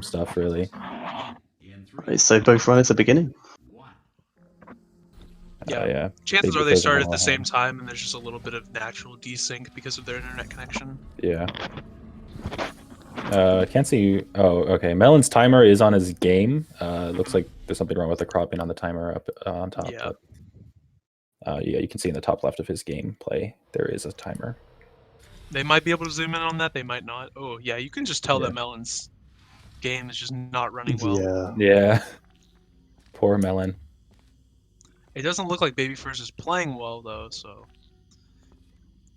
same stuff, really. Right, so both run at the beginning. Yeah. Chances are Babyfurz they a start little at the ahead. same time, and there's just a little bit of natural desync because of their internet connection. Yeah. I can't see. Oh, okay. Melon's timer is on his game. Looks like there's something wrong with the cropping on the timer up on top. Yeah. But, yeah, you can see in the top left of his gameplay there is a timer. They might be able to zoom in on that. They might not. Oh, yeah. You can just tell Yeah. that Melon's game is just not running well. Yeah. Poor Melon. It doesn't look like Babyfurz is playing well though, so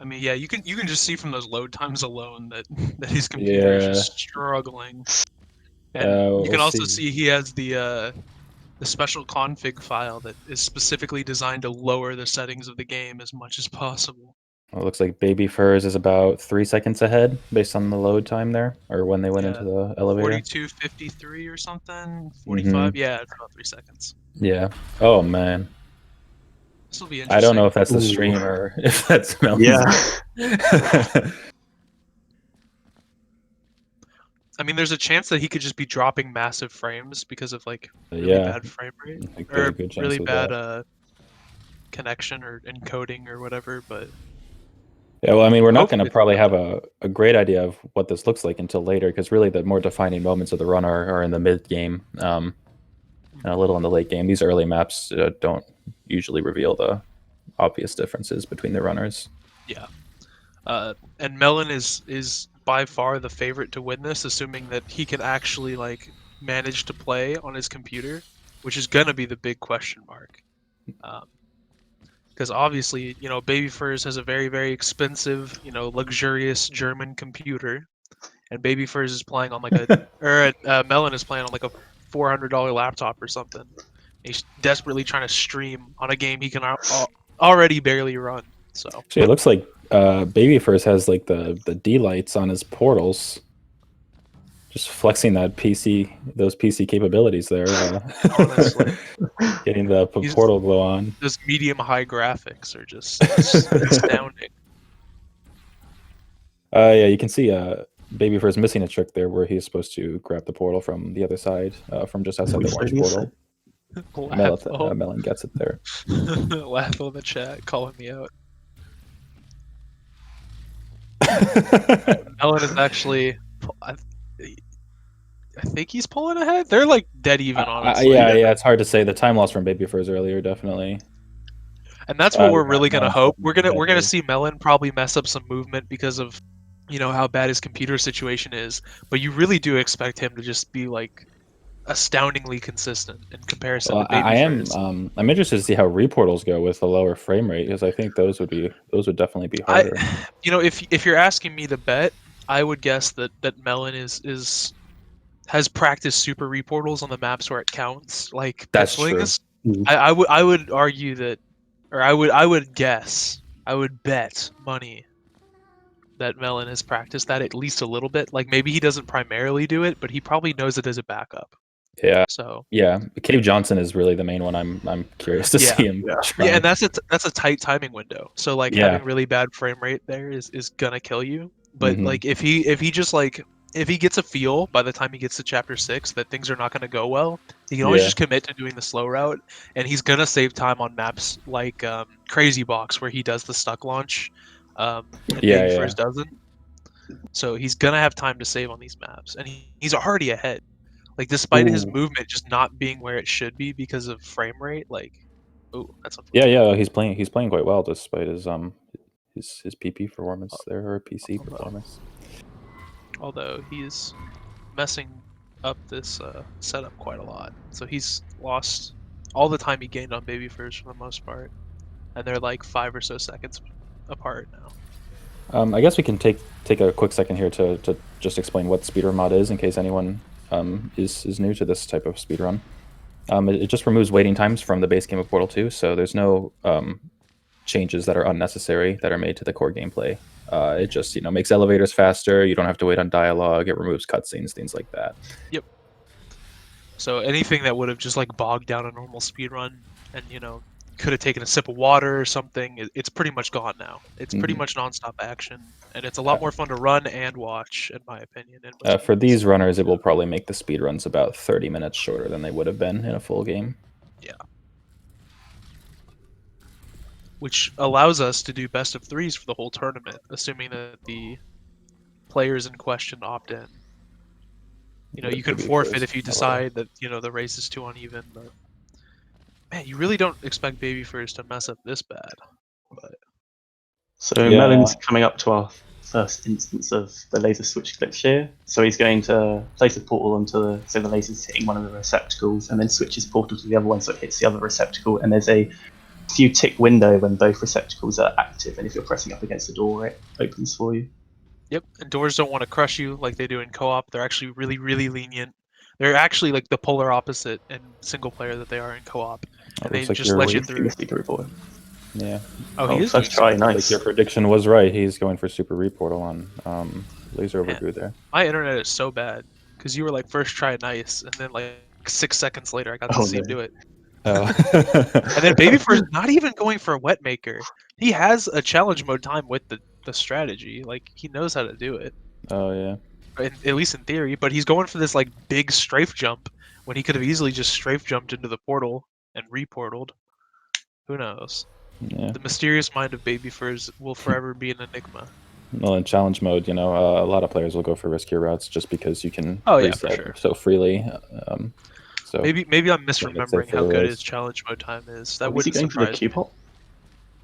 I mean, yeah, you can just see from those load times alone that his computer is just struggling. And you can also see he has the special config file that is specifically designed to lower the settings of the game as much as possible. Well, it looks like Babyfurz is about 3 seconds ahead based on the load time there, or when they went into the elevator. 42:53 or something. 45. Yeah, it's about 3 seconds. Yeah. Oh man. This will be interesting. I don't know if that's the stream or if that's Melon's. Yeah. I mean, there's a chance that he could just be dropping massive frames because of like really bad frame rate or really bad connection or encoding or whatever. But yeah, well, I mean, we're not going to probably have a great idea of what this looks like until later, because really the more defining moments of the run are in the mid game and a little in the late game. These early maps don't usually reveal the obvious differences between the runners. Yeah, and Melon is by far the favorite to win this, assuming that he can actually like manage to play on his computer, which is gonna be the big question mark. Because obviously, you know, Babyfurz has a very, very expensive, you know, luxurious German computer, and Babyfurz is playing on like Melon is playing on like a $400 laptop or something. He's desperately trying to stream on a game he can already barely run. So actually, it looks like Babyfurz has like the D lights on his portals, just flexing that those PC capabilities there. Honestly, getting the portal glow on. Those medium high graphics are just astounding. Yeah, you can see Babyfurz missing a trick there, where he's supposed to grab the portal from the other side, from just outside the orange portal. Melon gets it there. Laugh on the chat, calling me out. Melon is actually, I think he's pulling ahead. They're like dead even, honestly. Yeah, it's hard to say. The time loss from Babyfurz earlier, definitely. And that's what we're really gonna hope. We're gonna see Melon probably mess up some movement because of, you know, how bad his computer situation is. But you really do expect him to just be like astoundingly consistent in comparison to Babyfurz. I'm interested to see how reportals go with a lower frame rate, because I think those would definitely be harder. You know, if you're asking me to bet, I would guess that Melon has practiced super reportals on the maps where it counts. Like that's true. I would argue that, or I would guess, I would bet money that Melon has practiced that at least a little bit. Like maybe he doesn't primarily do it, but he probably knows it as a backup. Yeah. So yeah, Cave Johnson is really the main one. I'm curious to see him. Yeah, and that's a tight timing window. So like having really bad frame rate there is gonna kill you. But like if he gets a feel by the time he gets to chapter 6 that things are not gonna go well, he can always just commit to doing the slow route, and he's gonna save time on maps like Crazy Box, where he does the stuck launch. And Babyfurz doesn't. So he's gonna have time to save on these maps, and he's already ahead. Like despite his movement just not being where it should be because of frame rate, like, that's unfortunate. Yeah, he's playing quite well despite his PP performance there, or PC performance. Although he's messing up this setup quite a lot, so he's lost all the time he gained on Babyfurz for the most part, and they're like 5 or so seconds apart now. I guess we can take a quick second here to just explain what speedrun mod is, in case anyone is new to this type of speedrun. It just removes waiting times from the base game of Portal 2, so there's no changes that are unnecessary that are made to the core gameplay. It just, makes elevators faster. You don't have to wait on dialogue. It removes cutscenes, things like that. Yep. So anything that would have just like bogged down a normal speedrun and could have taken a sip of water or something. It's pretty much gone now. It's pretty much nonstop action, and it's a lot more fun to run and watch, in my opinion. For these runners, it will probably make the speed runs about 30 minutes shorter than they would have been in a full game. Yeah. Which allows us to do best of threes for the whole tournament, assuming that the players in question opt in. You know, you can forfeit if you decide that, you know, the race is too uneven, but man, you really don't expect Babyfurz to mess up this bad. But so Melon's coming up to our first instance of the laser switch glitch here. So he's going to place a portal onto so the laser's hitting one of the receptacles, and then switches portal to the other one so it hits the other receptacle, and there's a few tick window when both receptacles are active, and if you're pressing up against the door, it opens for you. Yep, and doors don't want to crush you like they do in co-op. They're actually really, really lenient. They're actually like the polar opposite in single player that they are in co-op. And they just let you through. Yeah. Oh, he is. First try, nice. Like your prediction was right. He's going for super reportal on laser overdrew there. My internet is so bad because you were like first try nice, and then like 6 seconds later I got to see him do it. Oh. And then Babyfurz not even going for a wet maker. He has a challenge mode time with the strategy. Like he knows how to do it. Oh yeah. At least in theory, but he's going for this like big strafe jump when he could have easily just strafe jumped into the portal and reportaled. Who knows? Yeah. The mysterious mind of Babyfurz will forever be an enigma. Well, in challenge mode, you know, a lot of players will go for riskier routes just because you can reset so freely. So maybe I'm misremembering how good his challenge mode time is. That wouldn't surprise me. For the cube hop?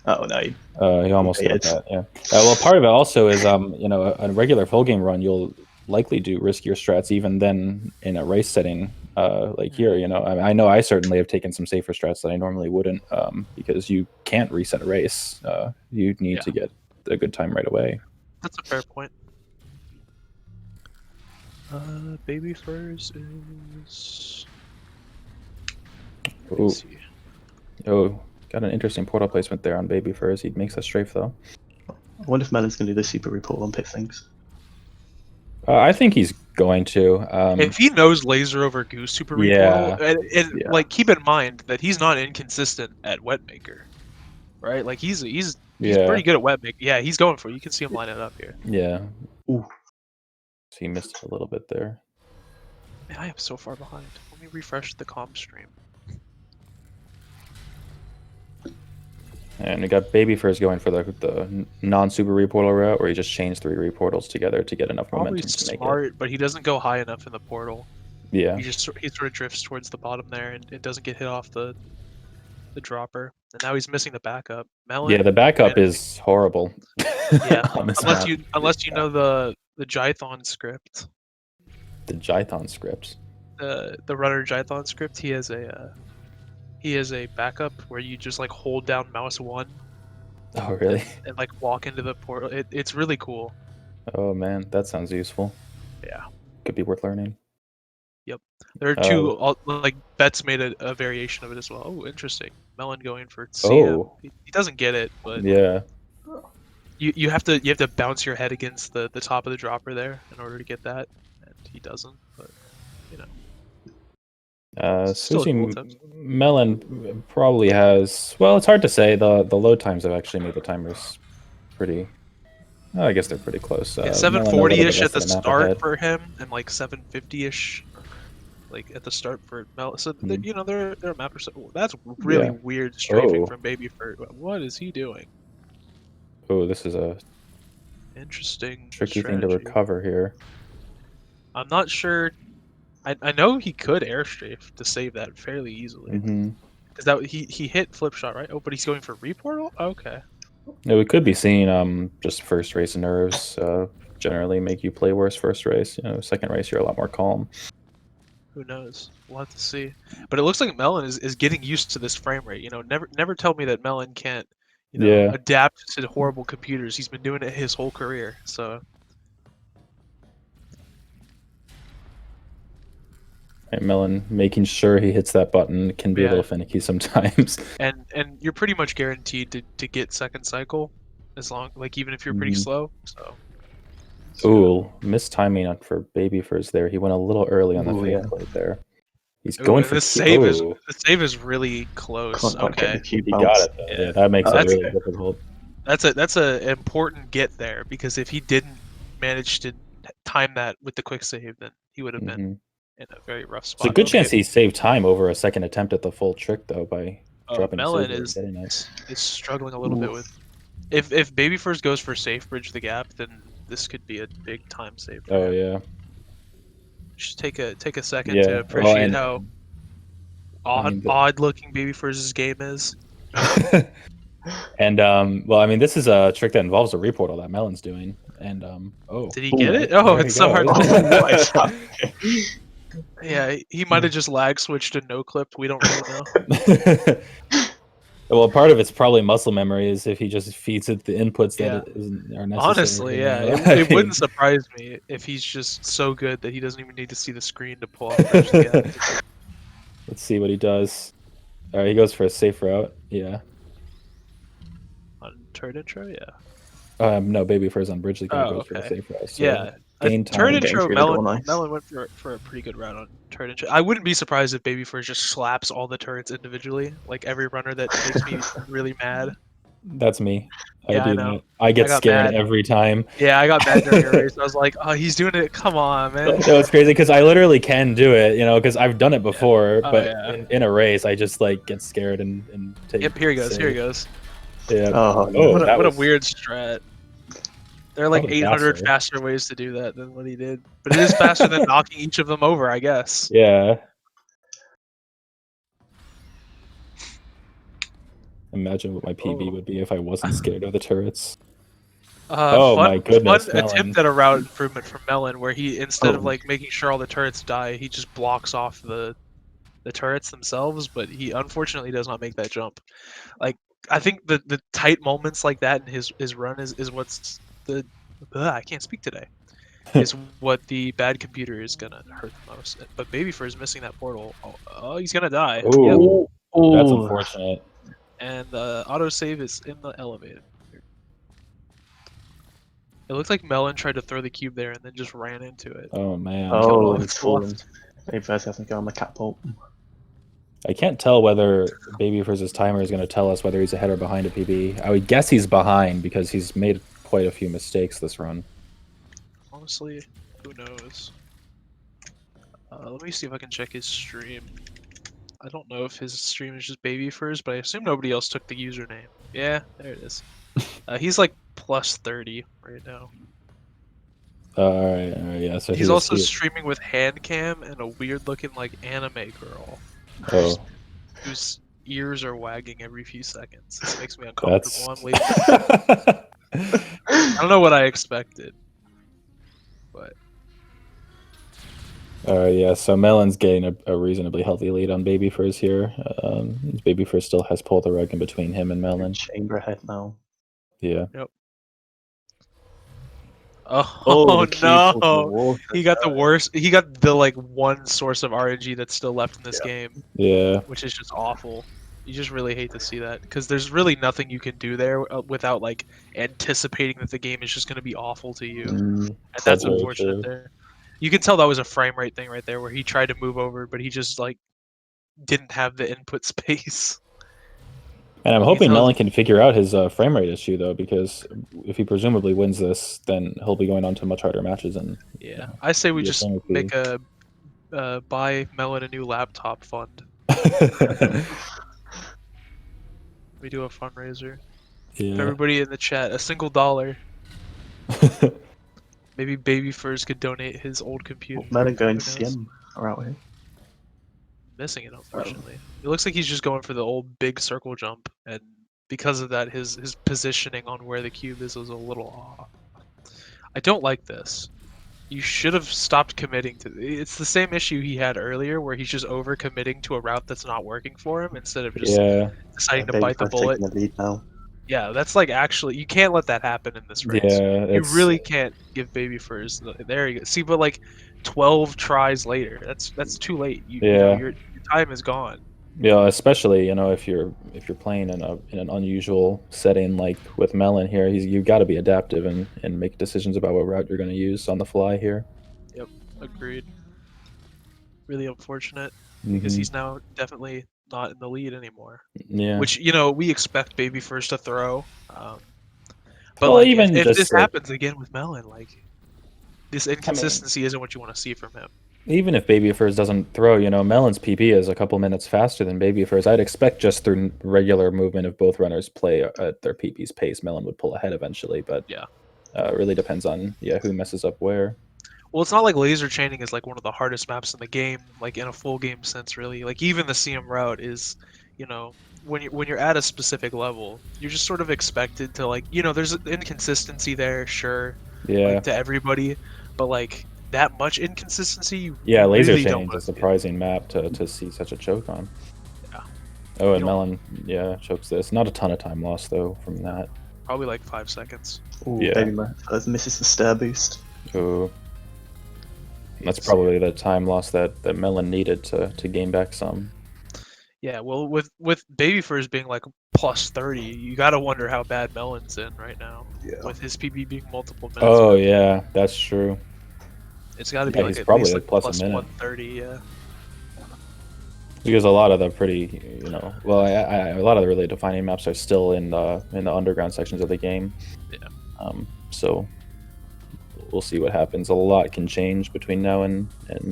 Oh no. He almost did that. Yeah. Well, part of it also is you know, a regular full game run, you'll likely do riskier strats even then in a race setting. Like here, you know, I know I certainly have taken some safer strats that I normally wouldn't, because you can't reset a race. You need to get a good time right away. That's a fair point. Babyfurz is. Ooh. Oh, got an interesting portal placement there on Babyfurz. He makes a strafe though. I wonder if Melon's going to do the super report on pit things. I think he's going to. If he knows laser over goose super report, and like keep in mind that he's not inconsistent at wet maker, right? Like he's pretty good at wet maker. Yeah, he's going for it. You can see him line it up here. Yeah. Ooh. So he missed a little bit there. Man, I am so far behind. Let me refresh the comm stream. And we got Babyfurz going for the non-super reportal route, where he just chains 3 reportals together to get enough momentum to make it. Smart, but he doesn't go high enough in the portal. Yeah. He sort of drifts towards the bottom there, and it doesn't get hit off the dropper. And now he's missing the backup. Melon. Yeah, the backup is horrible. Yeah, unless you know the Jython script. The Jython script. The runner Jython script. He has a backup where you just like hold down mouse 1. Oh really? And like walk into the portal. It's really cool. Oh man, that sounds useful. Yeah. Could be worth learning. Yep. There are 2 like Betts made a variation of it as well. Oh, interesting. Melon going for CM. Oh. He doesn't get it, but yeah. You have to bounce your head against the top of the dropper there in order to get that, and he doesn't. But you know. Melon probably has. Well, it's hard to say. The load times have actually made the timers pretty. Oh, I guess they're pretty close. 740-ish at the start for him, and like 750-ish, like at the start for Melon. So you know they're a map or so. That's really weird strafing from Babyfurz. What is he doing? Oh, this is a interesting tricky thing to recover here. I'm not sure. I know he could airstrafe to save that fairly easily. Because that he hit flip shot, right? Oh, but he's going for reportal? Okay. No, we could be seeing just first race nerves generally make you play worse first race. You know, second race you're a lot more calm. Who knows? We'll have to see. But it looks like Melon is getting used to this frame rate. You know, never tell me that Melon can't adapt to horrible computers. He's been doing it his whole career, so. Right, Melon making sure he hits that button can be a little finicky sometimes. And you're pretty much guaranteed to get second cycle, as long even if you're pretty slow. So. Ooh, missed timing for Babyfurz there. He went a little early on the fadeaway there. He's Ooh, going and for this save is Ooh, the save is really close. Can't quite get Okay, the cube he bounce. got it. Though. Yeah. Yeah, that makes it That's- really difficult. that's a important get there, because if he didn't manage to time that with the quick save, then he would have been in a very rough There's spot. a good Okay. chance he saved time over a second attempt at the full trick though by dropping Melon his save and getting it. is struggling a little bit Oof. with. If Babyfurz goes for safe bridge the gap, then this could be a big time save for Oh him. yeah. Just take a second Yeah. to Well, appreciate and how I mean, odd looking Babyfurz's game is. and well, I mean, this is a trick that involves a reportal that Melon's doing, and oh, Did he get it? Oh, there it's he so hard to goes. tell. What is happening? Yeah, he might have just lag switched to no clipped. We don't really know. Well, part of it's probably muscle memory is if he just feeds it the inputs Yeah. that are necessary. Honestly, you yeah, know? it wouldn't surprise me if he's just so good that he doesn't even need to see the screen to pull off bridge the gap. Let's see what he does. All right, he goes for a safe route. Yeah. On turret intro, yeah. No, Babyfurz on bridge the gap Oh, goes for a okay. safe route. So Yeah. gain Turret time. intro, through the door, Melon nice. went for a pretty good route on turret intro. I wouldn't be surprised if Babyfurz just slaps all the turrets individually, like every runner that makes me really mad. That's me. Yeah, I do know. that. I get got scared mad. every time. Yeah, I got mad during a race. I was like, oh, he's doing it. Come on, man. No, it's crazy because I literally can do it, you know, because I've done it before. Oh, but yeah. in a race, I just like get scared and take. Yep, here he goes. Here he save. goes. Yeah. Oh, Oh, What that a was weird strat. There are like probably 800 faster. faster ways to do that than what he did. But it is faster than knocking each of them over, I guess. Yeah. Imagine what my PB would be if I wasn't scared of the turrets. Oh my goodness, Fun Melon. attempt at a route improvement from Melon, where he, instead of Oh. like making sure all the turrets die, he just blocks off the turrets themselves. But he unfortunately does not make that jump. Like, I think the tight moments like that in his run is what's the I can't speak today. Is what the bad computer is gonna hurt the most. But Babyfurz is missing that portal. Oh, he's gonna die. Yep. Ooh, that's Ooh. unfortunate. And the autosave is in the elevator. It looks like Melon tried to throw the cube there and then just ran into it. Oh man. Oh, Killed it's off. fallen. Babyfurz hasn't gone on the catapult. I can't tell whether Babyfurz's timer is going to tell us whether he's ahead or behind a PB. I would guess he's behind because he's made quite a few mistakes this run. Honestly, who knows? Let me see if I can check his stream. I don't know if his stream is just Babyfurz, but I assume nobody else took the username. Yeah, there it is. He's like plus 30 right now. All right, yeah. So He's also streaming with hand cam and a weird looking like anime girl. Oh, Whose ears are wagging every few seconds. This makes me uncomfortable. that's. I'm waiting. I don't know what I expected, but Yeah. So Melon's getting a reasonably healthy lead on Babyfurz here. Babyfurz still has pulled the rug in between him and Melon. Chamber ahead now. Yeah. oh the cube onto the no, water. he got the worst. He got the like one source of RNG that's still left in this game, Yeah. which is just awful. You just really hate to see that because there's really nothing you can do there without like anticipating that the game is just going to be awful to you, and that's very unfortunate. true. There, you can tell that was a frame rate thing right there, where he tried to move over, but he just like didn't have the input space. And I'm You hoping can tell- Melon can figure out his frame rate issue though, because if he presumably wins this, then he'll be going on to much harder matches. And Yeah, I say we Your just thing would make a buy Melon a new laptop fund. We do a fundraiser. yeah. Everybody in the chat, $1. Maybe Babyfurz could donate his old computer. Melon going Who knows? CM around here. Missing it, unfortunately. It looks like he's just going for the old big circle jump, and because of that, his positioning on where the cube is a little off. I don't like this. You should have stopped committing to. It's the same issue he had earlier, where he's just over committing to a route that's not working for him instead of just Yeah. deciding to bite the Babyfurz bullet. taking the lead now. Yeah, that's like actually you can't let that happen in this race. Yeah. You really can't give Babyfurz. There you go. See, but like 12 tries later, that's too late. You know, Yeah. your time is gone. Yeah, especially if you're playing in an unusual setting like with Melon here, you've got to be adaptive and make decisions about what route you're going to use on the fly here. Yep, agreed. really unfortunate because he's now definitely not in the lead anymore. Yeah. Which we expect Babyfurz to throw. But Well, like even if just, this like, happens again with Melon, like this inconsistency isn't what you want to see from him. even if Babyfurz doesn't throw, Melon's PP is a couple minutes faster than Babyfurz. I'd expect just through regular movement, if both runners play at their PP's pace, Melon would pull ahead eventually. But Yeah. it really depends on who messes up where. Well, it's not like laser chaining is like one of the hardest maps in the game, like in a full game sense, really. Like even the CM route is, when you're at a specific level, you're just sort of expected to there's an inconsistency there, sure, Yeah. to everybody, but like that much inconsistency. Yeah, laser really chain is a surprising map to see such a choke on. Yeah. Oh, and Melon, chokes this. Not a ton of time lost though from that. Probably like 5 seconds. Ooh, Yeah. Babyfurz misses the stir boost. Ooh. That's probably the time loss that Melon needed to gain back some. Yeah, well, with Babyfurz being like plus 30, you gotta wonder how bad Melon's in right now. Yeah. With his PB being multiple minutes. Oh yeah, that's true. It's got to be like he's at probably least like like plus a minute. 130, yeah. Because a lot of the pretty, well, a lot of the really defining maps are still in the underground sections of the game. Yeah. So we'll see what happens. A lot can change between now and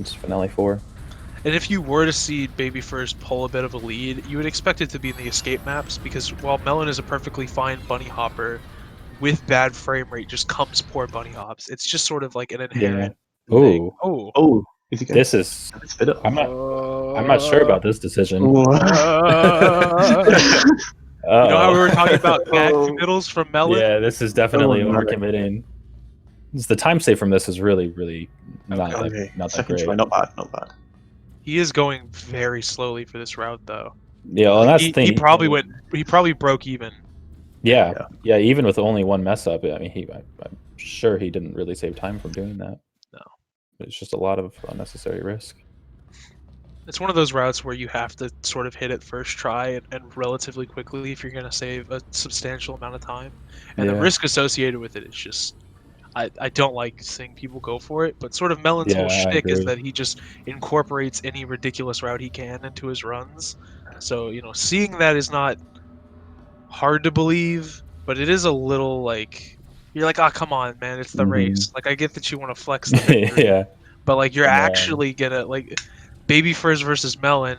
Finale 4. And if you were to see Babyfurz pull a bit of a lead, you would expect it to be in the escape maps, because while Melon is a perfectly fine bunny hopper, with bad frame rate just comes poor bunny hops. It's just sort of like an inherent thing. Ooh. Oh, This is. I'm not sure about this decision. You know how we were talking about back middles from Melon? Yeah, this is definitely overcommitting. The time save from this is really, really not that great. Try, not bad. He is going very slowly for this route, though. Yeah, well, that's the thing. He probably broke even. Yeah, even with only one mess up, I mean, I'm sure he didn't really save time from doing that. No. It's just a lot of unnecessary risk. It's one of those routes where you have to sort of hit it first try and relatively quickly if you're going to save a substantial amount of time. And the risk associated with it is just... I don't like seeing people go for it, but sort of Melon's whole shtick is that he just incorporates any ridiculous route he can into his runs. So, seeing that is not hard to believe, but it is a little like... You're like, oh, come on, man, it's the race. Like, I get that you want to flex the victory, but, like, you're actually gonna... Like, Babyfurz versus Melon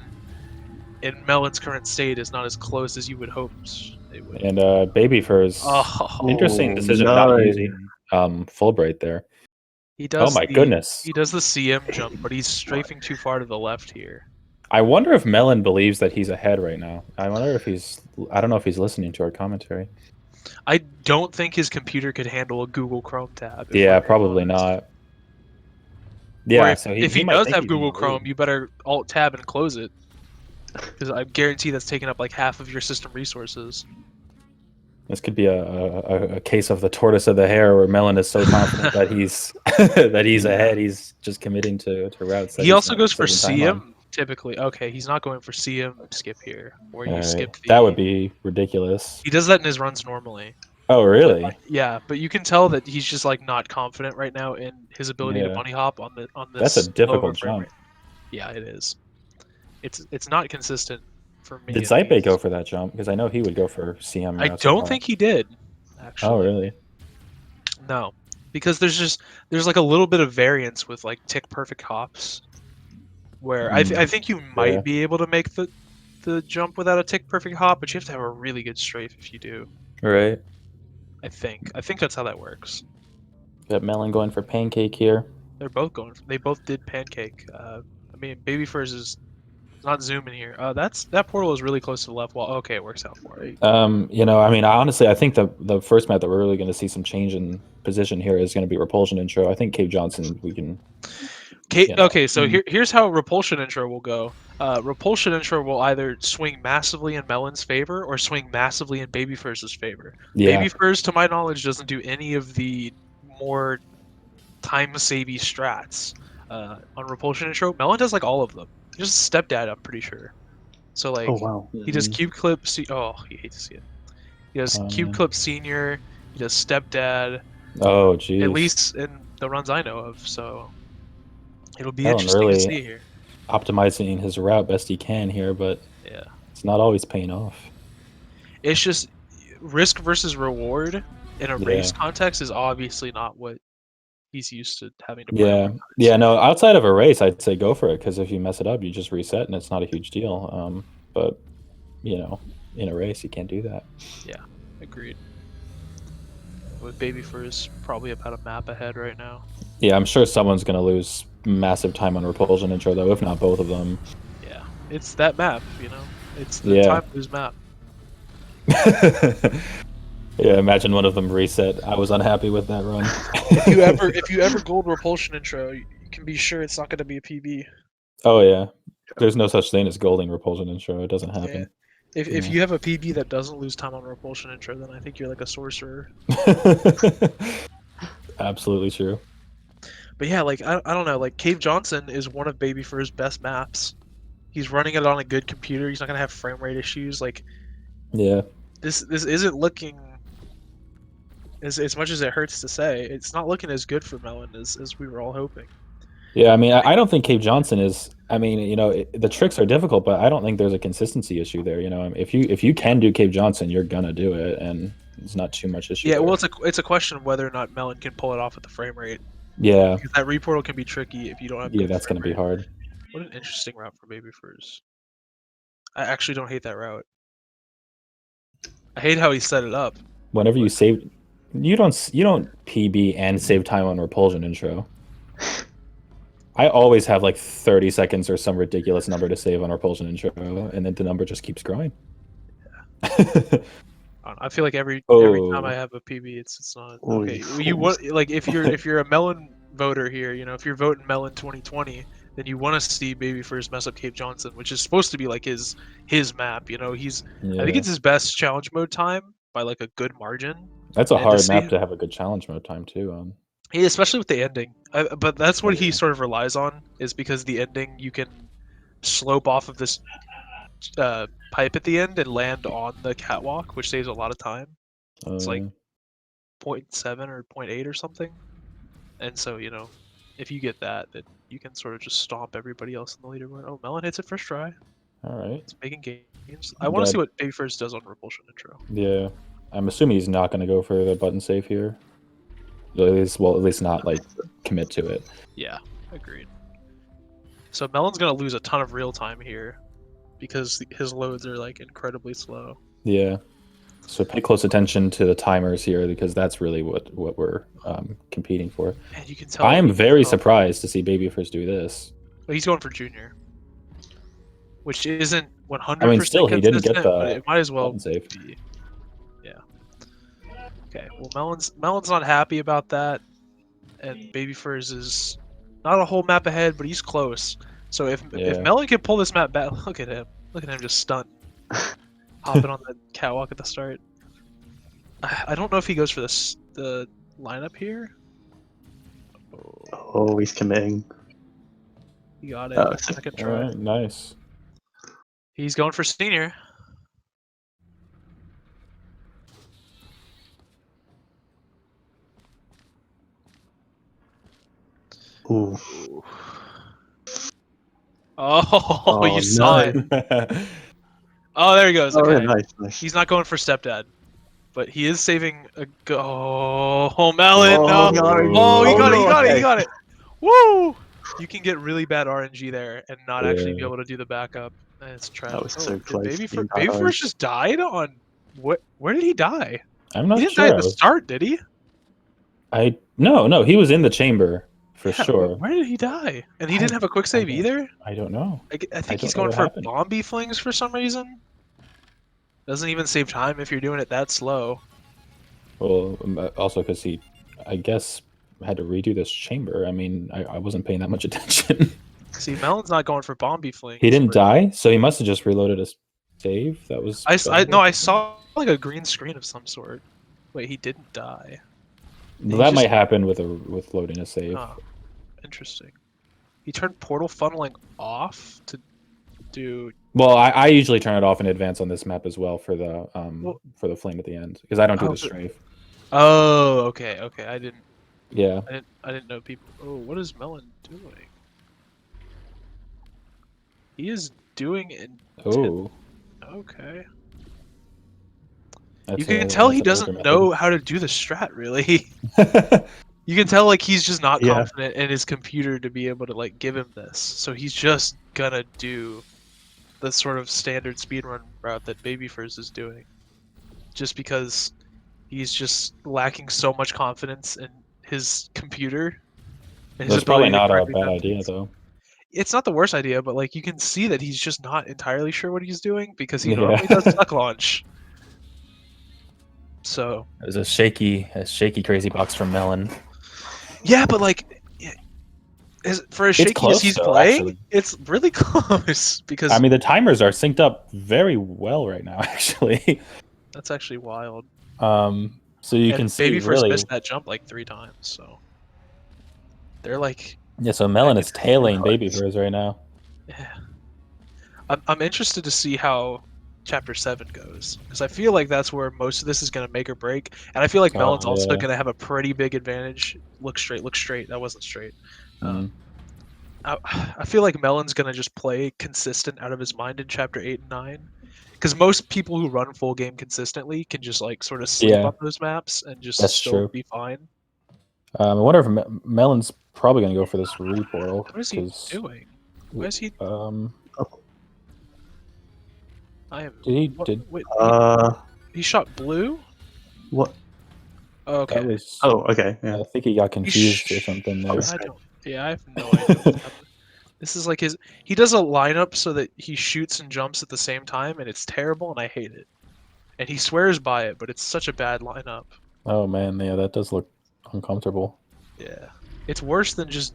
in Melon's current state is not as close as you would hope it would. And Babyfurz, interesting decision not using Fulbright there. He does. Oh my goodness! He does the CM jump, but he's strafing too far to the left here. I wonder if Melon believes that he's ahead right now. I wonder if he's... I don't know if he's listening to our commentary. I don't think his computer could handle a Google Chrome tab. Yeah, probably not. Yeah, so if he does have Google Chrome, you better Alt Tab and close it, because I guarantee that's taking up like half of your system resources. This could be a case of the tortoise of the hare, where Melon is so confident that he's ahead. He's just committing to routes. He also goes for CM typically. Okay, he's not going for CM skip here, where you skip the... That would be ridiculous. He does that in his runs normally. Oh, really? Yeah, but you can tell that he's just like not confident right now in his ability to bunny hop on this. That's a difficult jump. Yeah, it is. It's not consistent for me. Did Zype go for that jump? Because I know he would go for CM. I don't think he did. Actually. Oh, really? No, because there's like a little bit of variance with like tick perfect hops, where I think you might be able to make the jump without a tick perfect hop, but you have to have a really good strafe if you do. Right. I think that's how that works. Got Melon going for pancake here. They're both going. They both did pancake. I mean, Babyfurz is not zooming here. That portal is really close to the left wall. Okay, it works out for it. I mean, honestly, I think the first map that we're really going to see some change in position here is going to be Repulsion Intro. I think Cave Johnson, we can... Okay, so here's how Repulsion Intro will go. Repulsion Intro will either swing massively in Melon's favor or swing massively in Babyfurz's favor. Yeah. Babyfurz, to my knowledge, doesn't do any of the more time-savvy strats on Repulsion Intro. Melon does like all of them. He does Stepdad, I'm pretty sure. So like, he does Cube Clip. Oh, you hate to see it. He does Cube Clip Senior. He does Stepdad. Oh, geez. At least in the runs I know of. So it'll be interesting to see here. optimizing his route best he can here, but yeah, it's not always paying off. it's just risk versus reward in a race context is obviously not what he's used to having to yeah. No, outside of a race, I'd say go for it, because if you mess it up, you just reset and it's not a huge deal. But you know, in a race, you can't do that. Yeah, agreed. With Babyfurz probably about a map ahead right now. Yeah, I'm sure someone's gonna lose massive time on repulsion intro though, if not both of them. Yeah, it's that map, you know. It's the time lose map. Yeah, imagine one of them reset. I was unhappy with that run. if you ever gold repulsion intro, you can be sure it's not going to be a PB. Oh yeah, there's no such thing as golding repulsion intro. It doesn't happen. Yeah. If you have a PB that doesn't lose time on repulsion intro, then I think you're like a sorcerer. Absolutely true. But yeah, like I don't know, like Cave Johnson is one of Babyfur's best maps. He's running it on a good computer. He's not gonna have frame rate issues. Like, yeah, this isn't looking as much as it hurts to say. It's not looking as good for Melon as we were all hoping. Yeah, I mean, I don't think Cave Johnson is. I mean, you know, the tricks are difficult, but I don't think there's a consistency issue there. You know, if you can do Cave Johnson, you're gonna do it, and it's not too much issue. Yeah, there. well, it's a question of whether or not Melon can pull it off with the frame rate. Yeah, because that reportal can be tricky if you don't have. Yeah, that's gonna be hard. What an interesting route for Babyfurz. I actually don't hate that route. I hate how he set it up. Whenever you save, you don't PB and save time on repulsion intro. I always have like 30 seconds or some ridiculous number to save on repulsion intro, and then the number just keeps growing. Yeah. I feel like every time I have a PB, it's not okay. You want, like, if you're a Melon voter here, you know, if you're voting Melon 2020, then you want to see Babyfurz mess up Cave Johnson, which is supposed to be like his map. You know, I think it's his best challenge mode time by like a good margin. That's a hard map to have a good challenge mode time too. Yeah, especially with the ending. But that's what he sort of relies on, is because the ending you can slope off of this pipe at the end and land on the catwalk, which saves a lot of time. It's like 0.7 or 0.8 or something. And so, you know, if you get that, then you can sort of just stomp everybody else in the leaderboard. Oh, Melon hits it first try. All right. It's making gains. I want to see what Babyfurz does on repulsion intro. Yeah. I'm assuming he's not going to go for the button save here. At least not like commit to it. Yeah, agreed. So Melon's going to lose a ton of real time here because his loads are like incredibly slow. Yeah. So pay close attention to the timers here, because that's really what we're competing for. And you can tell. I am very surprised to see Babyfurz do this. Well, he's going for junior, which isn't 100%. I mean, still he didn't get the. But it might as well save. be. Yeah. Okay. Well, Melon's not happy about that, and Babyfurz is not a whole map ahead, but he's close. So if Melon can pull this map back, look at him just stunned. Hopping on the catwalk at the start. I don't know if he goes for the lineup here. Oh, he's committing. He got it. Second try. All right, nice. He's going for senior. Ooh. Oh, you saw it. Oh, there he goes. Okay. Oh, nice. He's not going for stepdad, but he is saving a go. Oh, Melon! No. Oh, he got it! Woo! You can get really bad RNG there and not actually be able to do the backup. It's trash. That was so close. Babyfurz just died on what? Where did he die? I'm not sure. He didn't die at the start, did he? No. He was in the chamber for sure. Where did he die? And he didn't have a quick save either. I don't know. I think he's going for Bombi flings for some reason. Doesn't even save time if you're doing it that slow. Well, also because he, I guess, had to redo this chamber. I mean, I wasn't paying that much attention. See, Melon's not going for Bombi flings. He didn't die, so he must have just reloaded a save. That was. I saw like a green screen of some sort. Wait, he didn't die. Well, that might happen with loading a save. Oh, interesting. He turned portal funneling off to do. Well, I usually turn it off in advance on this map as well for the flame at the end, because I don't do the strafe. Oh, okay. I didn't. Yeah. I didn't know people. Oh, what is Melon doing? He is doing it. Oh. Okay. That's You can tell he an older doesn't know how to do the strat, really. method. You can tell like he's just not Yeah. confident in his computer to be able to like give him this. So he's just gonna do the sort of standard speedrun route that Babyfurz is doing. Just because he's just lacking so much confidence in his computer and his That's probably ability to not a correctly bad time idea things. though. It's not the worst idea, but like you can see that he's just not entirely sure what he's doing because he Yeah. normally does duck launch. So It was a shaky crazy box from Melon. yeah, but like for as shaky close, as he's though, playing, actually. it's really close because I mean, the timers are synced up very well right now, actually. that's actually wild. So you can see Babyfurz really. missed that jump like 3 times, so they're like. Yeah, so Melon is tailing close. Babyfurz right now. Yeah. I'm interested to see how Chapter 7 goes because I feel like that's where most of this is going to make or break, and I feel like Melon's also Yeah. going to have a pretty big advantage. Look straight. That wasn't straight. I feel like Melon's going to just play consistent out of his mind in Chapter 8 and 9. Because most people who run full game consistently can just like sort of sleep Yeah. on those maps and just That's still true. be fine. I wonder if Melon's probably going to go for this re-portal. What is he doing? Why is he? I am. Did Wait, Uh, he shot blue. what? Oh, okay. That was, Oh, okay. Yeah. I think he got confused or something there. I don't. Yeah, I have no idea. What's happening. This is like his. He does a lineup so that he shoots and jumps at the same time, and it's terrible, and I hate it. And he swears by it, but it's such a bad lineup. Oh man, yeah, that does look uncomfortable. Yeah, it's worse than just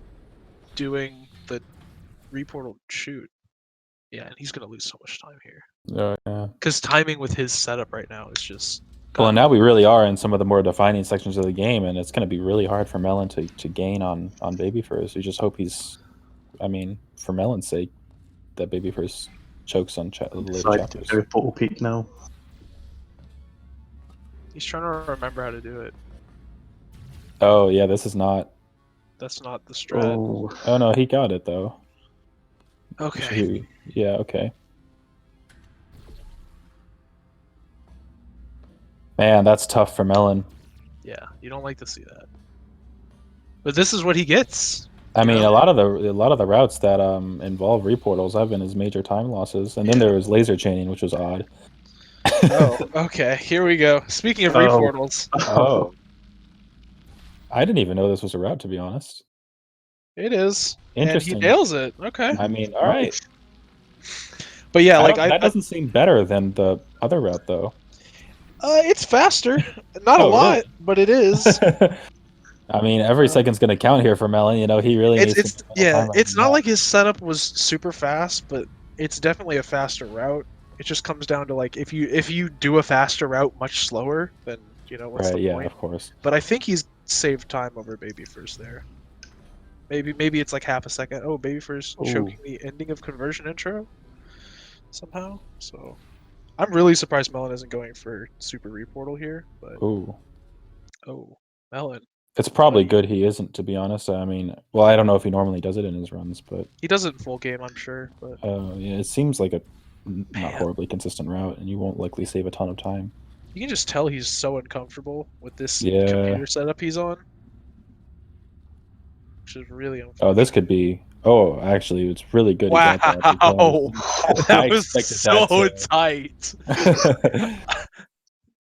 doing the reportal shoot. Yeah, and he's gonna lose so much time here. Yeah. Because timing with his setup right now is just. Well, now we really are in some of the more defining sections of the game, and it's going to be really hard for Melon to gain on Babyfurz. We just hope he's, I mean, for Melon's sake, that Babyfurz chokes on later chapters. To portal peak now. He's trying to remember how to do it. Oh yeah, this is not. That's not the strat. Oh no, he got it though. Okay. Yeah. Okay. Man, that's tough for Melon. Yeah, you don't like to see that. But this is what he gets. I mean, a lot of the routes that involve reportals have been his major time losses, and then there was laser chaining, which was odd. Oh, okay. Here we go. Speaking of reportals. Oh. I didn't even know this was a route, to be honest. It is. Interesting. And he nails it. Okay. I mean, all right. But yeah, like that doesn't seem better than the other route, though. It's faster. Not a lot, really? but it is. I mean, every second's gonna count here for Melon. You know, he really needs it's to time it's not like his setup was super fast, but it's definitely a faster route. It just comes down to like if you do a faster route much slower, then you know what's the point. Of course. But I think he's saved time over Babyfurz there. Maybe it's like half a second. Oh, Babyfurz choking the ending of conversion intro somehow. So I'm really surprised Melon isn't going for super reportal here. But Melon. It's probably good he isn't, to be honest. I mean, well, I don't know if he normally does it in his runs, but he does it in full game, I'm sure. But yeah, it seems like a not horribly consistent route, and you won't likely save a ton of time. You can just tell he's so uncomfortable with this computer setup he's on, which is really unfortunate. Oh, this could be. Oh, actually, it's really good. Wow, that was so tight.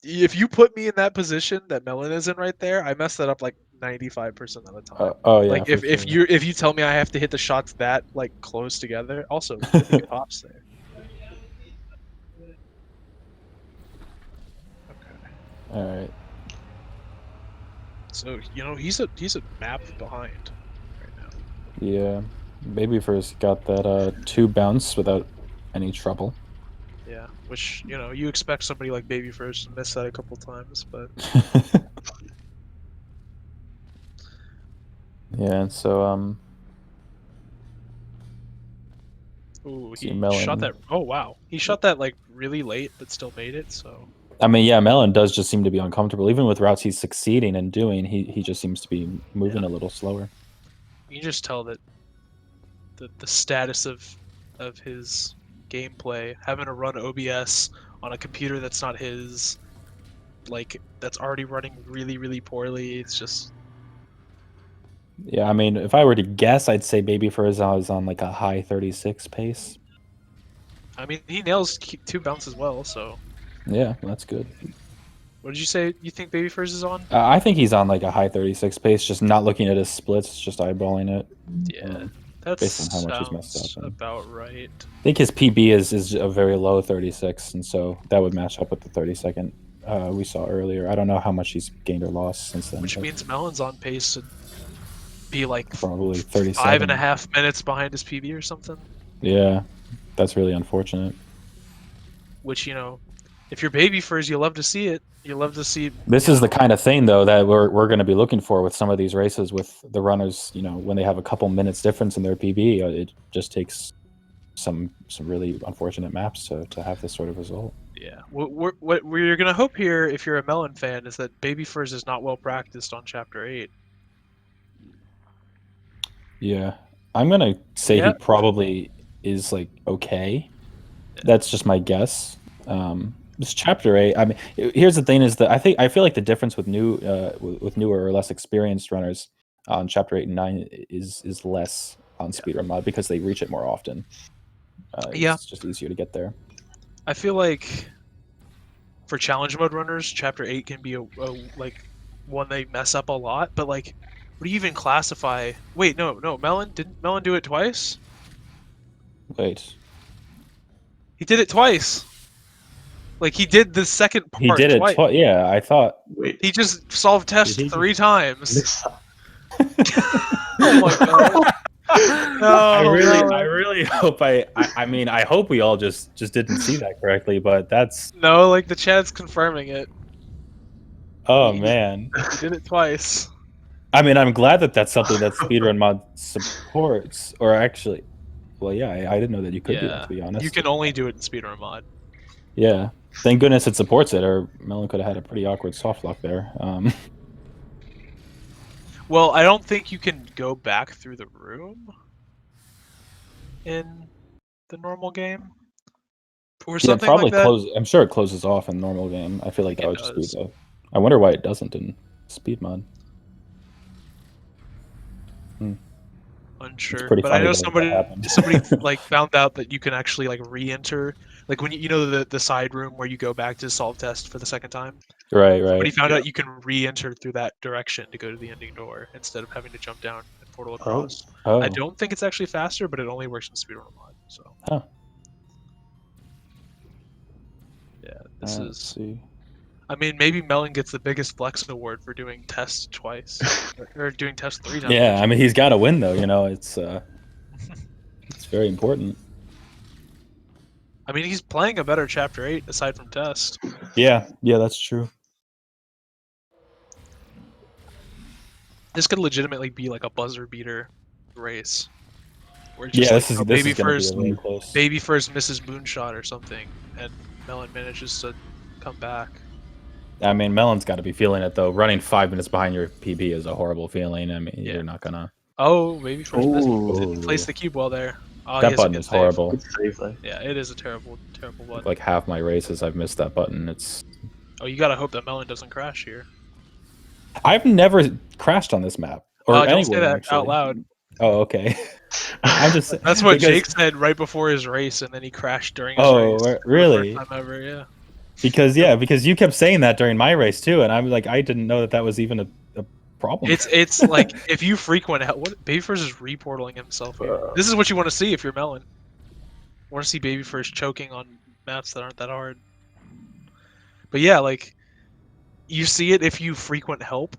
If you put me in that position that Melon is in right there, I mess that up like 95% of the time. Oh yeah. Like if you tell me I have to hit the shots that like close together, also pops there. Okay. All right. So you know he's a map behind right now. Yeah, Babyfurz got that 2 bounce without any trouble. Yeah, which you know you expect somebody like Babyfurz to miss that a couple times, but yeah, and so ooh, he shot that. Oh wow, he shot that like really late, but still made it. So I mean, yeah, Melon does just seem to be uncomfortable, even with routes he's succeeding in doing. He just seems to be moving a little slower. You can just tell that the status of of his gameplay, having to run OBS on a computer that's not his, like that's already running really, really poorly. It's just. Yeah, I mean, if I were to guess, I'd say Babyfurz is on like a high 36 pace. I mean, he nails 2 bounce as well, so. Yeah, that's good. What did you say you think Babyfurz is on? I think he's on like a high 36 pace, just not looking at his splits, just eyeballing it. Yeah, that based on how much he's messed up. about right. I think his PB is a very low 36, and so that would match up with the 30-second we saw earlier. I don't know how much he's gained or lost since then. Which means Melon's on pace to be like probably 37. 5.5 minutes behind his PB or something. Yeah, that's really unfortunate. Which, you know, if you're Babyfurz, you love to see it. You love to see. This is the kind of thing, though, that we're going to be looking for with some of these races with the runners. You know, when they have a couple minutes difference in their PB, it just takes some really unfortunate maps to have this sort of result. Yeah. What we're going to hope here, if you're a Melon fan, is that Babyfurz is not well practiced on Chapter 8. Yeah. I'm going to say he probably is, like, okay. That's just my guess. This Chapter 8, I mean, here's the thing: is that I feel like the difference with newer or less experienced runners on Chapter 8 and 9 is less on Speedrun mod because they reach it more often. It's just easier to get there. I feel like for challenge mode runners, Chapter 8 can be a like one they mess up a lot. But like, what do you even classify? Wait, no, Melon didn't Melon do it twice? Wait, he did it twice. Like, he did the second part. He did it twice. Yeah, I thought. Wait. He just solved test 3 times. Oh my god. No, I really hope I mean, I hope we all just didn't see that correctly, but that's. No, like, the chat's confirming it. Oh, man. He did it twice. I mean, I'm glad that that's something that Speedrun mod supports, or actually, well, yeah, I didn't know that you could do that, to be honest. You can only do it in Speedrun mod. Yeah. Thank goodness it supports it, or Melon could have had a pretty awkward soft lock there. Well, I don't think you can go back through the room in the normal game, or something probably like that. I'm sure it closes off in normal game. I feel like that would just be the. I wonder why it doesn't in speed mod. Unsure, but I know somebody like found out that you can actually like re-enter, like when you know the side room where you go back to solve test for the second time. Right. Somebody found out you can re-enter through that direction to go to the ending door instead of having to jump down and portal across. Oh. I don't think it's actually faster, but it only works in speedrun mod. So. Huh. Yeah, this is. See. I mean, maybe Melon gets the biggest flex award for doing test twice, or doing test 3 times. Yeah, I mean, he's got to win though. You know, it's very important. I mean, he's playing a better Chapter 8 aside from test. Yeah, that's true. This could legitimately be like a buzzer beater race. Where just this is really close. Babyfurz misses moonshot or something, and Melon manages to come back. I mean, Melon's got to be feeling it though. Running 5 minutes behind your PB is a horrible feeling. I mean, you're not gonna. Oh, Babyfurz didn't place the cube well there. Oh, that button is horrible. Good save, though. Yeah, it is a terrible button. Like half my races, I've missed that button. It's. Oh, you gotta hope that Melon doesn't crash here. I've never crashed on this map. Or don't say that actually. out loud. Oh, okay. I'm just. That's what Jake said right before his race, and then he crashed during his race. Oh, really? First time ever, yeah. Because you kept saying that during my race too, and I'm like, I didn't know that was even a problem. It's like if you frequent Babyfurz is reportaling himself here. This is what you want to see if you're Melon. You want to see Babyfurz choking on maps that aren't that hard. But yeah, like you see it if you frequent help.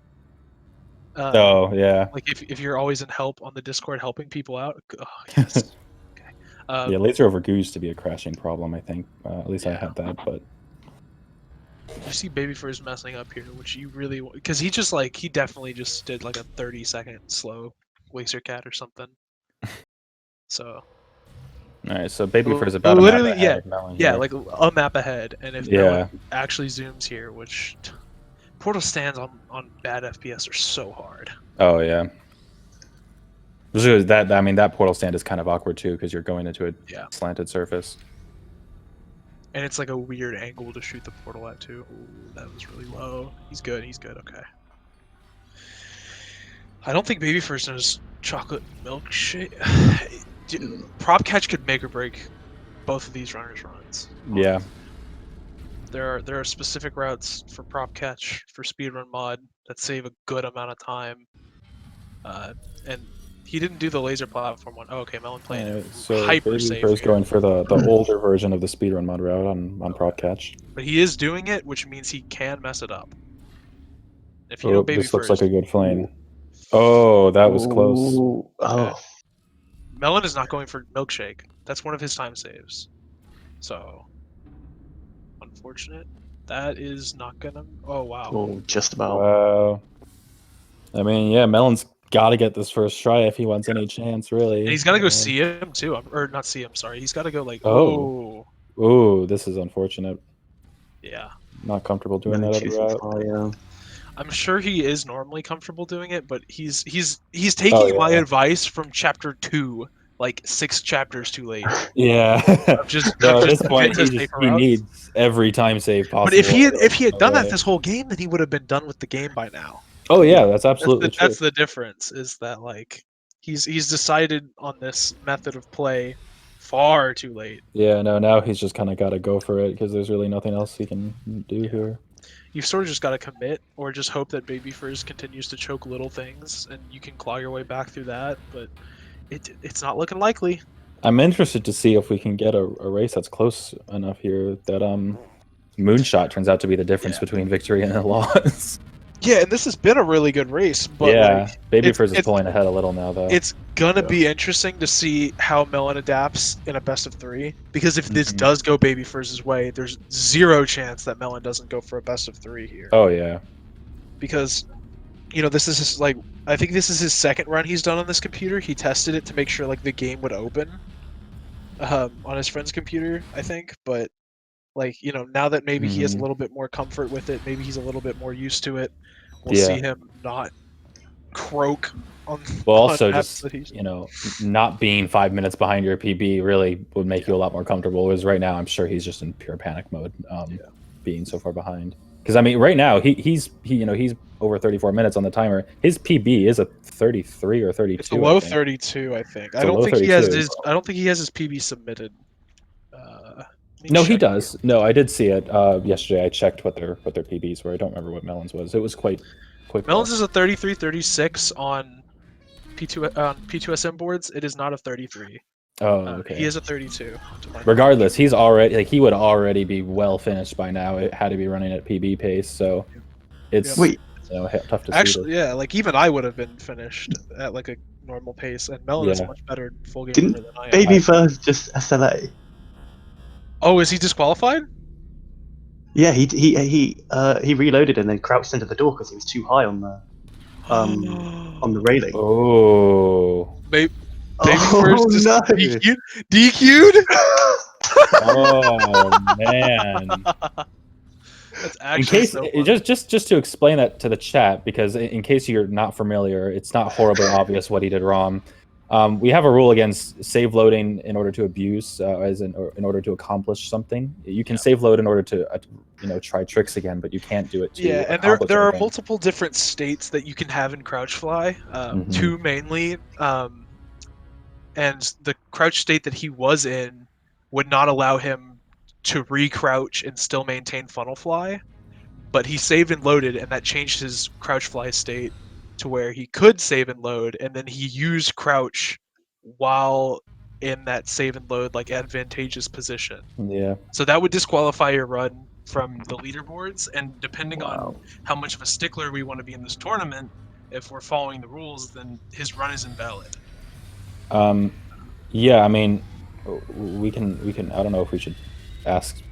Yeah. Like if you're always in help on the Discord helping people out. Oh, yes. Okay. Yeah, laser over goo used to be a crashing problem. I think at least I had that, but. You see Babyfurz messing up here, which you really because he definitely just did like a 30-second slow laser cat or something. So. All right, so Babyfurz about literally, a map ahead of Melon yeah, here. like a map ahead, and if Melon actually zooms here, which portal stands on bad FPS are so hard. Oh yeah. That I mean, that portal stand is kind of awkward too because you're going into a slanted surface. And it's like a weird angle to shoot the portal at too. Ooh, that was really low. He's good. He's good. Okay. I don't think Babyfurz knows chocolate milkshake. Prop catch could make or break both of these runners' runs. Yeah. There are specific routes for prop catch for speedrun mod that save a good amount of time. And he didn't do the laser platform one. Oh, okay, Melon playing it. So Hyper safe. Babyfurz going for the older version of the speedrun mod route on prop catch. But he is doing it, which means he can mess it up. If you know Babyfurz, this looks like a good flame. Oh, that was close. Oh. Okay. Melon is not going for milkshake. That's one of his time saves. So, unfortunate. That is not gonna. Oh wow. Oh, just about. Wow. I mean, yeah, Melon's got to get this first try if he wants any chance, really. And he's got to go see him too, or not see him. Sorry, he's got to go like. Oh. Ooh, this is unfortunate. Yeah. Not comfortable doing that route. I'm sure he is normally comfortable doing it, but he's taking my advice from chapter 2, like 6 chapters too late. Yeah. At this point, he needs every time save possible. But if he had done that this whole game, then he would have been done with the game by now. Oh yeah, that's absolutely true. That's the difference. Is that like he's decided on this method of play far too late. Yeah. No. Now he's just kind of got to go for it because there's really nothing else he can do here. You've sort of just got to commit, or just hope that Babyfurz continues to choke little things, and you can claw your way back through that. But it's not looking likely. I'm interested to see if we can get a race that's close enough here that Moonshot turns out to be the difference between victory and a loss. Yeah, and this has been a really good race. But yeah, Babyfurz is pulling ahead a little now, though. It's gonna be interesting to see how Melon adapts in a best of 3. Because if this does go Babyfurz's way, there's 0 chance that Melon doesn't go for a best of 3 here. Oh yeah. Because, this is his, I think this is his second run he's done on this computer. He tested it to make sure the game would open on his friend's computer, I think. But now that maybe he has a little bit more comfort with it, maybe he's a little bit more used to it. We'll see him not croak on. Well, also just not being 5 minutes behind your PB really would make you a lot more comfortable. Whereas right now, I'm sure he's just in pure panic mode, being so far behind. Because I mean, right now he's over 34 minutes on the timer. His PB is a 33 or 32. It's a low 32, I think. I don't think he has his PB submitted. No, he does. No, I did see it yesterday. I checked what their PBs were. I don't remember what Melon's was. It was quite quick. Melon's is a 33-36 on P2SM boards. It is not a 33. Oh, okay. He is a 32. Regardless, he's already he would already be well finished by now. It had to be running at PB pace, so it's tough to see. Actually, even I would have been finished at a normal pace, and Melon is much better full game than I am. Babyfurz just SLA. Oh, is he disqualified? Yeah, he reloaded and then crouched into the door because he was too high on the railing. Oh. Babyfurz just DQ'd? Oh man. That's actually just to explain that to the chat, because in case you're not familiar, it's not horribly obvious what he did wrong. We have a rule against save loading in order to abuse, in order to accomplish something. You can save load in order to, try tricks again, but you can't do it. And there are multiple different states that you can have in Crouchfly. 2 mainly, and the crouch state that he was in would not allow him to re-crouch and still maintain funnel fly, but he saved and loaded, and that changed his Crouchfly state to where he could save and load, and then he used crouch while in that save and load advantageous position. Yeah. So that would disqualify your run from the leaderboards, and depending on how much of a stickler we want to be in this tournament, if we're following the rules, then his run is invalid. Yeah, I mean, we can. I don't know if we should ask,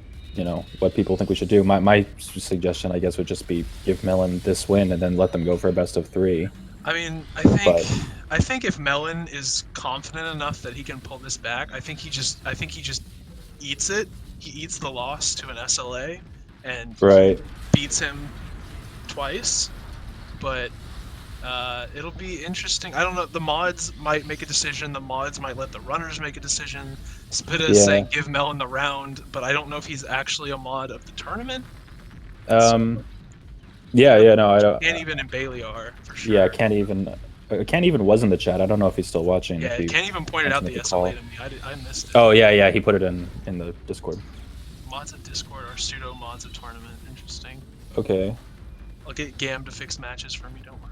what people think we should do. My suggestion, I guess, would just be give Melon this win and then let them go for a best of 3. I mean, I think if Melon is confident enough that he can pull this back, I think he just eats it. He eats the loss to an SLA and beats him twice. But It'll be interesting. I don't know. The mods might make a decision. The mods might let the runners make a decision. Spita is saying give Melon the round, but I don't know if he's actually a mod of the tournament. Yeah, no, I don't. Can't even and Bailey are for sure. Yeah, can't even was in the chat. I don't know if he's still watching. Yeah, can't even point it out the SLA to me. I missed it. Oh yeah, he put it in the Discord. Mods of Discord are pseudo mods of tournament. Interesting. Okay. I'll get Gam to fix matches for me. Don't worry.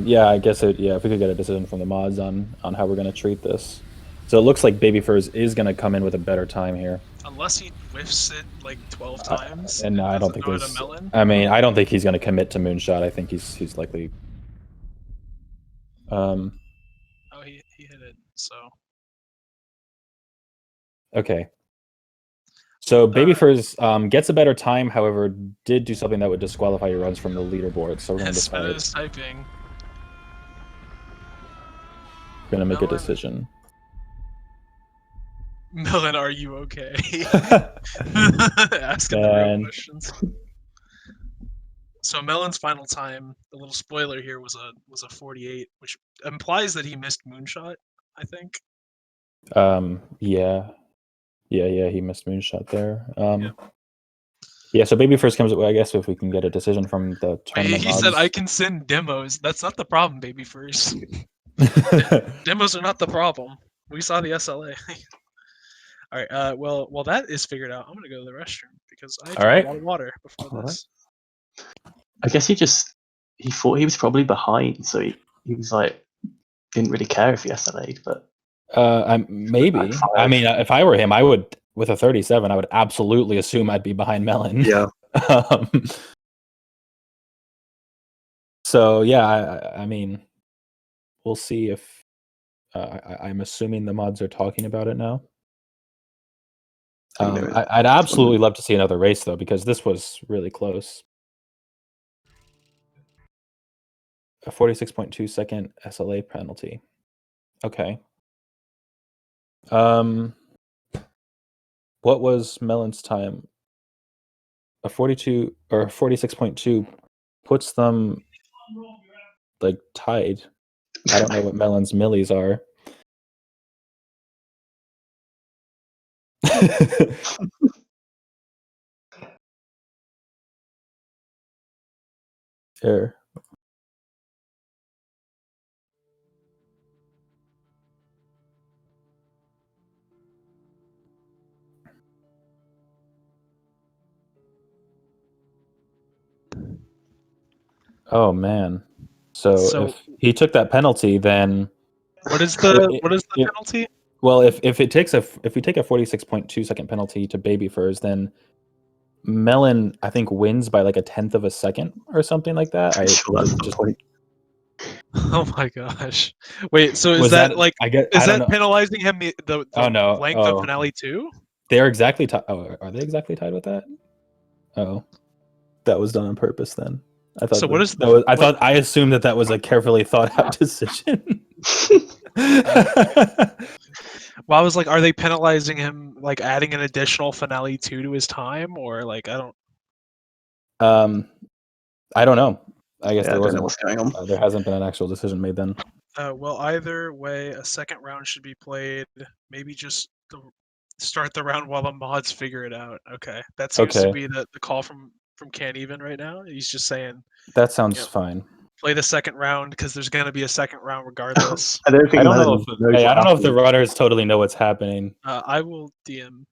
Yeah, I guess if we could get a decision from the mods on how we're gonna treat this. So it looks like Babyfurz is gonna come in with a better time here. Unless he whiffs it like 12 times. And I don't think there's. Melon. I mean, I don't think he's gonna commit to Moonshot. I think he's likely. Oh, he hit it. So. Okay. So Babyfurz gets a better time, however, did do something that would disqualify your runs from the leaderboard. So we're gonna decide. Is typing. We're gonna make a decision. Melon, are you okay? Asking the real questions. So Melon's final time, the little spoiler here was a 48, which implies that he missed Moonshot, I think. Yeah, he missed Moonshot there. Yeah, so Babyfurz comes. I guess if we can get a decision from the tournament. He said, "I can send demos." That's not the problem, Babyfurz. Demos are not the problem. We saw the SLA. All right. Well, while that is figured out, I'm gonna go to the restroom because I drank a lot of water before this. I guess he thought he was probably behind, so he was like didn't really care if he SLA'd, but maybe. I mean, if I were him, I would with a 37. I would absolutely assume I'd be behind Melon. Yeah. So yeah, I mean, we'll see if I'm assuming the mods are talking about it now. I'd absolutely love to see another race though, because this was really close. A 46.2 second SLA penalty. Okay. What was Melon's time? A 42 or 46.2 puts them like tied. I don't know what Melon's millis are. Error. Oh man. So if he took that penalty, then what is the penalty? Well, if we take a 46.2 second penalty to Babyfurz, then Melon I think wins by like a 1/10 of a second or something like that. Oh my gosh! Wait, so is that like penalizing him the length of finale 2? They're exactly tied. Oh, are they exactly tied with that? Oh, that was done on purpose then. I thought. So I assumed that was a carefully thought out decision. Well, I was like, are they penalizing him, like adding an additional finale 2 to his time, or like I don't know. I guess there wasn't. What's going on? There hasn't been an actual decision made then. Well, either way, a second round should be played. Maybe just start the round while the mods figure it out. Okay, that seems to be the call from Can't Even right now. He's just saying that sounds fine. Play the second round because there's going to be a second round regardless. I don't know if the runners totally know what's happening. I will DM.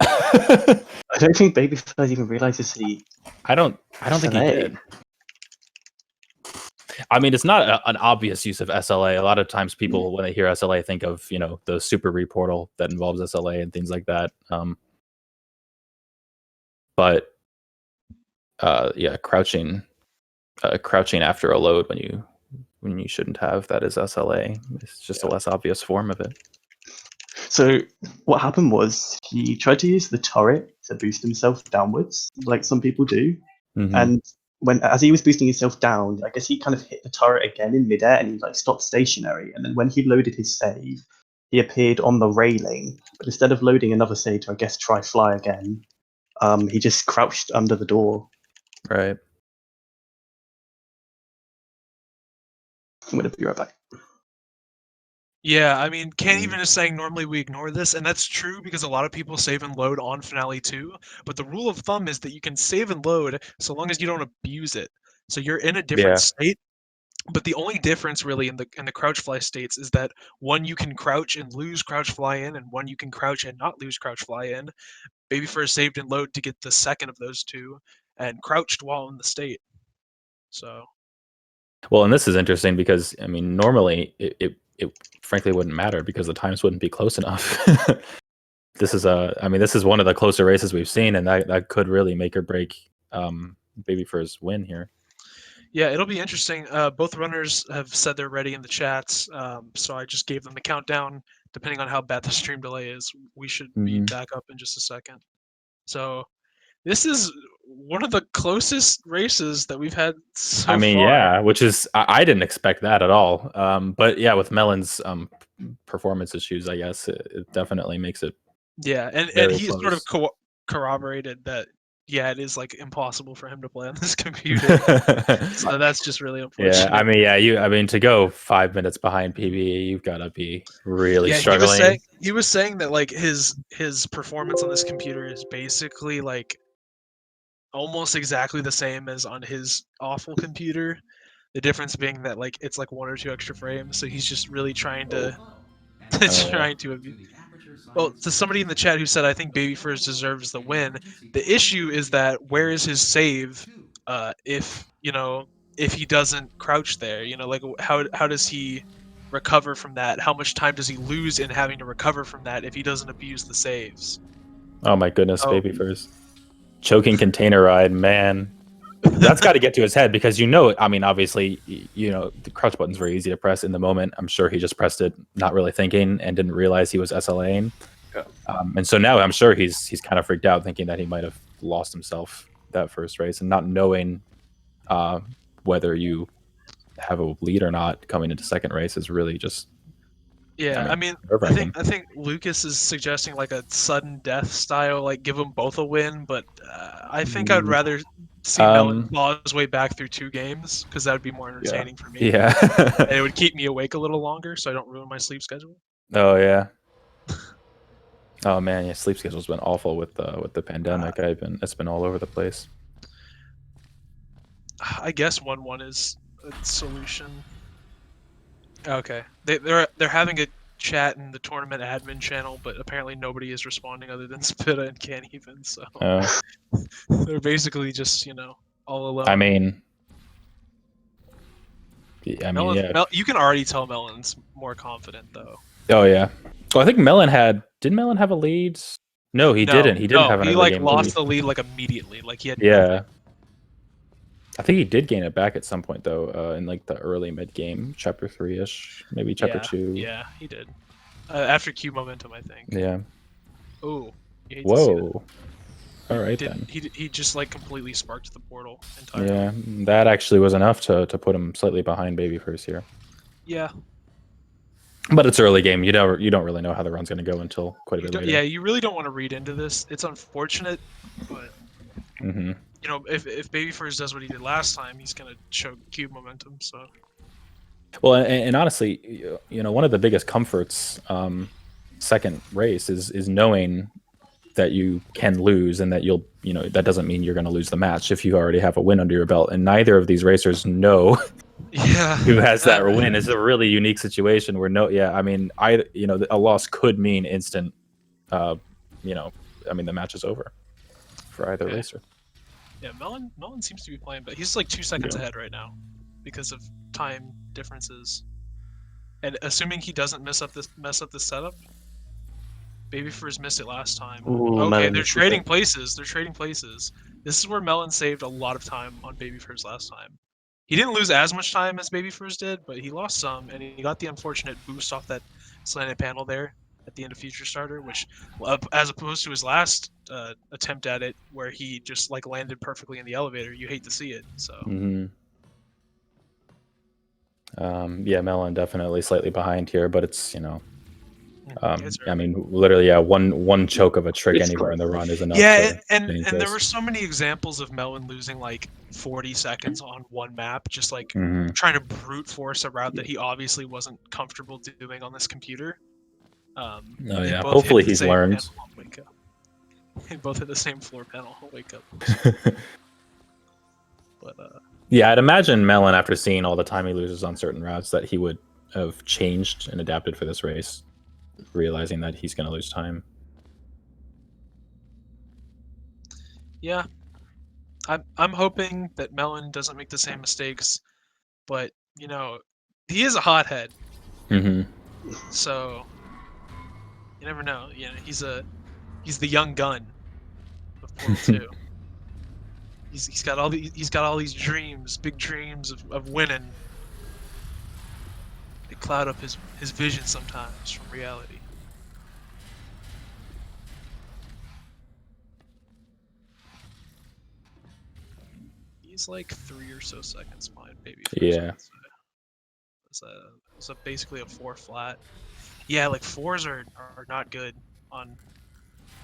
I don't think Babyfurz even realizes he. I don't think he did. I mean, it's not an obvious use of SLA. A lot of times, people when they hear SLA think of the super reportal that involves SLA and things like that. But yeah, crouching after a load when you shouldn't have, that is SLA. It's just a less obvious form of it. So what happened was he tried to use the turret to boost himself downwards, like some people do, and as he was boosting himself down, I guess he kind of hit the turret again in midair and he like stopped stationary. And then when he loaded his save, he appeared on the railing, but instead of loading another save to, I guess, try fly again, he just crouched under the door. Right. I'm going to be right back. Yeah, I mean, Ken even is saying normally we ignore this, and that's true because a lot of people save and load on Finale 2, but the rule of thumb is that you can save and load so long as you don't abuse it. So you're in a different state, but the only difference really in the crouch fly states is that one you can crouch and lose crouch fly in, and one you can crouch and not lose crouch fly in. Babyfurz saved and load to get the second of those two, and crouched while in the state. So. Well, and this is interesting because I mean, normally it frankly wouldn't matter because the times wouldn't be close enough. This is this is one of the closer races we've seen, and that could really make or break Babyfurz win here. Yeah, it'll be interesting. Both runners have said they're ready in the chats, so I just gave them the countdown. Depending on how bad the stream delay is, we should be back up in just a second. So this is one of the closest races that we've had so far. Yeah, which is I didn't expect that at all. But yeah, with Melon's performance issues, I guess it definitely makes it. Yeah, and he sort of corroborated that. Yeah, it is like impossible for him to play on this computer. So that's just really unfortunate. Yeah, to go 5 minutes behind PBE, you've got to be really struggling. He was saying that like his performance on this computer is basically like almost exactly the same as on his awful computer. The difference being that like it's like 1 or 2 extra frames, so he's just really trying to Well, to somebody in the chat who said I think Babyfurz deserves the win. The issue is that where is his save if he doesn't crouch there? Like how does he recover from that? How much time does he lose in having to recover from that if he doesn't abuse the saves? Oh my goodness, Babyfurz. Choking container ride, man. That's got to get to his head because obviously, the crouch button's very easy to press in the moment. I'm sure he just pressed it not really thinking and didn't realize he was SLAing. Yeah. And so now I'm sure he's kind of freaked out thinking that he might have lost himself that first race and not knowing whether you have a lead or not coming into second race is really just I think Lucas is suggesting like a sudden death style, like give them both a win, but I think I'd rather see Melon claw his way back through 2 games because that would be more entertaining for me. Yeah, and it would keep me awake a little longer, so I don't ruin my sleep schedule. Oh yeah. Oh man, yeah, sleep schedule's been awful with the pandemic. It's been all over the place. I guess 1-1 is a solution. Okay, they're having a chat in the tournament admin channel, but apparently nobody is responding other than Spitta and Can't Even. So they're basically just all alone. You can already tell Melon's more confident though. Oh yeah. Well, I think Melon didn't Melon have a lead? No, he didn't. He didn't have an early game lost lead. the lead like immediately. Like he had nothing. I think he did gain it back at some point though, in like the early mid game, chapter 3-ish, maybe chapter 2. Yeah, he did. After Q momentum, I think. Yeah. Oh. Whoa. All right then. He just like completely sparked the portal entirely. Yeah, that actually was enough to put him slightly behind Babyfurz here. Yeah. But it's early game. You don't really know how the run's going to go until quite a bit later. Yeah, you really don't want to read into this. It's unfortunate, but if Babyfurz does what he did last time, he's going to choke cube momentum. So. Well, and honestly, one of the biggest comforts second race is knowing that you can lose and that that doesn't mean you're going to lose the match if you already have a win under your belt. And neither of these racers know who has that win. It's a really unique situation where a loss could mean instant, the match is over for either racer. Yeah, Melon seems to be playing, but he's like 2 seconds ahead right now because of time differences. And assuming he doesn't mess up this setup, Babyfurz missed it last time. Ooh, okay, they're trading places. This is where Melon saved a lot of time on Babyfurz last time. He didn't lose as much time as Babyfurz did, but he lost some, and he got the unfortunate boost off that slanted panel there at the end of Future Starter, which, as opposed to his last attempt at it, where he just like landed perfectly in the elevator, you hate to see it. So. Yeah, Melon definitely slightly behind here, but it's I mean, literally, yeah, one choke of a trick anywhere in the run is enough. Yeah, and there were so many examples of Melon losing like 40 seconds on one map, just like trying to brute force a route that he obviously wasn't comfortable doing on this computer. Oh yeah, hopefully he's learned. They both hit the same floor panel. I'll wake up. But yeah, I'd imagine Melon, after seeing all the time he loses on certain routes, that he would have changed and adapted for this race, realizing that he's going to lose time. Yeah, I'm hoping that Melon doesn't make the same mistakes, but you know, he is a hothead. So you never know. You know, he's the young gun of Portal 2. He's got all these dreams, big dreams of winning. They cloud up his vision sometimes from reality. He's like 3 or so seconds behind Babyfurz. Yeah. It's basically a 4 flat. Yeah, like 4s are not good on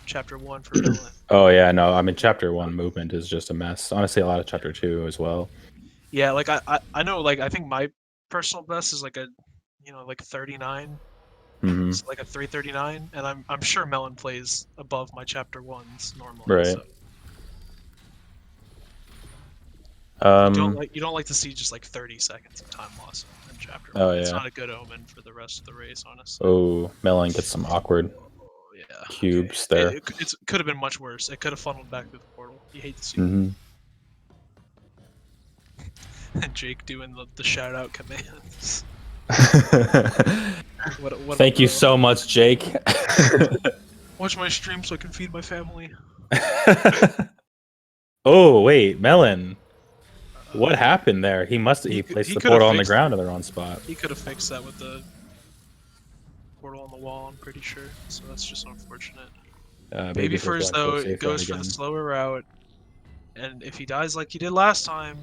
Chapter 1 for Melon. Oh yeah, no, I mean Chapter 1 movement is just a mess. Honestly, a lot of Chapter 2 as well. Yeah, like I know, like I think my personal best is like a, you know, like 39. It's like a 339, and I'm sure Melon plays above my Chapter 1s normally. Right. So. You don't like to see just like 30 seconds of time loss in Chapter 1. Oh, It's yeah. not a good omen for the rest of the race, honestly. Oh, Melon gets some awkward cubes there. It could have been much worse. It could have funneled back through the portal. You hate to see that. And Jake doing the shout out commands. What Thank you so much, Jake. Watch my stream so I can feed my family. Oh wait, Melon. What happened there? He placed the portal on the ground in the wrong spot. He could have fixed that with the portal on the wall, I'm pretty sure. So that's just unfortunate. Babyfurz though goes for the slower route, and if he dies like he did last time,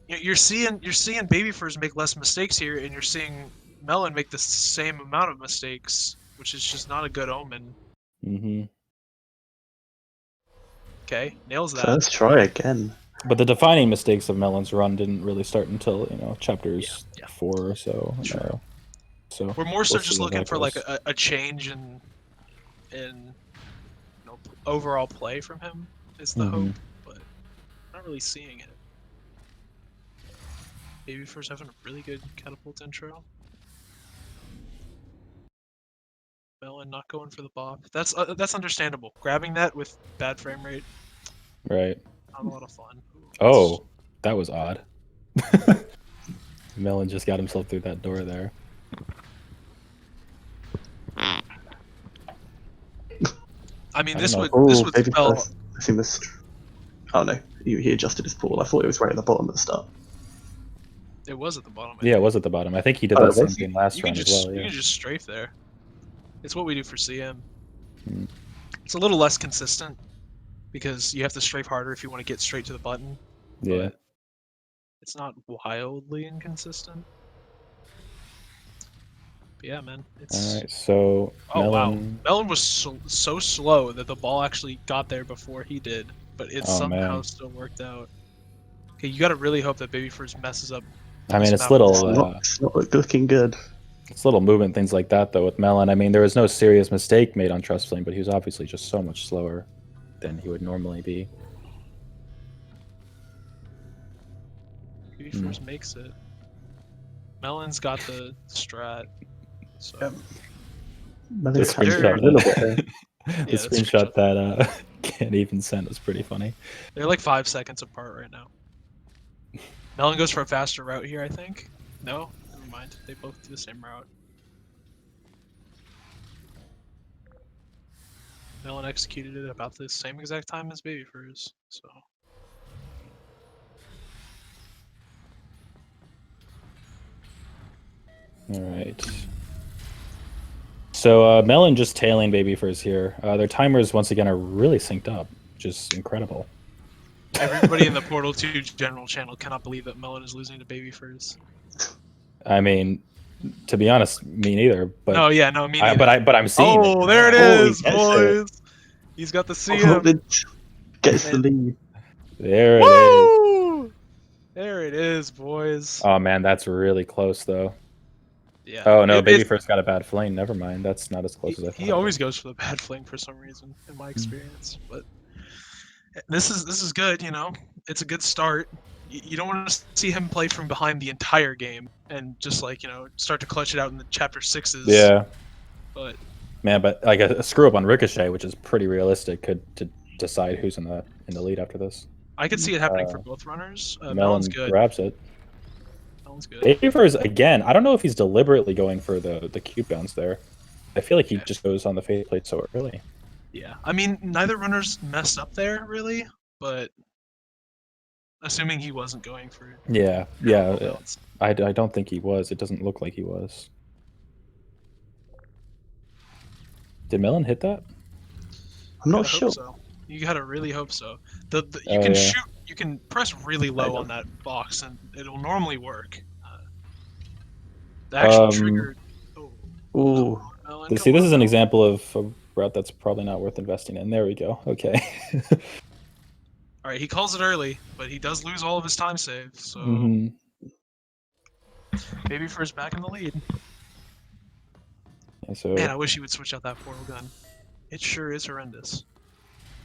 you're seeing Babyfurz make less mistakes here, and you're seeing Melon make the same amount of mistakes, which is just not a good omen. Okay, nails that. First try again. But the defining mistakes of Melon's run didn't really start until, you know, chapters 4 or so. So we're more so just looking for like a change in you know, overall play from him is the hope, but not really seeing it. Babyfurz having a really good catapult intro. Melon not going for the bop. That's understandable. Grabbing that with bad frame rate. Right. Not a lot of fun. Oh, that was odd. Melon just got himself through that door there. I mean, this would spell. I think this. Oh no, he adjusted his pool. I thought it was right at the bottom at the start. It was at the bottom. Yeah, it was at the bottom. I think he did that same thing last round as well. You can just strafe there. It's what we do for CM. It's a little less consistent because you have to strafe harder if you want to get straight to the button. Yeah. It's not wildly inconsistent. But yeah, man. All right, so Melon... wow, Melon was so slow that the ball actually got there before he did, but it somehow still worked out. Okay, you got to really hope that Babyfurz messes up. I mean, it's little. It's not looking good. It's little movement things like that though with Melon. I mean, there was no serious mistake made on Trust Flame, but he was obviously just so much slower than he would normally be. Babyfurz makes it. Melon's got the strat. So. The screenshot, the screenshot that Can't Even sent was pretty funny. They're like 5 seconds apart right now. Melon goes for a faster route here, I think. No? Never mind. They both do the same route. Melon executed it about the same exact time as Babyfurz, so... Alright. So, Melon just tailing Babyfurz here. Their timers, once again, are really synced up, which is incredible. Everybody in the Portal 2 general channel cannot believe that Melon is losing to Babyfurz. I mean, To be honest, me neither. But no, yeah, no, me neither. But I'm seeing it. Oh, there it Oh, is, he gets boys. He's got the Oh, CM. gets the lead. There it is. Woo! There it is, boys. Oh man, that's really close though. Yeah. Oh no, Babyfurz got a bad flame. Never mind. That's not as close as I thought. He always goes for the bad fling for some reason, in my experience. But this is good, you know. It's a good start. You don't want to see him play from behind the entire game and just like, you know, start to clutch it out in the chapter 6s. Yeah. But man, but like a screw up on Ricochet, which is pretty realistic, could decide who's in the lead after this. I could see it happening for both runners. Melon Melon's good. grabs it. Melon's good. Babyfurz again. I don't know if he's deliberately going for the cube bounce there. I feel like he just goes on the faceplate so early. Yeah, I mean, neither runner's messed up there really, but assuming he wasn't going for it. Yeah, yeah. I don't think he was. It doesn't look like he was. Did Melon hit that? I'm not sure. So. You gotta really hope so. You can shoot. You can press really low on that box, and it'll normally work. The actual trigger. Ooh. Melon, see, this is an example of a route that's probably not worth investing in. There we go. Okay. All right, he calls it early, but he does lose all of his time saves. So Babyfurz back in the lead. Yeah, so man, I wish he would switch out that portal gun. It sure is horrendous.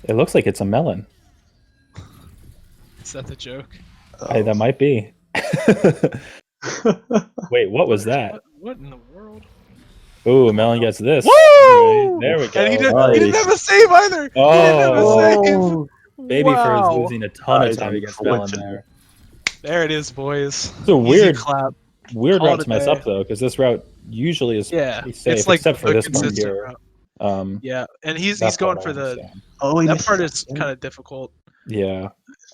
It looks like it's a Melon. Is that the joke? Hey, that might be. Wait, what was that? What in the world? Ooh, Melon gets this. Woo! There we go. And he didn't have a save either. Oh, he didn't have a save. Babyfurz losing a ton of time against Melon there. There it is, boys. It's a weird clap. route to mess up though, because this route usually is pretty safe, it's like except for this one here. Route. Yeah, and he's going for the. That part is kind of difficult. Yeah,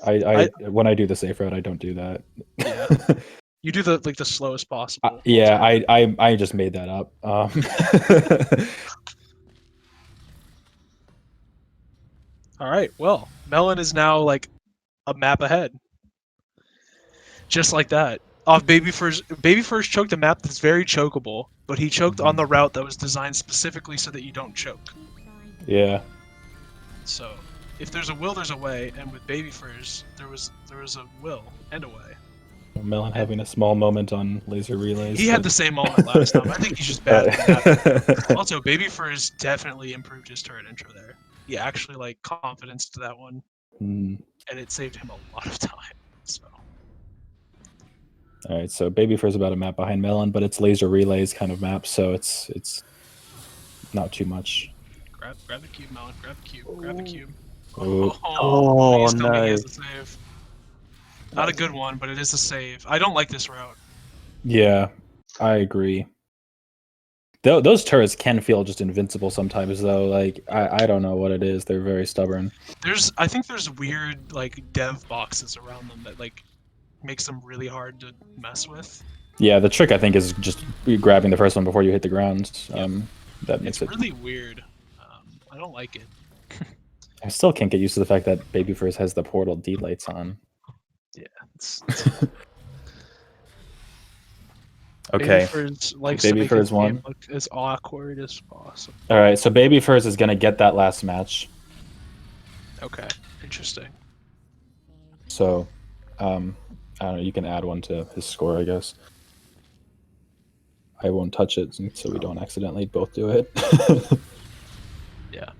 I when I do the safe route, I don't do that. Yeah, you do the slowest possible. Yeah, I just made that up. All right, well, Melon is now like a map ahead. Just like that. Off Babyfurz. Babyfurz choked a map that's very chokeable, but he choked on the route that was designed specifically so that you don't choke. Yeah. So, if there's a will, there's a way, and with Babyfurz, there was a will and a way. Melon having a small moment on laser relays. He had the same moment last time. I think he's just bad at that. Also, Babyfurz definitely improved his turret intro there. He actually like confidence to that one, and it saved him a lot of time. So. All right, so Babyfurz about a map behind Melon, but it's laser relays kind of map, so it's not too much. Grab the cube, Melon. Grab the cube. Grab the cube. Oh no! No! He has a save. Not a good one, but it is a save. I don't like this route. Yeah, I agree. Those turrets can feel just invincible sometimes, though. Like I don't know what it is. They're very stubborn. I think there's weird like dev boxes around them that like makes them really hard to mess with. Yeah, the trick I think is just grabbing the first one before you hit the ground. That makes it's really weird. I don't like it. I still can't get used to the fact that Babyfurz has the portal D lights on. Yeah. Okay. Babyfurz won. Look as awkward as possible. All right, so Babyfurz is gonna get that last match. Okay, interesting. So, I don't know. You can add one to his score, I guess. I won't touch it, so we don't accidentally both do it. Yeah.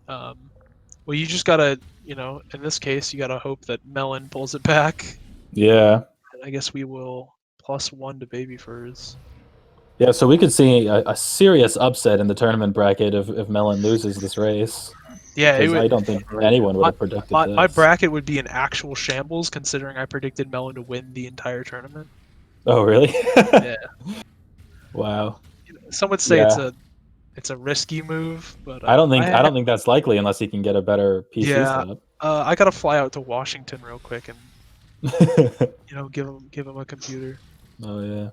Well, you just gotta, you know, in this case, you gotta hope that Melon pulls it back. Yeah. And I guess we will +1 to Babyfurz. Yeah, so we could see a serious upset in the tournament bracket if Melon loses this race. Yeah, I don't think anyone would have predicted this. My bracket would be an actual shambles, considering I predicted Melon to win the entire tournament. Oh, really? Yeah. Wow. Some would say it's a risky move, but I don't think that's likely unless he can get a better PC setup. I gotta fly out to Washington real quick and you know give him a computer. Oh yeah.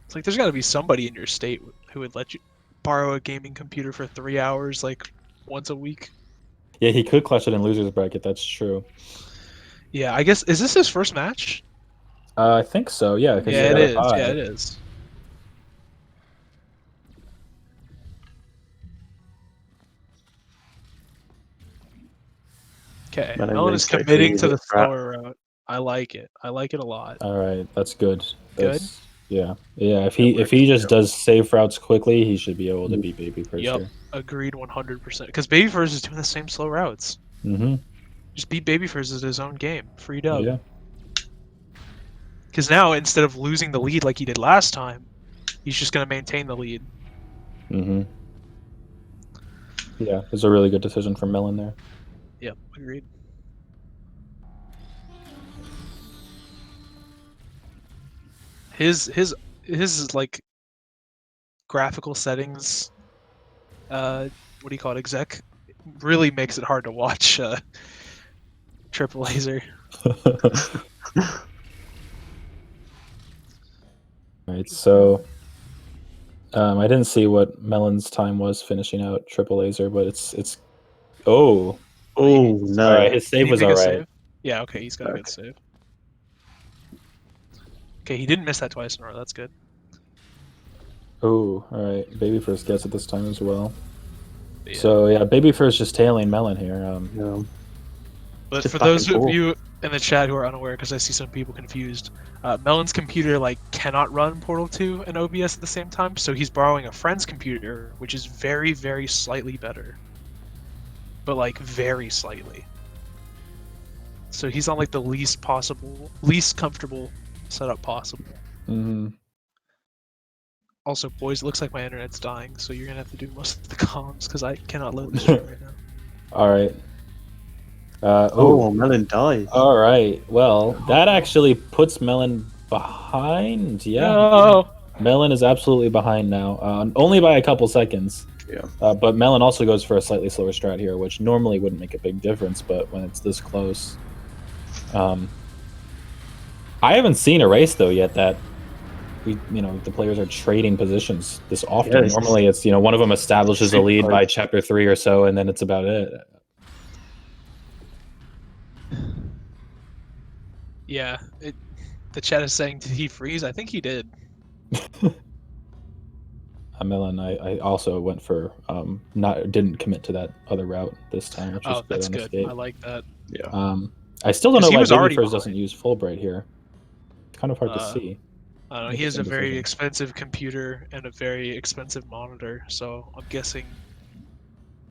It's like there's got to be somebody in your state who would let you borrow a gaming computer for 3 hours, like once a week. Yeah, he could clutch it in losers bracket. That's true. Yeah, I guess is this his first match? I think so. Yeah. Yeah, it is. Yeah, it is. Okay, Melon Melon going is straight for committing to the the trap. slower route. I like it. I like it a lot. All right, that's good. Good? That's, yeah. If That he works, just yeah. does safe routes quickly, he should be able to beat Babyfurz Yep, here. agreed 100%. Because Babyfurz is doing the same slow routes. Mm-hmm. Just beat Babyfurz as his own game. Free dub. Yeah. Because now, instead of losing the lead like he did last time, he's just going to maintain the lead. Mm-hmm. Yeah, it's a really good decision from Melon there. Yep, agreed. His like graphical settings, what do you call it, exec, really makes it hard to watch Triple Laser. Alright, so I didn't see what Melon's time was finishing out Triple Laser, but it's oh No. alright, his Did save he was make a alright. save? Yeah, okay, he's got a good save. Okay, he didn't miss that twice in a row. That's good. Oh, alright. Babyfurz gets it this time as well. Yeah. So yeah, Babyfurz just tailing Melon here. Yeah. But Just for back those and of forth. you in the chat who are unaware, because I see some people confused, Melon's computer like cannot run Portal 2 and OBS at the same time, so he's borrowing a friend's computer, which is very, very slightly better. But like very slightly. So he's on like the least comfortable setup possible. mm-hmm. Also, boys, it looks like my internet's dying, so you're gonna have to do most of the comms because I cannot load the stream right now. Alright. Melon dies. Alright. Well, that actually puts Melon behind. Yeah. No! Melon is absolutely behind now. Only by a couple seconds. Yeah. But Melon also goes for a slightly slower strat here, which normally wouldn't make a big difference, but when it's this close. I haven't seen a race though yet that the players are trading positions this often. Yeah, Normally it's one of them establishes a lead by chapter 3 or so, and then it's about it. Yeah, the chat is saying, did he freeze? I think he did. Melon, I also went for didn't commit to that other route this time, which was that's on good. escape. I like that. Yeah. I still don't know 'Cause he why was already Babyfurz behind. doesn't use Fulbright here. It's kind of hard to see. I don't know, he has a very expensive computer and a very expensive monitor, so I'm guessing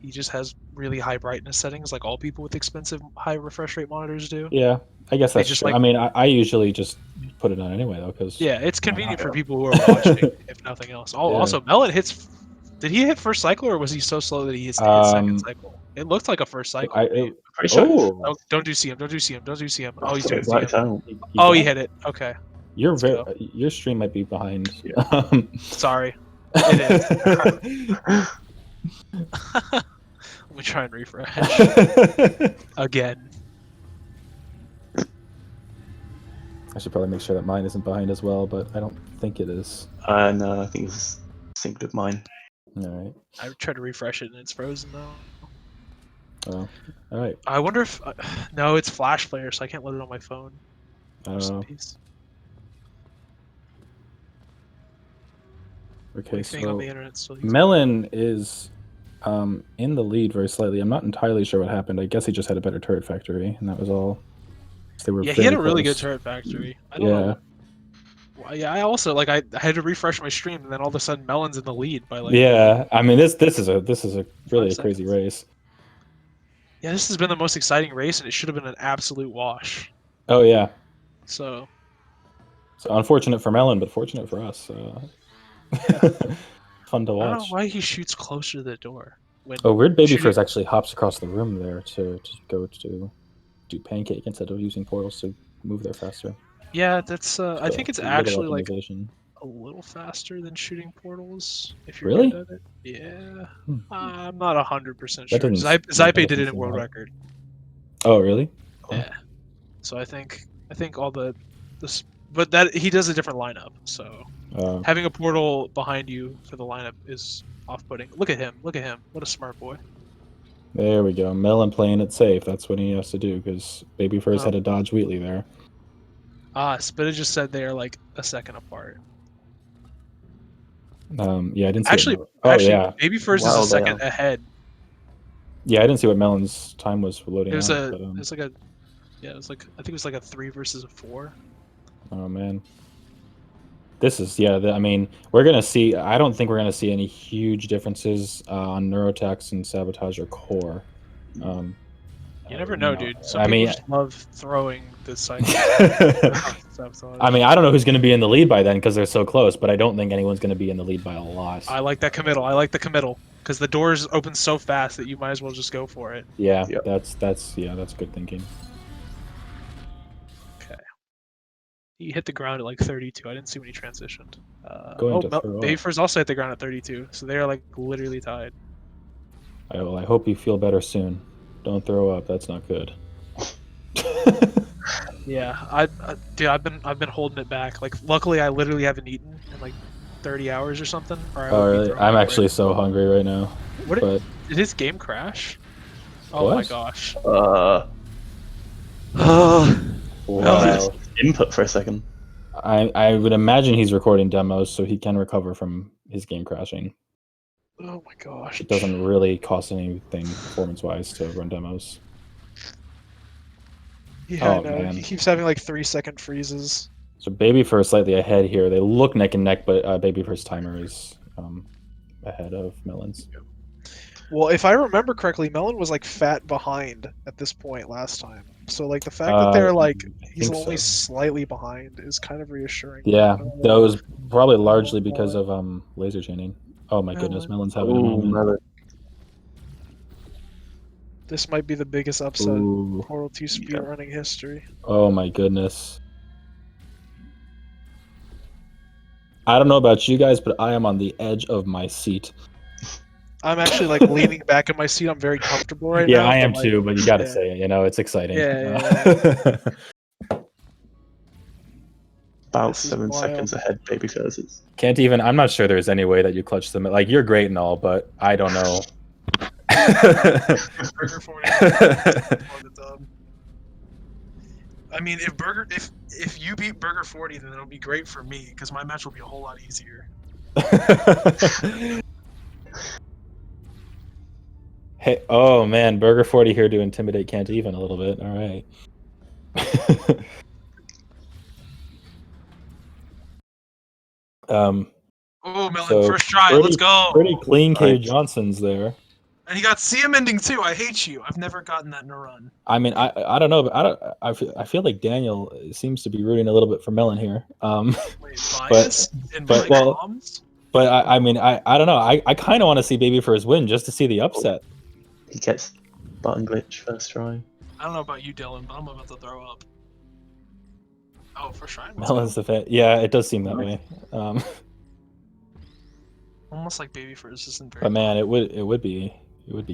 he just has really high brightness settings like all people with expensive high refresh rate monitors do. Yeah, I guess that's just true. I mean, I usually just put it on anyway, though, because... Yeah, it's convenient for people who are watching, if nothing else. Oh, Yeah. Also, Melon hits... Did he hit first cycle, or was he so slow that he hit second cycle? It looked like a first cycle. Pretty sure. Oh, don't do CM, don't do CM, don't do CM. Oh, he's doing right CM. down. Oh, he hit it. Okay. Your stream might be behind. Yeah. Sorry. It is. Let me try and refresh. Again. I should probably make sure that mine isn't behind as well, but I don't think it is. No, I think it's synced with mine. Alright. I tried to refresh it and it's frozen now. Oh, alright. I wonder if... no, it's Flash Player, so I can't load it on my phone. I don't know. Okay, so on the internet still Melon is in the lead very slightly. I'm not entirely sure what happened. I guess he just had a better turret factory, and that was all. They were he had a really good turret factory. I don't know. Yeah, I also I had to refresh my stream, and then all of a sudden Melon's in the lead by like. Yeah, I mean this is a really crazy race. Yeah, this has been the most exciting race, and it should have been an absolute wash. Oh yeah. So unfortunate for Melon, but fortunate for us. Fun to watch. I don't know why he shoots closer to the door. Weird Babyfurz actually hops across the room there to go to do pancake instead of using portals to move there faster. Yeah, that's. I think it's actually like optimization. a little faster than shooting portals. If you're Really? good at it. Yeah. I'm not 100% sure. That Zype did it in world record. Oh really? Yeah. So I think all this, but that he does a different lineup. So having a portal behind you for the lineup is off-putting. Look at him. Look at him. What a smart boy. There we go. Melon playing it safe. That's what he has to do because Babyfurz had to dodge Wheatley there. Spitta just said they are like a second apart. Yeah, I didn't see actually, yeah. Babyfurz is a second ahead. Yeah, I didn't see what Melon's time was for loading It was out. a, But, it was like a, yeah, it was like I think it was like a 3 versus a 4. oh man, this is I mean, we're gonna see. I don't think we're gonna see any huge differences on Neurotax and Sabotage or Core. You never know, dude. Some I people mean, just love throwing the cycles. I mean, I don't know who's going to be in the lead by then because they're so close, but I don't think anyone's going to be in the lead by a lot. I like that committal. I like the committal because the doors open so fast that you might as well just go for it. Yeah, Yep. that's good thinking. Okay. He hit the ground at like 32. I didn't see when he transitioned. Babyfurz also hit the ground at 32, so they are like literally tied. I hope you feel better soon. Don't throw up. That's not good. Yeah, dude, I've been holding it back. Like, luckily, I literally haven't eaten in like 30 hours or something. Or I would be really? throwing I'm up actually right so hungry right now. Did his game crash? Oh What? my gosh. Wow. Input for a second. I would imagine he's recording demos, so he can recover from his game crashing. Oh my gosh. It doesn't really cost anything performance-wise to run demos. Yeah, Oh, I know. man. He keeps having like 3-second freezes. So Babyfurz slightly ahead here. They look neck and neck, but Babyfurz timer is ahead of Melon's. Well, if I remember correctly, Melon was like fat behind at this point last time. So like the fact that they're like he's only slightly behind is kind of reassuring. Yeah, that was probably largely because of laser chaining. Oh my goodness, Melon's having a moment. Melon. This might be the biggest upset in Portal 2 speedrunning history. Oh my goodness. I don't know about you guys, but I am on the edge of my seat. I'm actually like leaning back in my seat. I'm very comfortable right now. Yeah, I am too, but you gotta say it, it's exciting. Yeah. About 7 seconds ahead, Babyfurz. Can't even, I'm not sure there's any way that you clutch them. Like, you're great and all, but I don't know. Burger 40 I mean, if you beat Burger 40, then it'll be great for me because my match will be a whole lot easier. Hey, oh man, Burger 40 here to intimidate Can't Even a little bit. All right. Oh, Melon, so first try, let's go. Pretty clean Cave Johnson's there. And he got CM ending too. I hate you. I've never gotten that in a run. I mean, I don't know, but I feel like Daniel seems to be rooting a little bit for Melon here. Wait, bias? But I mean, I don't know. I kind of want to see Babyfurz win just to see the upset. He gets button glitch first try. I don't know about you, Dylan, but I'm about to throw up. Oh, first try. Melon's the fan. Yeah, it does seem that way. Almost like Babyfurz isn't very. But man, it would be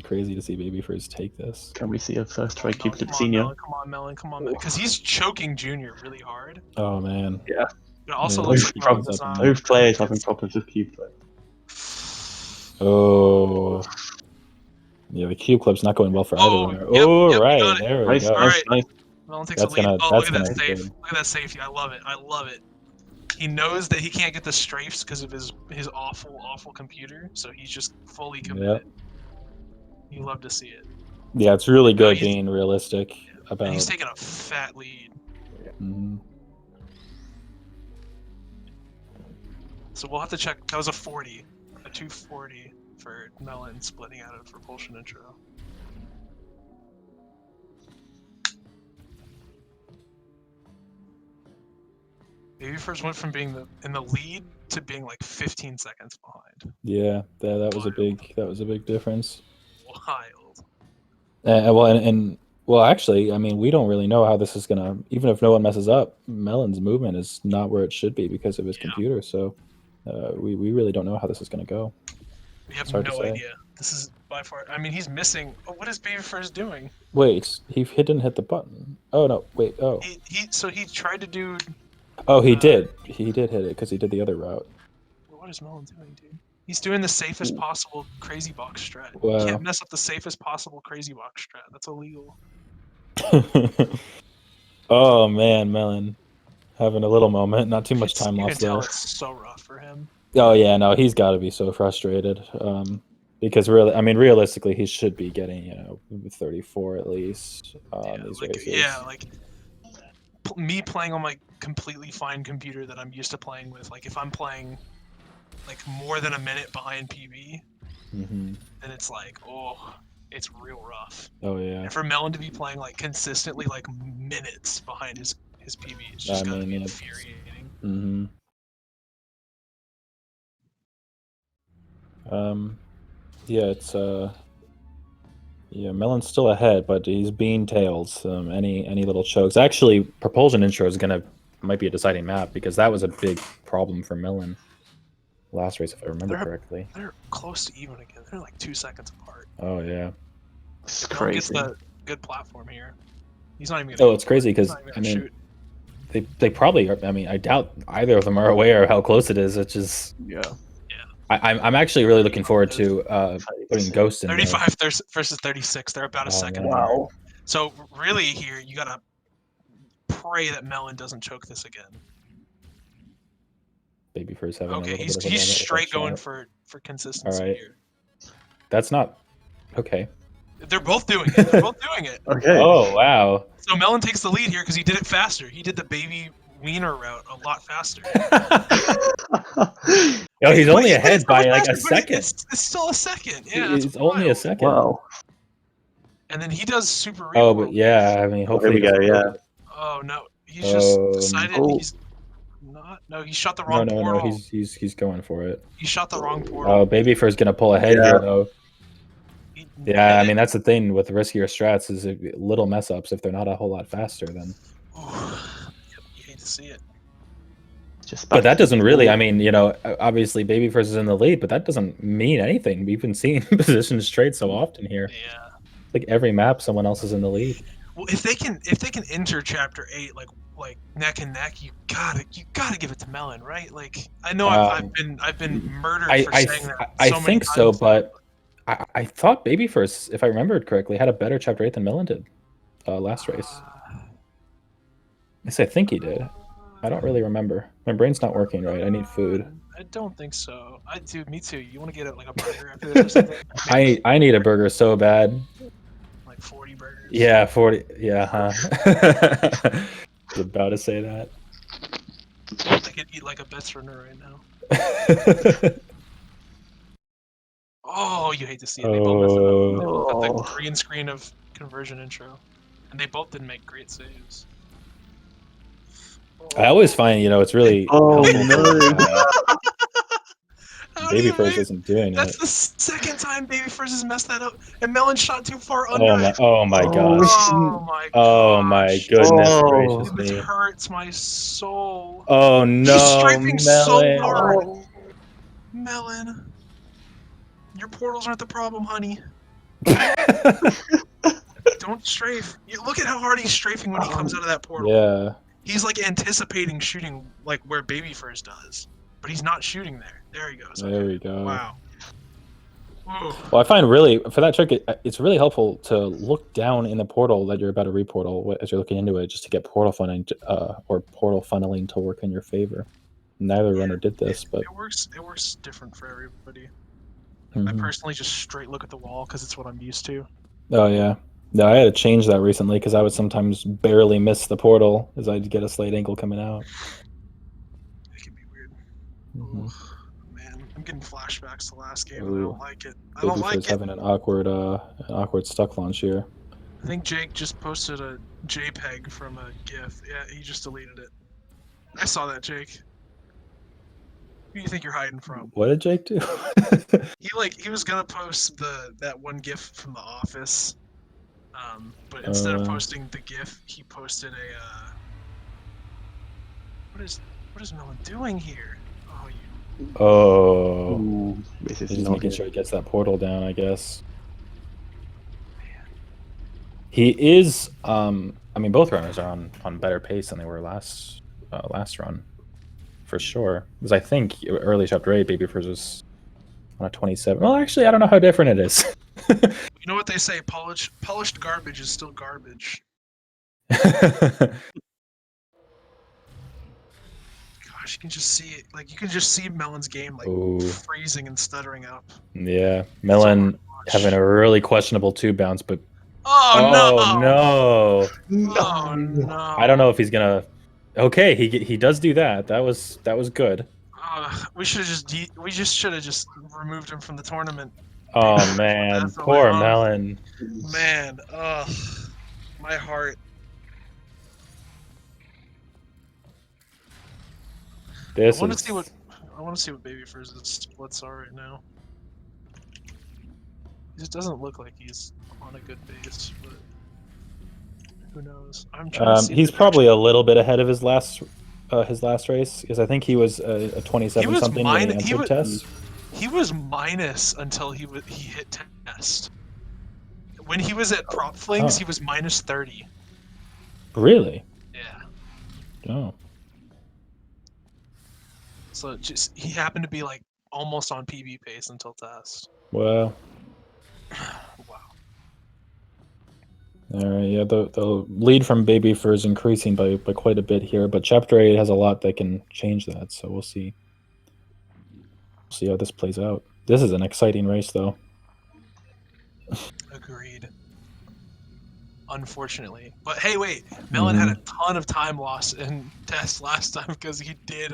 crazy to see Babyfurz take this. Can we see a first try cube to Senior? Come on, Melon, because he's choking Junior really hard. Oh man. Yeah. It also looks like both players having problems with cube play. Oh. Yeah, the cube clip's not going well for either. Right, there we go. Nice. Melon takes a lead. Look at that safe. Look at that safety. I love it. He knows that he can't get the strafes because of his awful computer, so he's just fully committed. Yep. You love to see it. Yeah, it's really good being realistic about. And he's taking a fat lead. Mm-hmm. So we'll have to check. That was a 240 for Melon splitting out of Repulsion intro. Babyfurz went from being in the lead to being like 15 seconds behind. Yeah, that was a big difference. Wild. Well, actually, I mean, we don't really know how this is gonna. Even if no one messes up, Melon's movement is not where it should be because of his computer. So, we really don't know how this is gonna go. We have no idea. This is by far. I mean, he's missing. Oh, what is Babyfurz doing? Wait, he didn't hit the button. Oh no, wait. Oh. So he tried to do. Oh, he did. He did hit it because he did the other route. What is Melon doing, dude? He's doing the safest possible crazy box strat. Wow. You can't mess up the safest possible crazy box strat. That's illegal. Oh man, Melon having a little moment. Not too much time lost there. It's so rough for him. Oh yeah, no, he's got to be so frustrated. Because really, I mean, realistically, he should be getting 34 at least on these like, races. Yeah, like me playing on my completely fine computer that I'm used to playing with. Like if I'm playing like more than a minute behind PB, then it's like, oh, it's real rough. Oh yeah. And for Melon to be playing like consistently like minutes behind his PB, it's just gotta be infuriating. Yeah, it's yeah, Melon's still ahead, but he's being tails. Any little chokes. Actually, propulsion intro is might be a deciding map because that was a big problem for Melon last race, if I remember correctly. They're close to even again. They're like 2 seconds apart. Oh yeah, it's crazy. Gets the good platform here. He's not even gonna. Oh, it's crazy because I mean, they probably are. I mean, I doubt either of them are aware of how close it is. Which is I'm actually really looking forward to putting Ghost in 35 versus 36. They're about a second. Wow. So really here, you gotta pray that Melon doesn't choke this again. Babyfurz having okay, he's straight going for consistency here. That's not okay. They're both doing it. They're both doing it. Okay. Oh wow. So Melon takes the lead here because he did it faster. He did the baby wiener route a lot faster. Oh, he's only ahead by like a second. It's still a second. Yeah, it's only a second. Wow. And then he does super. Oh, but yeah, I mean, hopefully. Here we go. Yeah. Oh no, he's just decided he's not. No, he shot the wrong portal. No, he's going for it. He shot the wrong portal. Oh, Babyfurz gonna pull ahead here though. Yeah, I mean that's the thing with riskier strats is little mess ups. If they're not a whole lot faster, then. You hate to see it. But that doesn't really. I mean, obviously Babyfurz is in the lead, but that doesn't mean anything. We've been seeing position straight so often here. Yeah. Like every map, someone else is in the lead. Well, if they can enter Chapter 8 like neck and neck, you gotta give it to Melon, right? Like I know I've been murdered for saying that. I think so, but I thought Babyfurz, if I remembered correctly, had a better Chapter 8 than Melon did last race. I think he did. I don't really remember. My brain's not working right. I need food. I don't think so. Dude, me too. You want to get like a burger after this or something? I need a burger so bad. Like 40 burgers. Yeah, 40. Yeah, huh? I was about to say that. I could eat like a best runner right now. Oh, you hate to see it. They both messed it up. They both got the green screen of conversion intro, and they both didn't make great saves. I always find, it's really Babyfurz isn't doing That's it. the second time Babyfurz has messed that up, and Melon shot too far under. Oh my gosh. Oh my goodness gracious This me. hurts my soul. Oh no, He's strafing so Melon. hard. Melon, your portals aren't the problem, honey. Don't strafe. Look at how hard he's strafing when he comes out of that portal. Yeah. He's like anticipating shooting like where Babyfurz does, but he's not shooting there. There he goes. There we go. Wow. Whoa. Well, I find really for that trick, it's really helpful to look down in the portal that you're about to reportal as you're looking into it, just to get portal funneling to work in your favor. Neither runner did this, but it works different for everybody. I personally just straight look at the wall because it's what I'm used to. Oh yeah. No, I had to change that recently because I would sometimes barely miss the portal as I'd get a slight angle coming out. It can be weird. Oh, man, I'm getting flashbacks to last game. I don't like it. I don't like it. Having an awkward stuck launch here. I think Jake just posted a JPEG from a GIF. Yeah, he just deleted it. I saw that, Jake. Who do you think you're hiding from? What did Jake do? he was gonna post that one GIF from The Office. But instead of posting the GIF, he posted a. What is Melon doing here? He's just making sure he gets that portal down, I guess. Man. He is. I mean, both runners are on better pace than they were last run, for sure. Because I think early Chapter 8, Babyfurz was on a 27. Well, actually, I don't know how different it is. You know what they say? Polished garbage is still garbage. Gosh, gosh, you can just see it. Like, you can just see Melon's game like Ooh. freezing and stuttering up. Yeah, Melon having a really questionable 2 bounce, but oh no! Oh no! I don't know if he's gonna. Okay, he does do that. That was good. We should have just removed him from the tournament. Oh man, poor Melon. Man, my heart. I want to see what Babyfurz's splits are right now. It just doesn't look like he's on a good base, but who knows? I'm trying to see. He's probably a little bit ahead of his last race, because I think he was a 27 something when he entered test. He was minus until he hit test. When he was at prop flings, he was minus 30. Really? Yeah. Oh. So he happened to be like almost on PB pace until test. Wow. Wow. All right, yeah, the lead from Babyfurz is increasing by quite a bit here, but Chapter 8 has a lot that can change that, so we'll see. We'll see how this plays out. This is an exciting race, though. Agreed. Unfortunately. But hey, wait, Melon had a ton of time loss in test last time because he did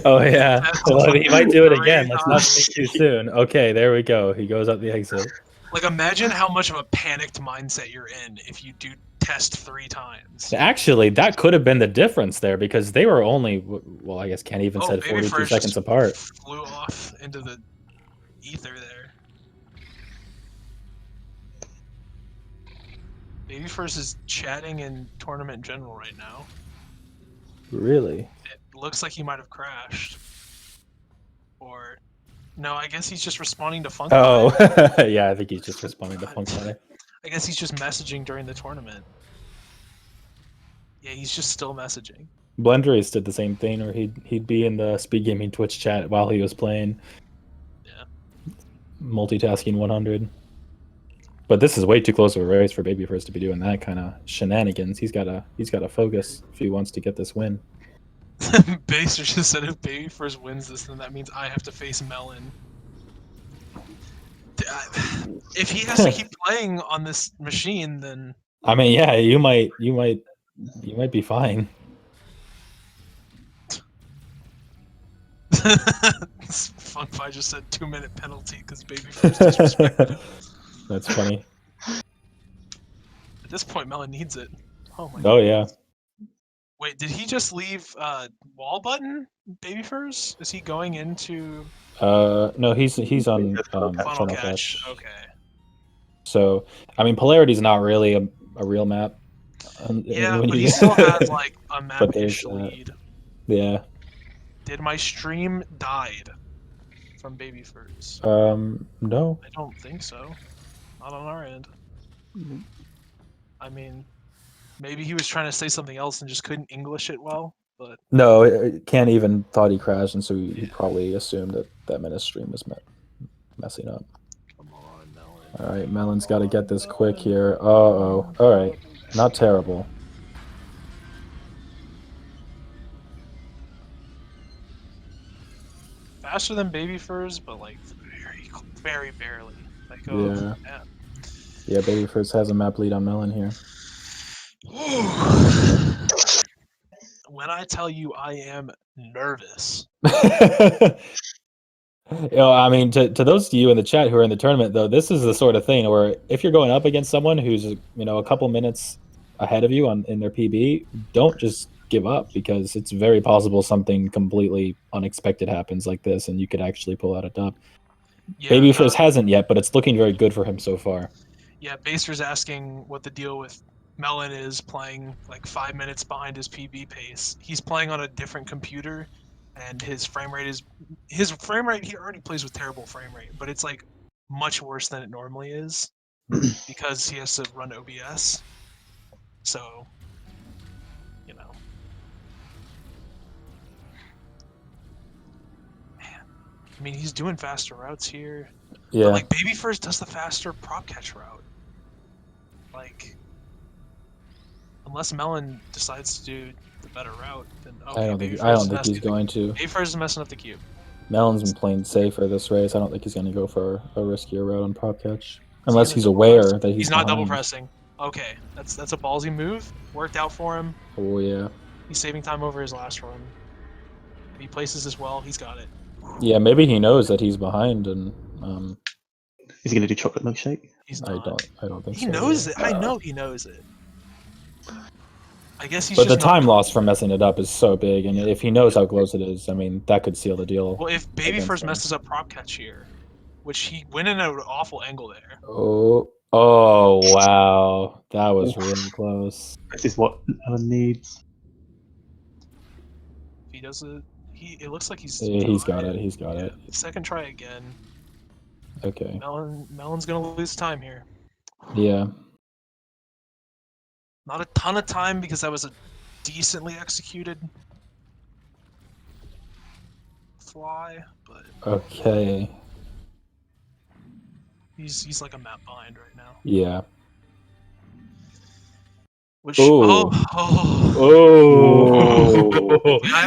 oh yeah, well, he might do it again. Let's not think too soon. Okay, there we go. He goes up the exit. Like, imagine how much of a panicked mindset you're in if you do test 3 times. Actually, that could have been the difference there, because they were only, well, I guess Ken even said 42 seconds apart. Flew off into the ether there. Babyfurz is chatting in tournament general right now. Really? It looks like he might have crashed. Or... No, I guess he's just responding to Funk. Oh, yeah, I think he's just responding to Funk. I guess he's just messaging during the tournament. Yeah, he's just still messaging. Blenderace did the same thing, or he'd be in the SpeedGaming Twitch chat while he was playing. Yeah. Multitasking 100. But this is way too close of a race for Babyfurz to be doing that kind of shenanigans. He's gotta focus if he wants to get this win. Baser just said if Babyfurz wins this, then that means I have to face Melon. If he has to keep playing on this machine, then I mean, yeah, you might be fine. Funkfi just said 2-minute penalty because Babyfurz disrespected him. That's funny. At this point, Melon needs it. Oh my. Oh yeah. Wait, did he just leave wall button Babyfurz? Is he going into? No, he's on Funnel catch. Okay. So, I mean, Polarity's not really a real map. Yeah, but he still has like a map-ish lead. Yeah. Did my stream died from Babyfurz? No. I don't think so. Not on our end. I mean, maybe he was trying to say something else and just couldn't English it well, but... No, Ken even thought he crashed, and so he probably assumed that meant his stream was messing up. Come on, Melon. Alright, Melon's got to get this quick here. Uh-oh. Alright. Not terrible. Faster than Babyfurz, but like very barely. Like, yeah. Yeah, Babyfurz has a map lead on Melon here. When I tell you I am nervous. I mean, to those of you in the chat who are in the tournament, though, this is the sort of thing where if you're going up against someone who's, a couple minutes ahead of you in their PB, don't just give up, because it's very possible something completely unexpected happens like this, and you could actually pull out a dub. Yeah, Babyfurz hasn't yet, but it's looking very good for him so far. Yeah, Baser's asking what the deal with Melon is playing like 5 minutes behind his PB pace. He's playing on a different computer, and his frame rate, he already plays with terrible frame rate, but it's like much worse than it normally is because he has to run OBS. So, man, I mean, he's doing faster routes here. Yeah. But like Babyfurz does the faster prop catch route. Like, unless Melon decides to do the better route. Than, I don't think he's going to. Babyfurz is messing up the cube. Melon's been playing safer this race. I don't think he's going to go for a riskier route on prop catch. Unless he's aware that he's not behind. double pressing. Okay, that's a ballsy move. Worked out for him. Oh, yeah. He's saving time over his last run. If he places this well, he's got it. Yeah, maybe he knows that he's behind, and is he going to do chocolate milkshake? He's not. I don't think he so. knows it. I know he knows it. I guess he's. But just the time loss from messing it up is so big, and if he knows how close it is, I mean, that could seal the deal. Well, if Babyfurz messes up prop catch here, which he went in at an awful angle there. Oh, wow. That was really close. This is what Melon needs. If he does it, it looks like he's. Yeah, he's got it. He's got it. Second try again. Okay. Melon's gonna lose time here. Yeah. Not a ton of time because that was a decently executed fly, but Okay. he's like a map behind right now. Yeah. Which Oh. I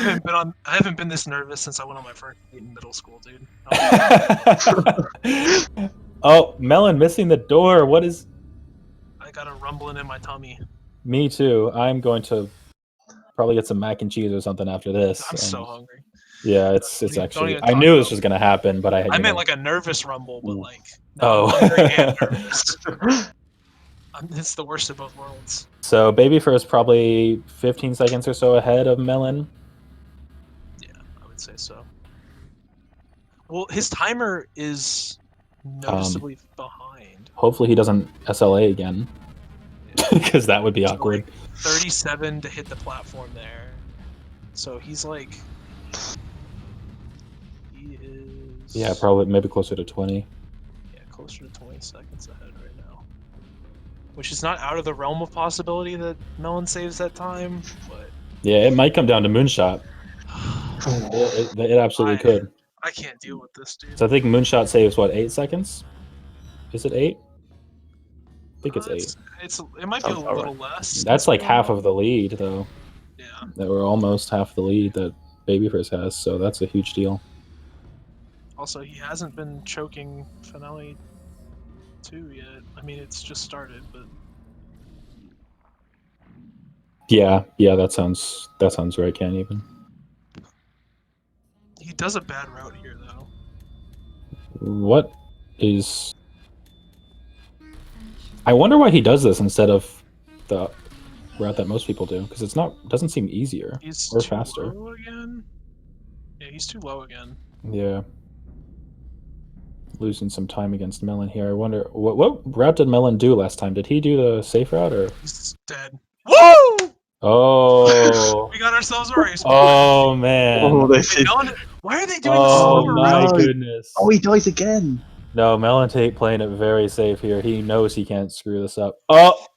haven't been this nervous since I went on my first date in middle school, dude. Oh, Melon missing the door. What is? I got a rumbling in my tummy. Me too. I'm going to probably get some mac and cheese or something after this. I'm so hungry. Yeah, it's Don't actually. even I talk knew about this was gonna happen, but I meant like a nervous rumble, but like Oh. hungry and nervous. It's the worst of both worlds. So Babyfurz probably 15 seconds or so ahead of Melon. Yeah, I would say so. Well, his timer is noticeably behind. Hopefully he doesn't SLA again, because that would be awkward. 37 to hit the platform there. So he's like... He is... Yeah, probably maybe closer to 20. Yeah, closer to 20 seconds ahead right now. Which is not out of the realm of possibility that Melon saves that time, but... Yeah, it might come down to Moonshot. It absolutely could. I can't deal with this, dude. So I think Moonshot saves, what, 8 seconds? Is it 8? I think it's 8. It might be a little less. That's like half of the lead, though. Yeah. That we're almost half the lead that Babyfurz has, so that's a huge deal. Also, he hasn't been choking Finale 2 yet. I mean, it's just started, but... Yeah, that sounds right, Ken, even. He does a bad route here, though. What is... I wonder why he does this instead of the route that most people do, because it's not doesn't seem easier or faster. Low again? Yeah, he's too low again. Yeah. Losing some time against Melon here. I wonder what route did Melon do last time? Did he do the safe route or? He's dead. Woo! Oh. We got ourselves a race. Oh man. Oh, why are they doing the slower route? My goodness. Oh, he dies again. No, Melon playing it very safe here. He knows he can't screw this up. Let's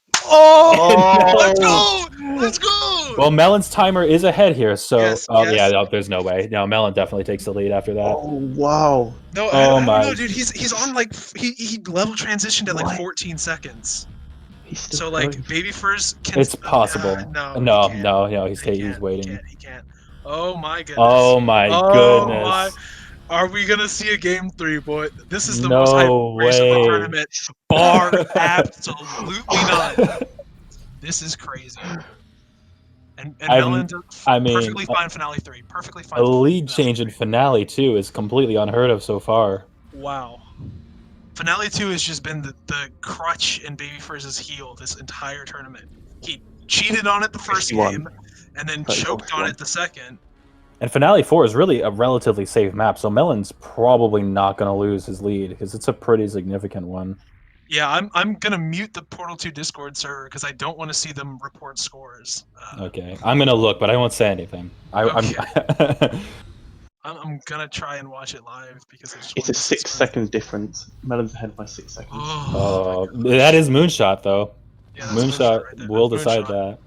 go! Let's go! Well, Melon's timer is ahead here, so Yes. yeah, no, there's no way. No, Melon definitely takes the lead after that. Oh wow! No, I don't know, dude. He's on like he level transitioned at like 14 seconds. So like Babyfurz can. It's possible. No, he's waiting. He can't. Oh my goodness. Oh my goodness. Are we gonna see a game 3, boy? This is the most hyped race of the tournament. Bar absolutely none. This is crazy. And Melon perfectly fine Finale 3. Perfectly fine. A lead change in Finale 2 is completely unheard of so far. Wow. Finale 2 has just been the crutch in Babyfurz's heel this entire tournament. He cheated on it the first game, and then choked on it the second. And Finale 4 is really a relatively safe map, so Melon's probably not going to lose his lead, because it's a pretty significant one. Yeah, I'm going to mute the Portal 2 Discord server, because I don't want to see them report scores. Okay, I'm going to look, but I won't say anything. I'm going to try and watch it live, because it's a 6 seconds difference. Melon's ahead by 6 seconds. Oh, that is Moonshot, though. Yeah, Moonshot will decide that.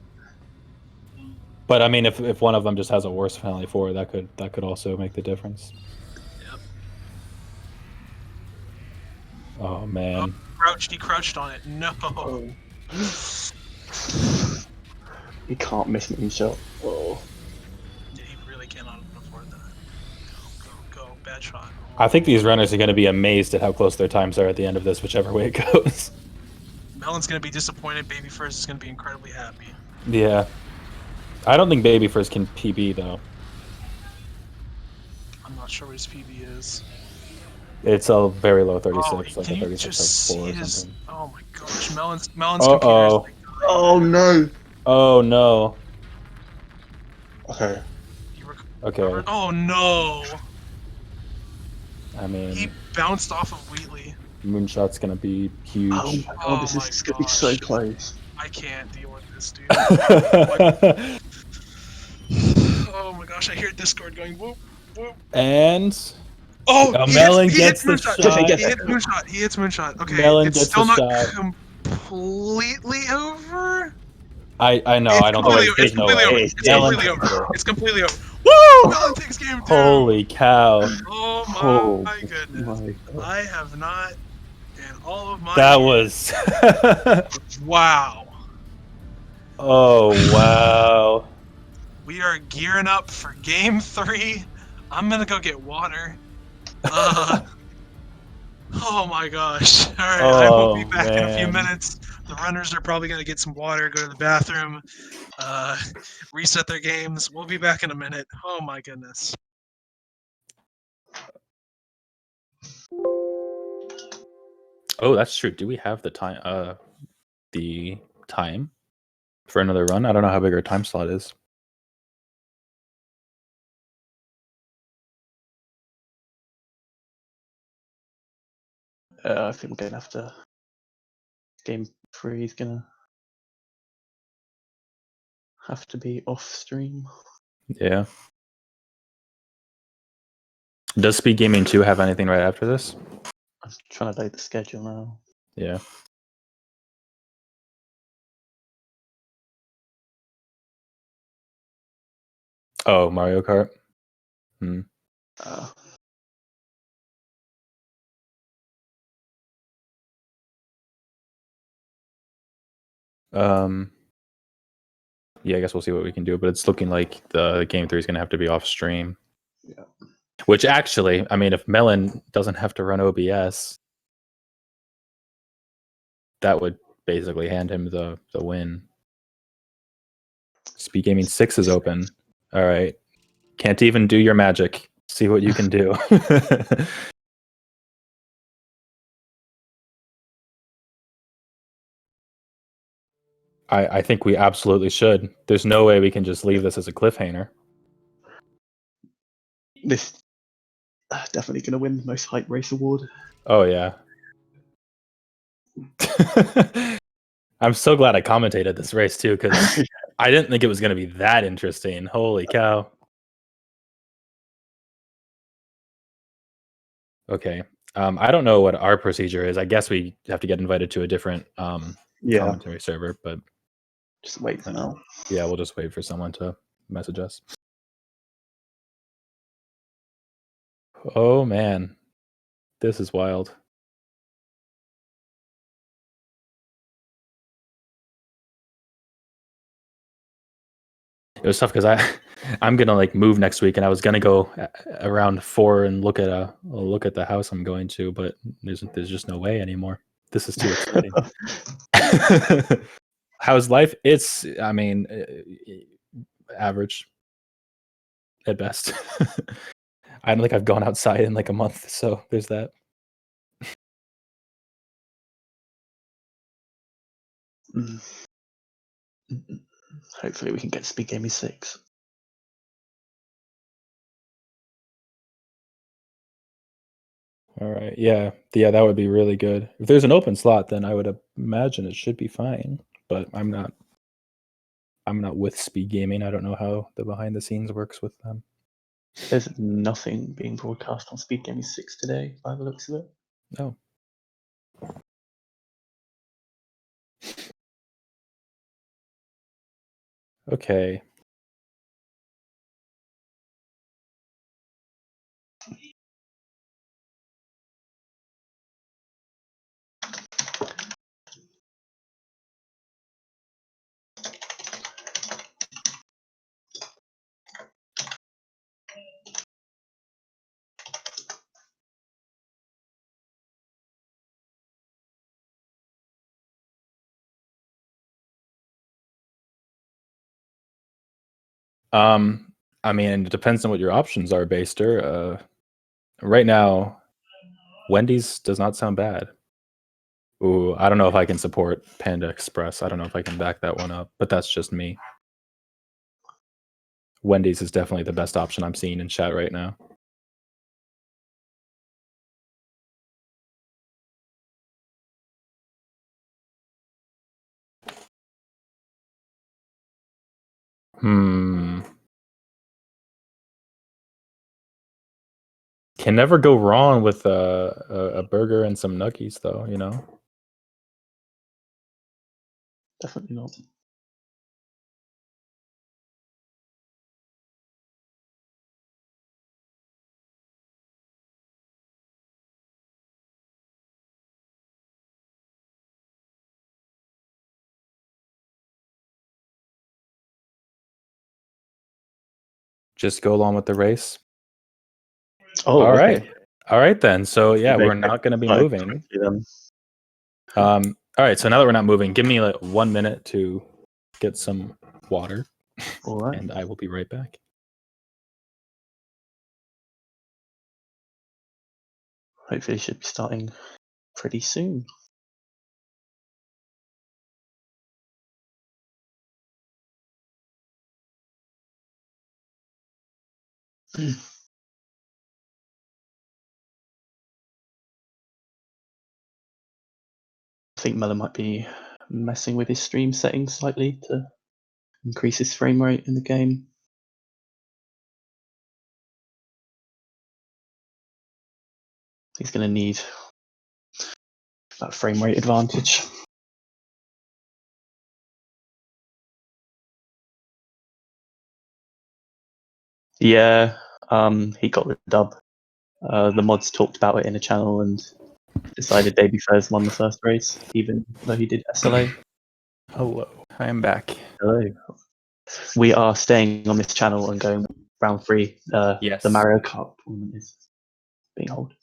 But I mean, if one of them just has a worse Finale 4, that could also make the difference. Yep. Oh man. He crouched on it. No. He can't miss Moonshot. Oh. Yeah, he really cannot afford that. Go. Bad shot. I think these runners are going to be amazed at how close their times are at the end of this, whichever way it goes. Melon's going to be disappointed. Babyfurz is going to be incredibly happy. Yeah. I don't think Babyfurz can PB, though. I'm not sure what his PB is. It's a very low 36, Oh, like can a you 36.4 just see or his... something. Oh my gosh, Melon's computer is like... Oh no! Oh no. Okay. Okay. Oh no! I mean, He bounced off of Wheatley. Moonshot's gonna be huge. Oh my god, this is gonna be so close. I can't deal with this, dude. Oh Oh my gosh, I hear Discord going whoop, whoop. And Melon Melon gets the Moonshot. shot. He hits Moonshot. Okay, Melon it's gets still the not shot. completely over. I know. It's I don't completely, think there's no way. It's completely over. Melon. It's completely over. Woo! Melon takes game 2. Holy cow! Oh my goodness! I have not in all of my. That was. Wow. Oh wow. We are gearing up for game 3. I'm gonna go get water. Oh my gosh. Alright, I will be back in a few minutes. The runners are probably gonna get some water, go to the bathroom, reset their games. We'll be back in a minute. Oh my goodness. Oh, that's true. Do we have the time? The time for another run? I don't know how big our time slot is. I think we're gonna have to. Game 3 is gonna have to be off stream. Yeah. Does SpeedGaming 2 have anything right after this? I'm trying to load the schedule now. Yeah. Oh, Mario Kart. Hmm. Yeah, I guess we'll see what we can do, but it's looking like the game 3 is going to have to be off stream. Yeah. Which actually, I mean, if Melon doesn't have to run OBS, that would basically hand him the win. SpeedGaming 6 is open. All right. Can't even do your magic. See what you can do. I think we absolutely should. There's no way we can just leave this as a cliffhanger. This definitely going to win the most hype race award. Oh yeah. I'm so glad I commentated this race too, because I didn't think it was going to be that interesting. Holy cow. Okay. I don't know what our procedure is. I guess we have to get invited to a different commentary server, but just wait for now. Yeah, we'll just wait for someone to message us. Oh man, this is wild. It was tough because I'm gonna like move next week, and I was gonna go around 4 and look at the house I'm going to, but there's just no way anymore. This is too exciting. How's life? It's, I mean, average at best. I don't think I've gone outside in like a month, so there's that. Hopefully we can get SpeedGaming 6. All right, yeah, that would be really good. If there's an open slot, then I would imagine it should be fine. But I'm not with SpeedGaming. I don't know how the behind the scenes works with them. There's nothing being broadcast on SpeedGaming 6 today, by the looks of it. No. Okay. I mean, it depends on what your options are, Baster. Right now, Wendy's does not sound bad. Ooh, I don't know if I can support Panda Express. I don't know if I can back that one up, but that's just me. Wendy's is definitely the best option I'm seeing in chat right now. Can never go wrong with a burger and some nuggies, though, you know? Definitely not. Just go along with the race. Oh, all okay. right. All right, then. So, yeah, we're not going to be moving. All right, so now that we're not moving, give me like 1 minute to get some water. All right. And I will be right back. Hopefully, should be starting pretty soon. I think Melon might be messing with his stream settings slightly to increase his frame rate in the game. He's going to need that frame rate advantage. Yeah, he got the dub. The mods talked about it in a channel and decided Babyfurz won the first race, even though he did SLA. Hello, I am back. Hello. We are staying on this channel and going round 3. Yes. The Mario Kart tournament is being held.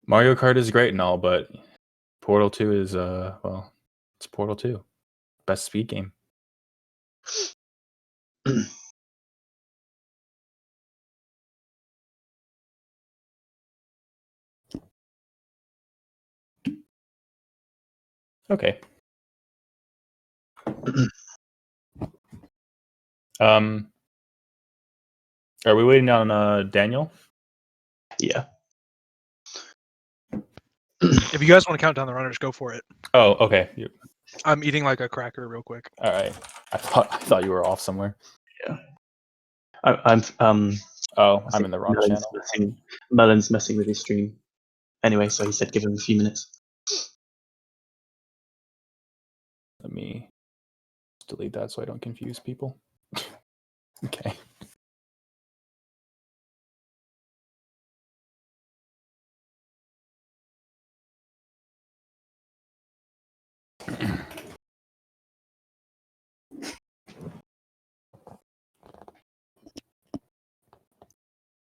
Mario Kart is great and all, but Portal 2 is, well, it's Portal 2. Best speed game. Okay. Are we waiting on Daniel? Yeah. If you guys want to count down the runners, go for it. Oh, okay. I'm eating like a cracker real quick. All right. I thought you were off somewhere. Yeah. I'm I'm in the wrong channel. Melon's messing with his stream. Anyway, so he said give him a few minutes. Let me delete that so I don't confuse people. Okay.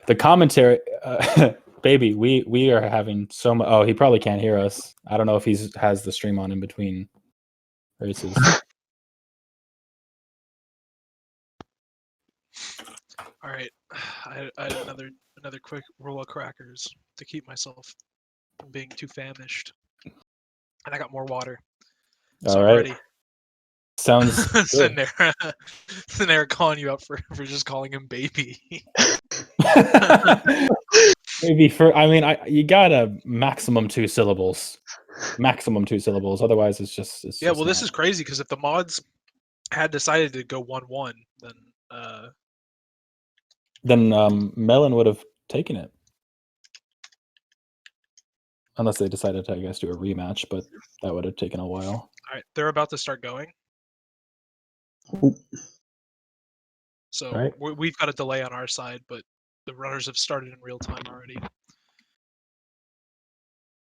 The commentary, baby, we are having so much. Oh, he probably can't hear us. I don't know if he has the stream on in between races. All right, I had another quick roll of crackers to keep myself from being too famished, and I got more water. So All I'm right. ready. Sounds sitting there calling you out for just calling him baby. Maybe you got a maximum 2 syllables. Maximum 2 syllables. Otherwise, it's just. Yeah, well, this is crazy because if the mods had decided to go 1-1, then Melon would have taken it. Unless they decided to, I guess, do a rematch, but that would have taken a while. All right, they're about to start going. So right. We've got a delay on our side, but the runners have started in real time already.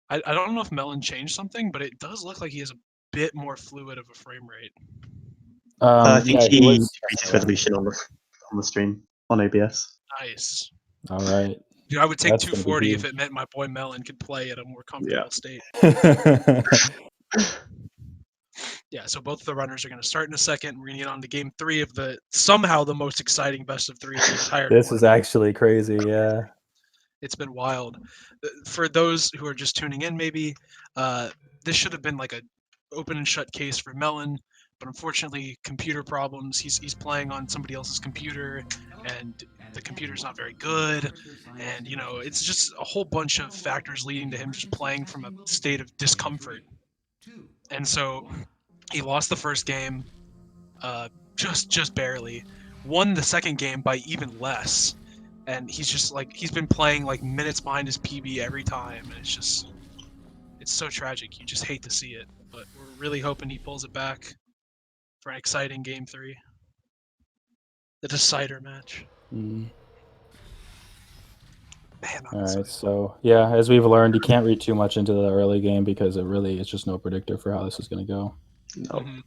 I don't know if Melon changed something, but it does look like he has a bit more fluid of a frame rate. I think he increased resolution on the stream on OBS. Nice. All right. Dude, I would take 240 if it meant my boy Melon could play at a more comfortable state. Yeah, so both of the runners are going to start in a second. We're going to get on to game 3 of the somehow the most exciting best of 3 of the entire This tournament. is actually crazy, yeah. It's been wild. For those who are just tuning in, maybe this should have been like a open and shut case for Melon, but unfortunately, computer problems. He's playing on somebody else's computer, and the computer's not very good, and you know it's just a whole bunch of factors leading to him just playing from a state of discomfort. And so he lost the first game, just barely. Won the second game by even less, and he's just like he's been playing like minutes behind his PB every time, and it's so tragic. You just hate to see it, but we're really hoping he pulls it back for an exciting game 3, the decider match. Mm. Man, All right, so yeah, as we've learned, you can't read too much into the early game because it really is just no predictor for how this is going to go. No. Mm-hmm.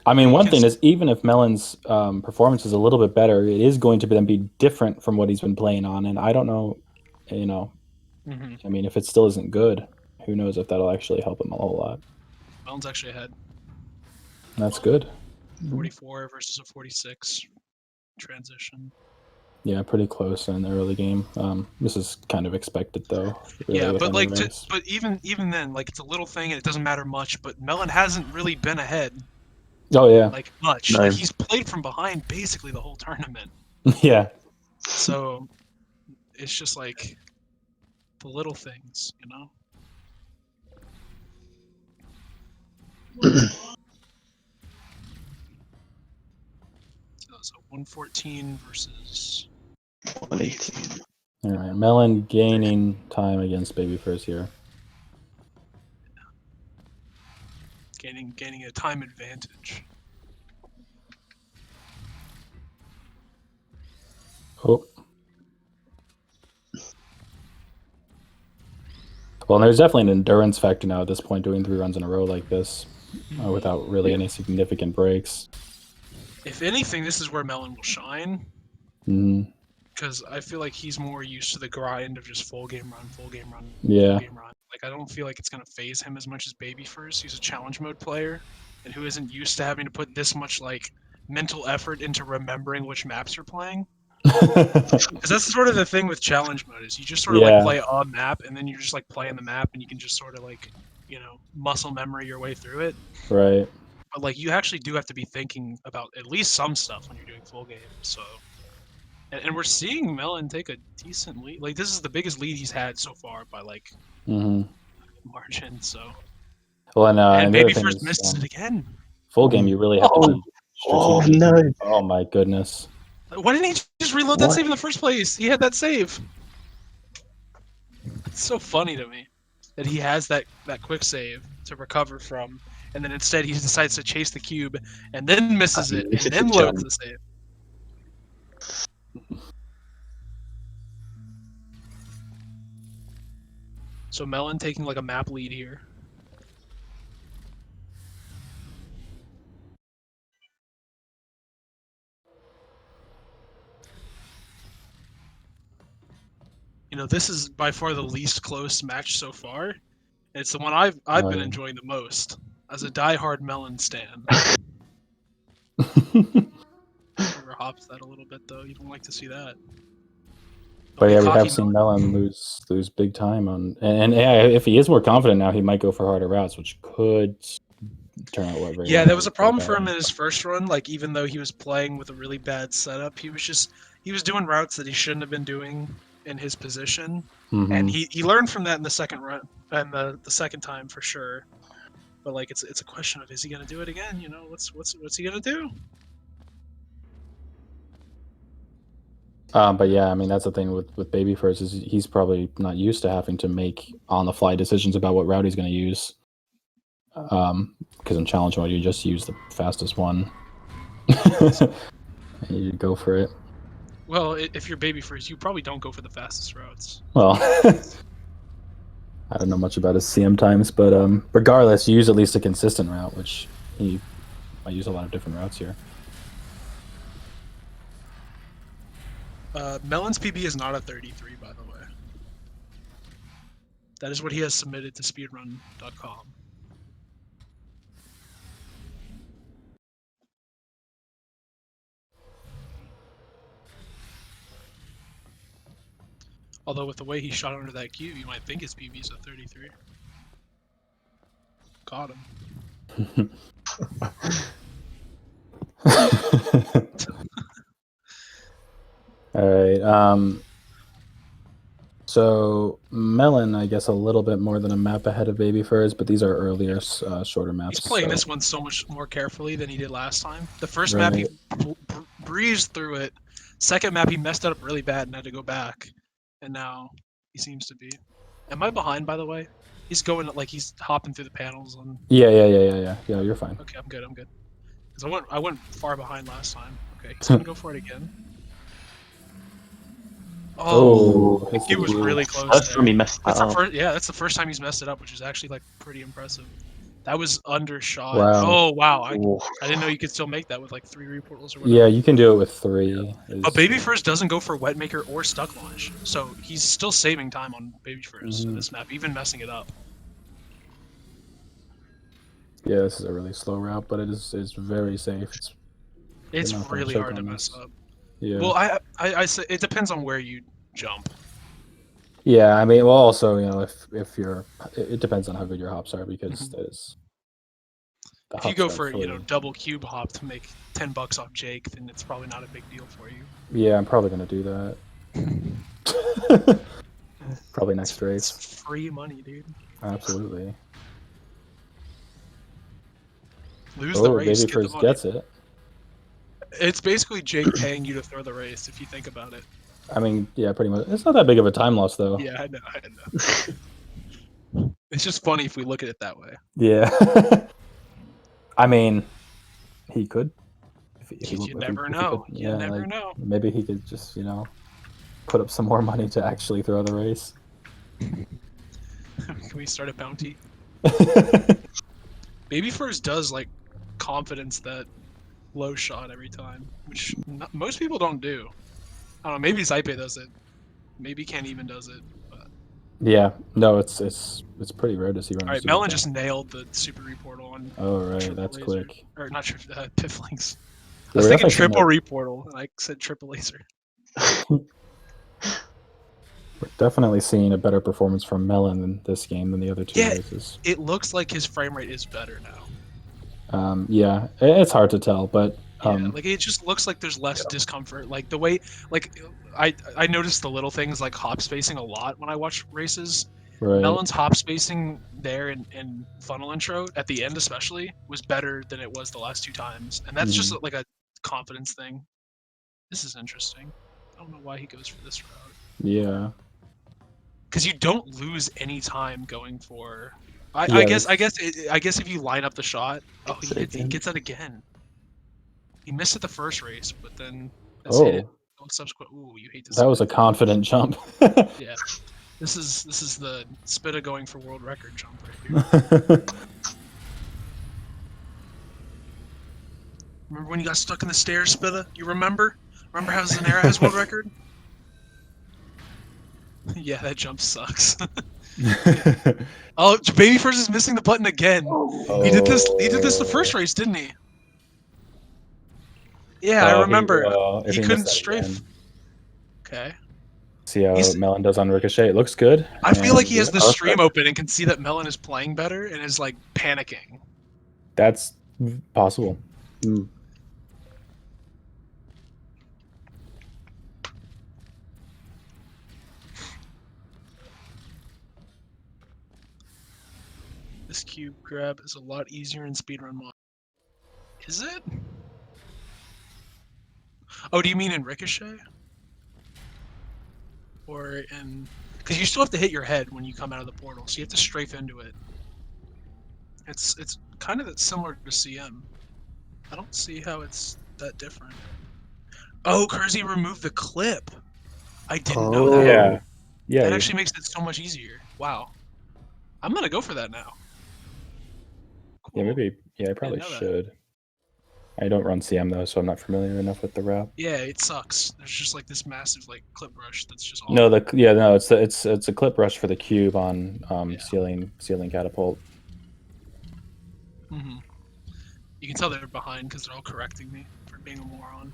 I mean, one thing is, even if Melon's performance is a little bit better, it is going to then be different from what he's been playing on, and I don't know, you know, I mean, if it still isn't good, who knows if that'll actually help him a whole lot. Melon's actually ahead. That's good. 44 versus a 46 transition. Yeah, pretty close in the early game. This is kind of expected, though. Really, yeah, but like, but even then, like, it's a little thing and it doesn't matter much. But Melon hasn't really been ahead. Oh yeah. Like much. No. Like he's played from behind basically the whole tournament. Yeah. So it's just like the little things, you know. So 114 versus 118. All right, Melon gaining time against Babyfurz here. Gaining a time advantage. Oh. Well, there's definitely an endurance factor now at this point, doing 3 runs in a row like this without really any significant breaks. If anything, this is where Melon will shine. Because I feel like he's more used to the grind of just full game run, full game run, yeah. full game run. Like, I don't feel like it's going to phase him as much as Babyfurz, who's a challenge mode player, and who isn't used to having to put this much, like, mental effort into remembering which maps you're playing. Because that's sort of the thing with challenge mode, is you just sort of, like, play a map, and then you're just, like, playing the map, and you can just sort of, like, you know, muscle memory your way through it. Right. But, like, you actually do have to be thinking about at least some stuff when you're doing full game, so... And we're seeing Melon take a decent lead. Like, this is the biggest lead he's had so far by, like, margin, so... Well, and Babyfurz misses it again. Full game, you really have to be strategic. Oh, no. Oh, my goodness. Why didn't he just reload that save in the first place? He had that save. It's so funny to me that he has that quick save to recover from, and then instead he decides to chase the cube and then misses it and then loads the save. So Melon taking like a map lead here. You know, this is by far the least close match so far. It's the one I've been enjoying the most as a diehard Melon stan. Trevor hops that a little bit though. You don't like to see that. But yeah, we have seen Melon lose big time on, and yeah, if he is more confident now, he might go for harder routes, which could turn out well. Yeah, there was a problem for him in his first run. Like, even though he was playing with a really bad setup, he was doing routes that he shouldn't have been doing in his position, and he learned from that in the second run and the second time for sure. But like, it's a question of, is he gonna do it again? You know, what's he gonna do? But yeah, I mean, that's the thing with Babyfurz is he's probably not used to having to make on-the-fly decisions about what route he's going to use. Because in challenge mode, you just use the fastest one. And you go for it. Well, if you're Babyfurz, you probably don't go for the fastest routes. Well, I don't know much about his CM times, but regardless, you use at least a consistent route, which he might use a lot of different routes here. Melon's PB is not a 33, by the way. That is what he has submitted to speedrun.com. Although with the way he shot under that cube, you might think his PB's a 33. Got him. All right. So Melon, I guess, a little bit more than a map ahead of Babyfurz, but these are earlier, shorter maps. He's playing so. this one so much more carefully than he did last time. The first Right. map he breezed through it. Second map he messed it up really bad and had to go back. And now he seems to be. Am I behind, by the way? He's going like he's hopping through the panels and. Yeah. You're fine. Okay, I'm good. Because I went far behind last time. Okay, he's gonna go for it again. Oh, he was really close. That's from he messed that up. That's the first time he's messed it up, which is actually like pretty impressive. That was undershot. Wow. Oh wow! I didn't know you could still make that with like 3 reportals or whatever. Yeah, you can do it with 3. Yeah. But Babyfurz doesn't go for Wetmaker or Stuck Launch, so he's still saving time on Babyfurz in this map, even messing it up. Yeah, this is a really slow route, but it's very safe. It's really hard to mess up. Yeah. Well, I say it depends on where you jump. Yeah, I mean, well, also, if you're, it depends on how good your hops are, because there's. If you go for double cube hop to make $10 off Jake, then it's probably not a big deal for you. Yeah, I'm probably gonna do that. Probably next race. It's free money, dude. Absolutely. Lose the race. Babyfurz gets it. It's basically Jake paying you to throw the race, if you think about it. I mean, yeah, pretty much. It's not that big of a time loss, though. Yeah, I know. It's just funny if we look at it that way. Yeah. I mean, he could. You never know. You never know. Maybe he could just, put up some more money to actually throw the race. Can we start a bounty? Babyfurz does like confidence that low shot every time, which most people don't do. I don't know. Maybe Zype does it. Maybe Ken even does it. But... Yeah. No, it's pretty rare to see. All right, Melon just nailed the super reportal on. Oh right, that's laser. quick. Or not Pifflings. I was thinking triple reportal, and I said triple laser. We're definitely seeing a better performance from Melon in this game than the other 2 races. It looks like his frame rate is better now. Yeah, it's hard to tell, but like it just looks like there's less discomfort. Like the way, like I noticed the little things like hop spacing a lot when I watch races. Right. Melon's hop spacing there in funnel intro at the end especially was better than it was the last 2 times, and that's just like a confidence thing. This is interesting. I don't know why he goes for this route. Yeah. Because you don't lose any time going for. I guess if you line up the shot, he gets it again. He missed it the first race, but then hit it subsequent. Ooh, you hate this. That was a confident jump. Yeah, this is the Spitta going for world record jump right here. Remember when you got stuck in the stairs, Spitta? You remember? Remember how Zanera has world record? Yeah, that jump sucks. Oh, Babyfurz is missing the button again. He did this the first race, didn't he? Yeah, I remember. He couldn't strafe. Again. Okay. See how Melon does on Ricochet. It looks good. I feel like he has the stream open and can see that Melon is playing better and is like panicking. That's possible. This cube grab is a lot easier in speedrun mod. Is it? Oh, do you mean in Ricochet? Or in... Because you still have to hit your head when you come out of the portal, so you have to strafe into it. It's kind of similar to CM. I don't see how it's that different. Oh, Kersey removed the clip! I didn't know that. Yeah. That actually makes it so much easier. Wow. I'm gonna go for that now. Yeah, maybe. Yeah, I probably should. I don't run CM though, so I'm not familiar enough with the route. Yeah, it sucks. There's just like this massive like clip brush that's just awful. No, it's a clip rush for the cube on ceiling catapult. Mm-hmm. You can tell they're behind because they're all correcting me for being a moron.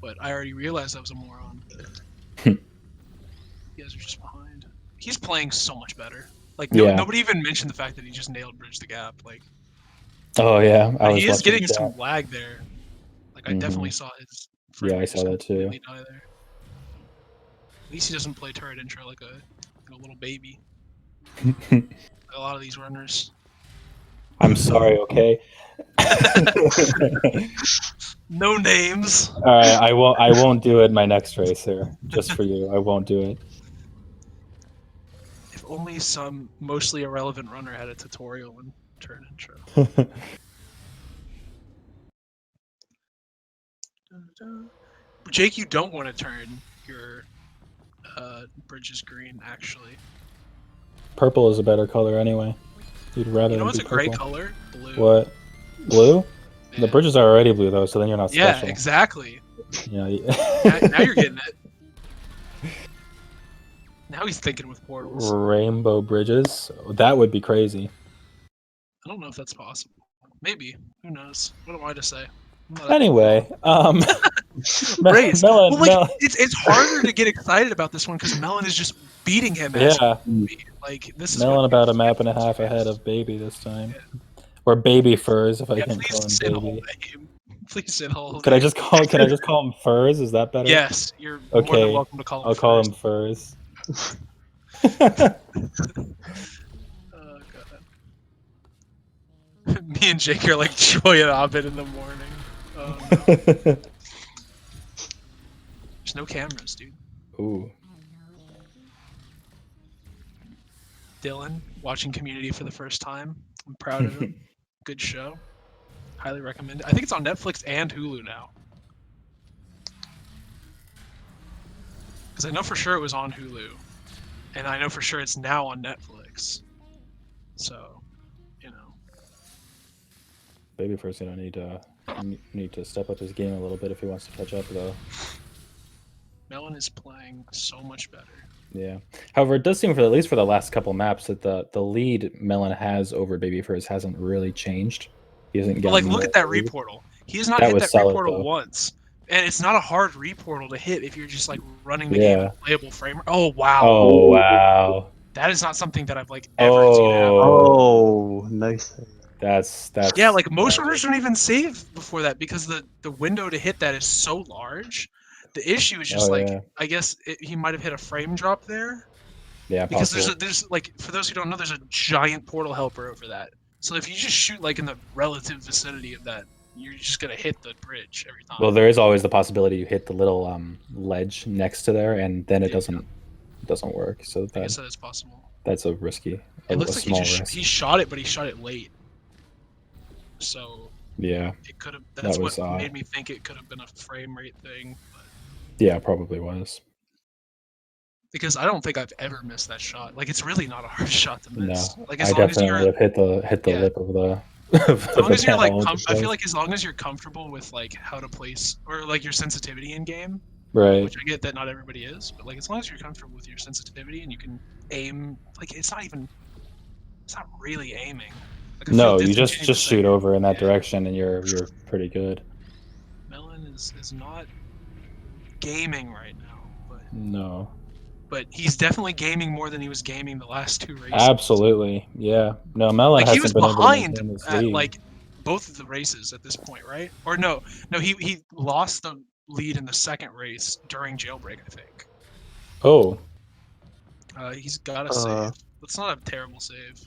But I already realized I was a moron. You guys are just behind. He's playing so much better. Like nobody even mentioned the fact that he just nailed Bridge the Gap. Like. Oh yeah, he is getting some lag there. Like I definitely saw his. Yeah, I saw that too. Die there. At least he doesn't play turret intro like a little baby. Like a lot of these runners. I'm sorry, okay. No names. All right, I won't do it my next race here. Just for you, I won't do it. If only some mostly irrelevant runner had a tutorial and turret intro. Jake, you don't want to turn your bridges green, actually. Purple is a better color anyway. You'd rather. You know what's a purple. great color? Blue. What? Blue? Yeah. The bridges are already blue though, so then you're not special. Yeah, exactly. Yeah. now you're getting it. Now he's thinking with portals. Rainbow bridges? That would be crazy. I don't know if that's possible. Maybe. Who knows? What am I to say? Anyway, Race. Melon, well, like, it's harder to get excited about this one because Melon is just beating him. Yeah. Like this is Melon about a map and a half ahead of Baby this time, or Babyfurz if I can call him Baby. Please say the whole. Can I just call him Furz? Is that better? Yes, you're more than welcome to call him. I'll call him Furz. Oh god. Me and Jake are like Joy and Abed in the morning. No. There's no cameras, dude. Ooh. Dylan, watching Community for the first time. I'm proud of him. Good show. Highly recommend it. I think it's on Netflix and Hulu now. Because I know for sure it was on Hulu. And I know for sure it's now on Netflix. So, you know. Babyfurz gonna need to step up his game a little bit if he wants to catch up, though. Melon is playing so much better. Yeah. However, it does seem, at least for the last couple maps, that the lead Melon has over Babyfurz hasn't really changed. He hasn't gotten. But like, look at that reportal. He has not hit that reportal once, and it's not a hard reportal to hit if you're just like running the game with a playable frame. Oh wow. Oh wow. That is not something that I've like ever seen happen. Oh, nice. That's yeah. Like most runners don't even save before that because the window to hit that is so large. The issue is just I guess he might have hit a frame drop there. Yeah, because there's like, for those who don't know, there's a giant portal helper over that. So if you just shoot like in the relative vicinity of that, you're just gonna hit the bridge every time. Well, there is always the possibility you hit the little ledge next to there, and then it doesn't work. So I guess that is possible. That's a risky. It looks like he shot it, but he shot it late. So yeah, it could have. That's what made me think it could have been a frame rate thing. But... yeah, it probably was. Because I don't think I've ever missed that shot. Like it's really not a hard shot to miss. No, like I definitely have hit the lip of the. As long as you're like, I feel like as long as you're comfortable with like how to place or like your sensitivity in game, right? Which I get that not everybody is, but like as long as you're comfortable with your sensitivity and you can aim, like it's not really aiming. Like, no, you just shoot over in that direction and you're pretty good. Melon is not gaming right now, but no. But he's definitely gaming more than he was gaming the last two races. Absolutely, yeah. No, Melon hasn't been behind able to at like both of the races at this point, right? Or no, he lost the lead in the second race during jailbreak, I think. Oh. He's got a save. That's not a terrible save.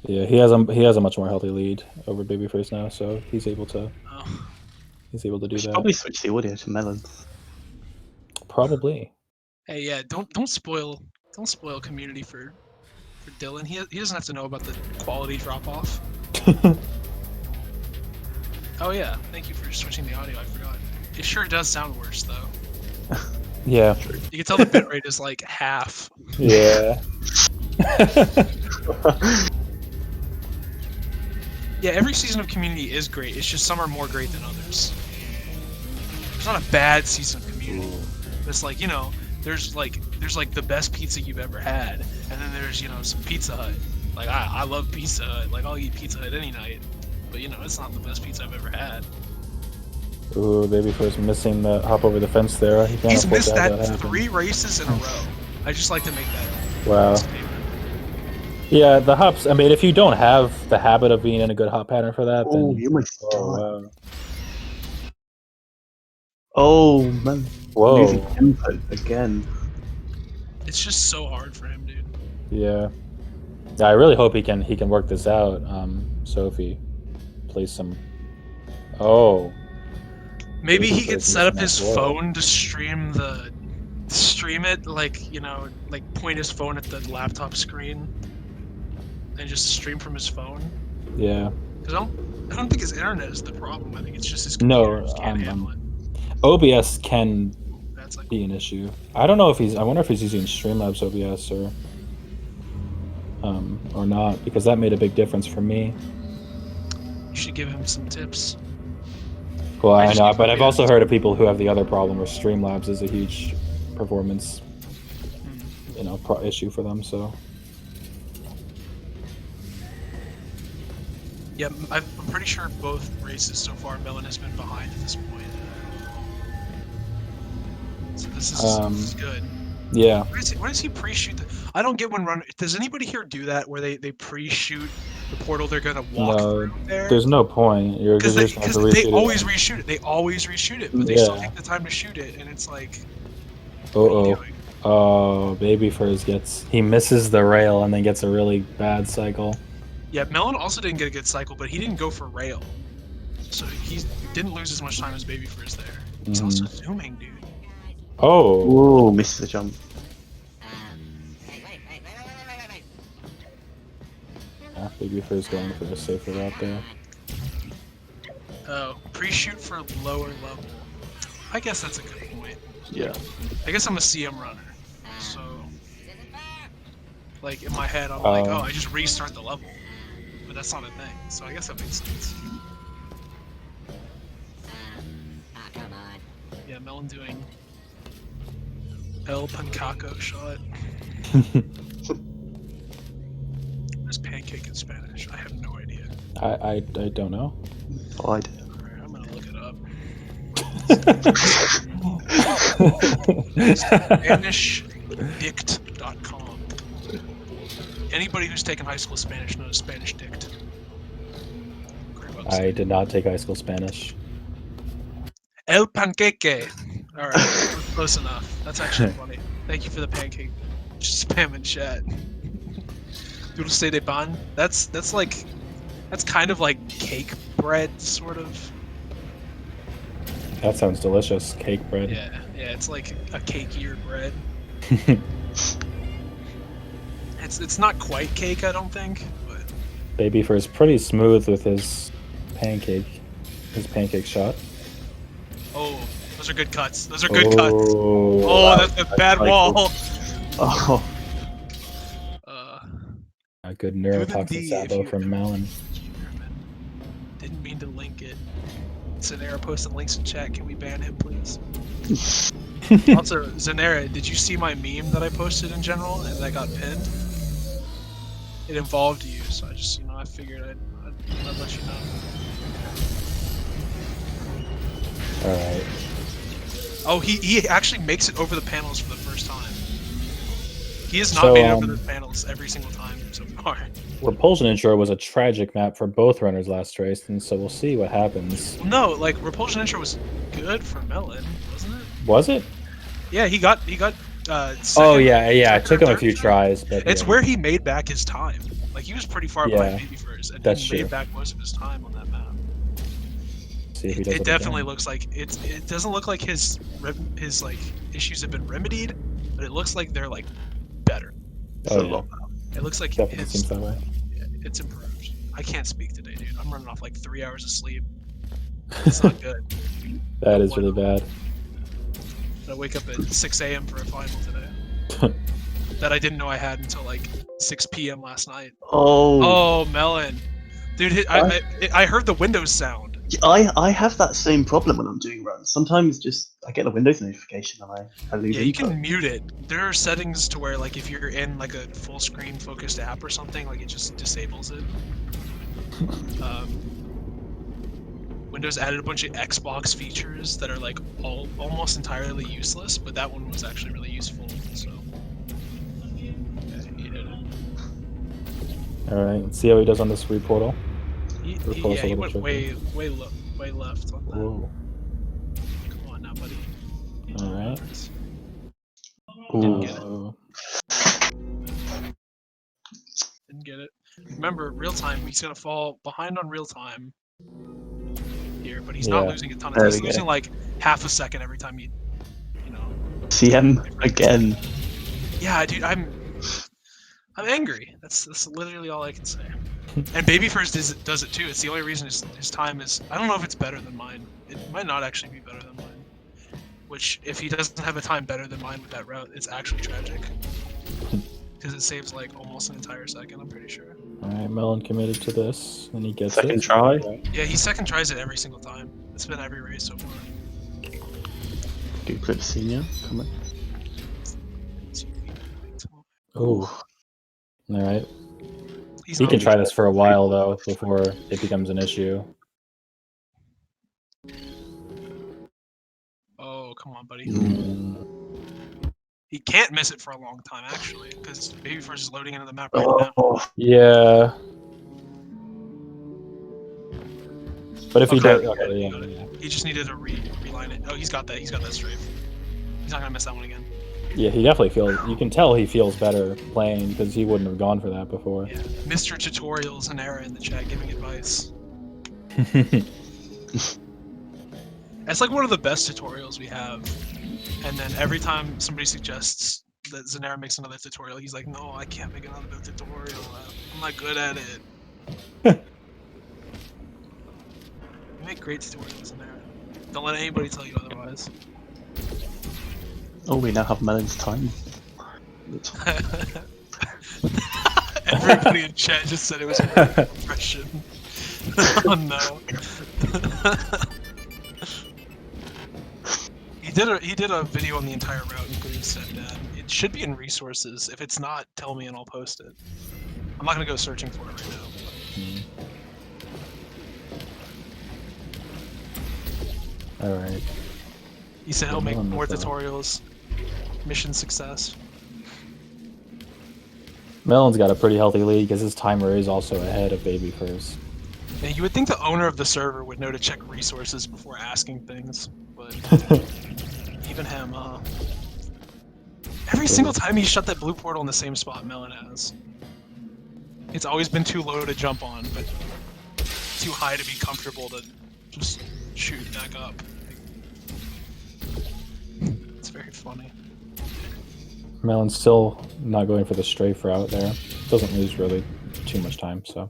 Yeah, he has a much more healthy lead over Babyfurz now, so he's able to. Oh. He's able to do that. Probably switch the audio to Melon. Probably. Hey, yeah, don't spoil Community for Dylan. He doesn't have to know about the quality drop off. Oh yeah, thank you for switching the audio. I forgot. It sure does sound worse though. Yeah. You can tell the bitrate is like half. Yeah. Yeah, every season of Community is great. It's just some are more great than others. It's not a bad season of Community. It's like, you know, there's like the best pizza you've ever had, and then there's, you know, some Pizza Hut. Like I love Pizza Hut. Like I'll eat Pizza Hut any night. But you know, it's not the best pizza I've ever had. Ooh, Babyfurz missing the hop over the fence there. He can't He's afford missed to have that happen. 3 races in a row. I just like to make that. Wow. statement. Yeah, the hops. I mean, if you don't have the habit of being in a good hop pattern for that, Oh, then you almost died. wow. Oh man. Whoa. Losing tempo again. It's just so hard for him, dude. Yeah. Yeah, I really hope he can work this out. So if he plays some. Oh. Maybe he Babyfurz could set up his missing that blow. phone to stream it, like, you know, like point his phone at the laptop screen and just stream from his phone. Yeah. Cause I don't think his internet is the problem. I think it's just his computer No, just can't handle it. OBS can That's like, be an issue. I don't know if he's. I wonder if he's using Streamlabs OBS or not, because that made a big difference for me. you should give him some tips. Well, I just know, need but I've OBS. also heard of people who have the other problem where Streamlabs is a huge performance, you know, issue for them. So Yeah, I'm pretty sure both races so far, Melon has been behind at this point. So this is good. yeah. Why does he pre-shoot? I don't get when run. Does anybody here do that where they pre-shoot the portal they're gonna walk No, through there? there's no point. You're Because just gonna have to they reshoot always it. reshoot it. They always reshoot it, but they still Yeah. take the time to shoot it, and it's like, Uh what are you oh. doing? Oh, Babyfurz he misses the rail and then gets a really bad cycle. Yeah, Melon also didn't get a good cycle, but he didn't go for rail, so he didn't lose as much time as Babyfurz there. He's also zooming, dude. Oh. Oh, misses the jump. Yeah, Babyfurz going for a safer route there. Oh, pre-shoot for lower level. I guess that's a good point. Yeah. I guess I'm a CM runner, so like in my head I'm like, oh, I just restart the level, but that's not a thing. So I guess that makes sense. Yeah, Melon doing El Pancaco shot. What's pancake in Spanish? I have no idea. I don't know. Oh, I do. Alright, I'm gonna look it up. SpanishDict.com. Anybody who's taken high school Spanish knows Spanish Dict. Great website. I did not take high school Spanish. El Panqueque. Alright, close enough. That's actually funny. Thank you for the pancake. Just spam in chat. Dulce de pan. That's kind of like cake bread, sort of. That sounds delicious. Cake bread. Yeah, it's like a cakier bread. It's not quite cake, I don't think, but Babyfurz pretty smooth with his pancake shot. oh, those are good cuts. Those are good cuts. Oh, Oh, wow. that's a bad wall. Oh, A good Do the neurotoxin D if sabo you- from Melon. Didn't mean to link it. Zanera posted links in chat. Can we ban him, please? Also, Zanera, did you see my meme that I posted in general and that got pinned? It involved you, so I just, I figured I'd let you know. Alright. Oh, he actually makes it over the panels for the first time. He has not So, made it over the panels every single time so far. Repulsion Intro was a tragic map for both runners last race, and so we'll see what happens. No, like Repulsion Intro was good for Melon, wasn't it? Was it? Yeah, he got second, Oh yeah, it took him a third few time. tries, but It's yeah. where he made back his time. Like he was pretty far behind Yeah, Babyfurz, and that's he true. made back most of his time on that map. See if he does It definitely again. looks like it doesn't look like his like issues have been remedied, but it looks like they're like better. Oh, so yeah. long. It looks like Definitely seems that way. it's improved. I can't speak today, dude. I'm running off like 3 hours of sleep. It's not good. That is really bad. I wake up at 6 a.m. for a final today. That I didn't know I had until like 6 p.m. last night. Oh, Oh, Melon. Dude, I heard the Windows sound. I have that same problem when I'm doing runs. Sometimes just I get the Windows notification and I lose Yeah, you input. can mute it. There are settings to where, like, if you're in like a full screen focused app or something, like it just disables it. Windows added a bunch of Xbox features that are like almost entirely useless, but that one was actually really useful. So, yeah, he hit it. All right, let's see how he does on this reportal. He went way left on that. Whoa. Come on now, buddy. All right. Didn't get it. Ooh. Didn't get it. Remember, real time. He's gonna fall behind on real time here, but he's not losing a ton of time. He's losing like half a second every time you know. CM again. Yeah, dude, I'm angry. That's literally all I can say. And Babyfurz does it too. It's the only reason his time is. I don't know if it's better than mine. It might not actually be better than mine. Which, if he doesn't have a time better than mine with that route, it's actually tragic. Because it saves like almost an entire second, I'm pretty sure. Alright, Melon committed to this, and he gets Second it. try. Yeah, he second tries it every single time. It's been every race so far. Good clip, senior. Come on. Oh. Alright. He's He not can try losing. this for a while, though, before it becomes an issue. Oh, come on, buddy. Mm. He can't miss it for a long time, actually, because Babyfurz is loading into the map right now. Oh, Yeah. But if he Okay. does... Okay, yeah. He just needed to reline it. Oh, he's got that. He's got that strafe. He's not gonna miss that one again. Yeah, he definitely feels... You can tell he feels better playing, because he wouldn't have gone for that before. Yeah. Mr. Tutorials and Era in the chat giving advice. It's like one of the best tutorials we have. And then every time somebody suggests that Zanera makes another tutorial, he's like, no, I can't make another tutorial. I'm not good at it. You make great tutorials, Zanera. Don't let anybody tell you otherwise. oh, we now have Melon's time. Everybody in chat just said it was a great impression. Oh no. He did a video on the entire route, including said that it should be in resources. If it's not, tell me and I'll post it. I'm not gonna go searching for it right now. Alright. He said he'll make Melon more with that. tutorials. Mission success. Melon's got a pretty healthy lead, because his timer is also ahead of Babyfurz. Now, you would think the owner of the server would know to check resources before asking things, but even him, every single time he shut that blue portal in the same spot Melon has. It's always been too low to jump on, but too high to be comfortable to just shoot back up. It's very funny. Melon's still not going for the strafe route there. Doesn't lose really too much time, so...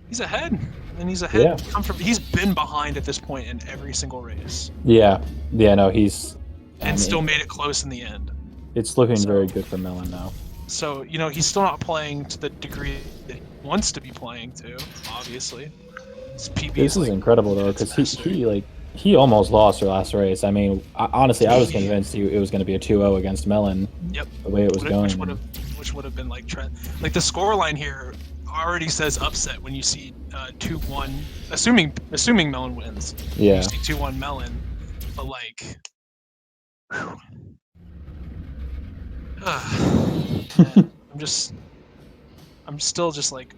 He's ahead, and he's ahead. Yeah. He's been behind at this point in every single race, Yeah, no, he's... and still made it close in the end. It's looking very good for Melon now. So, you know, he's still not playing to the degree that he wants to be playing to, obviously. His PB This is like, incredible, though, because he almost lost her last race. I mean, honestly, I was convinced it was going to be a 2-0 against Melon. Yep. The way it was going. Which would have been like the scoreline here already says upset when you see 2-1, assuming Melon wins. Yeah. You see 2-1 Melon, but like, whew. Man, I'm still just like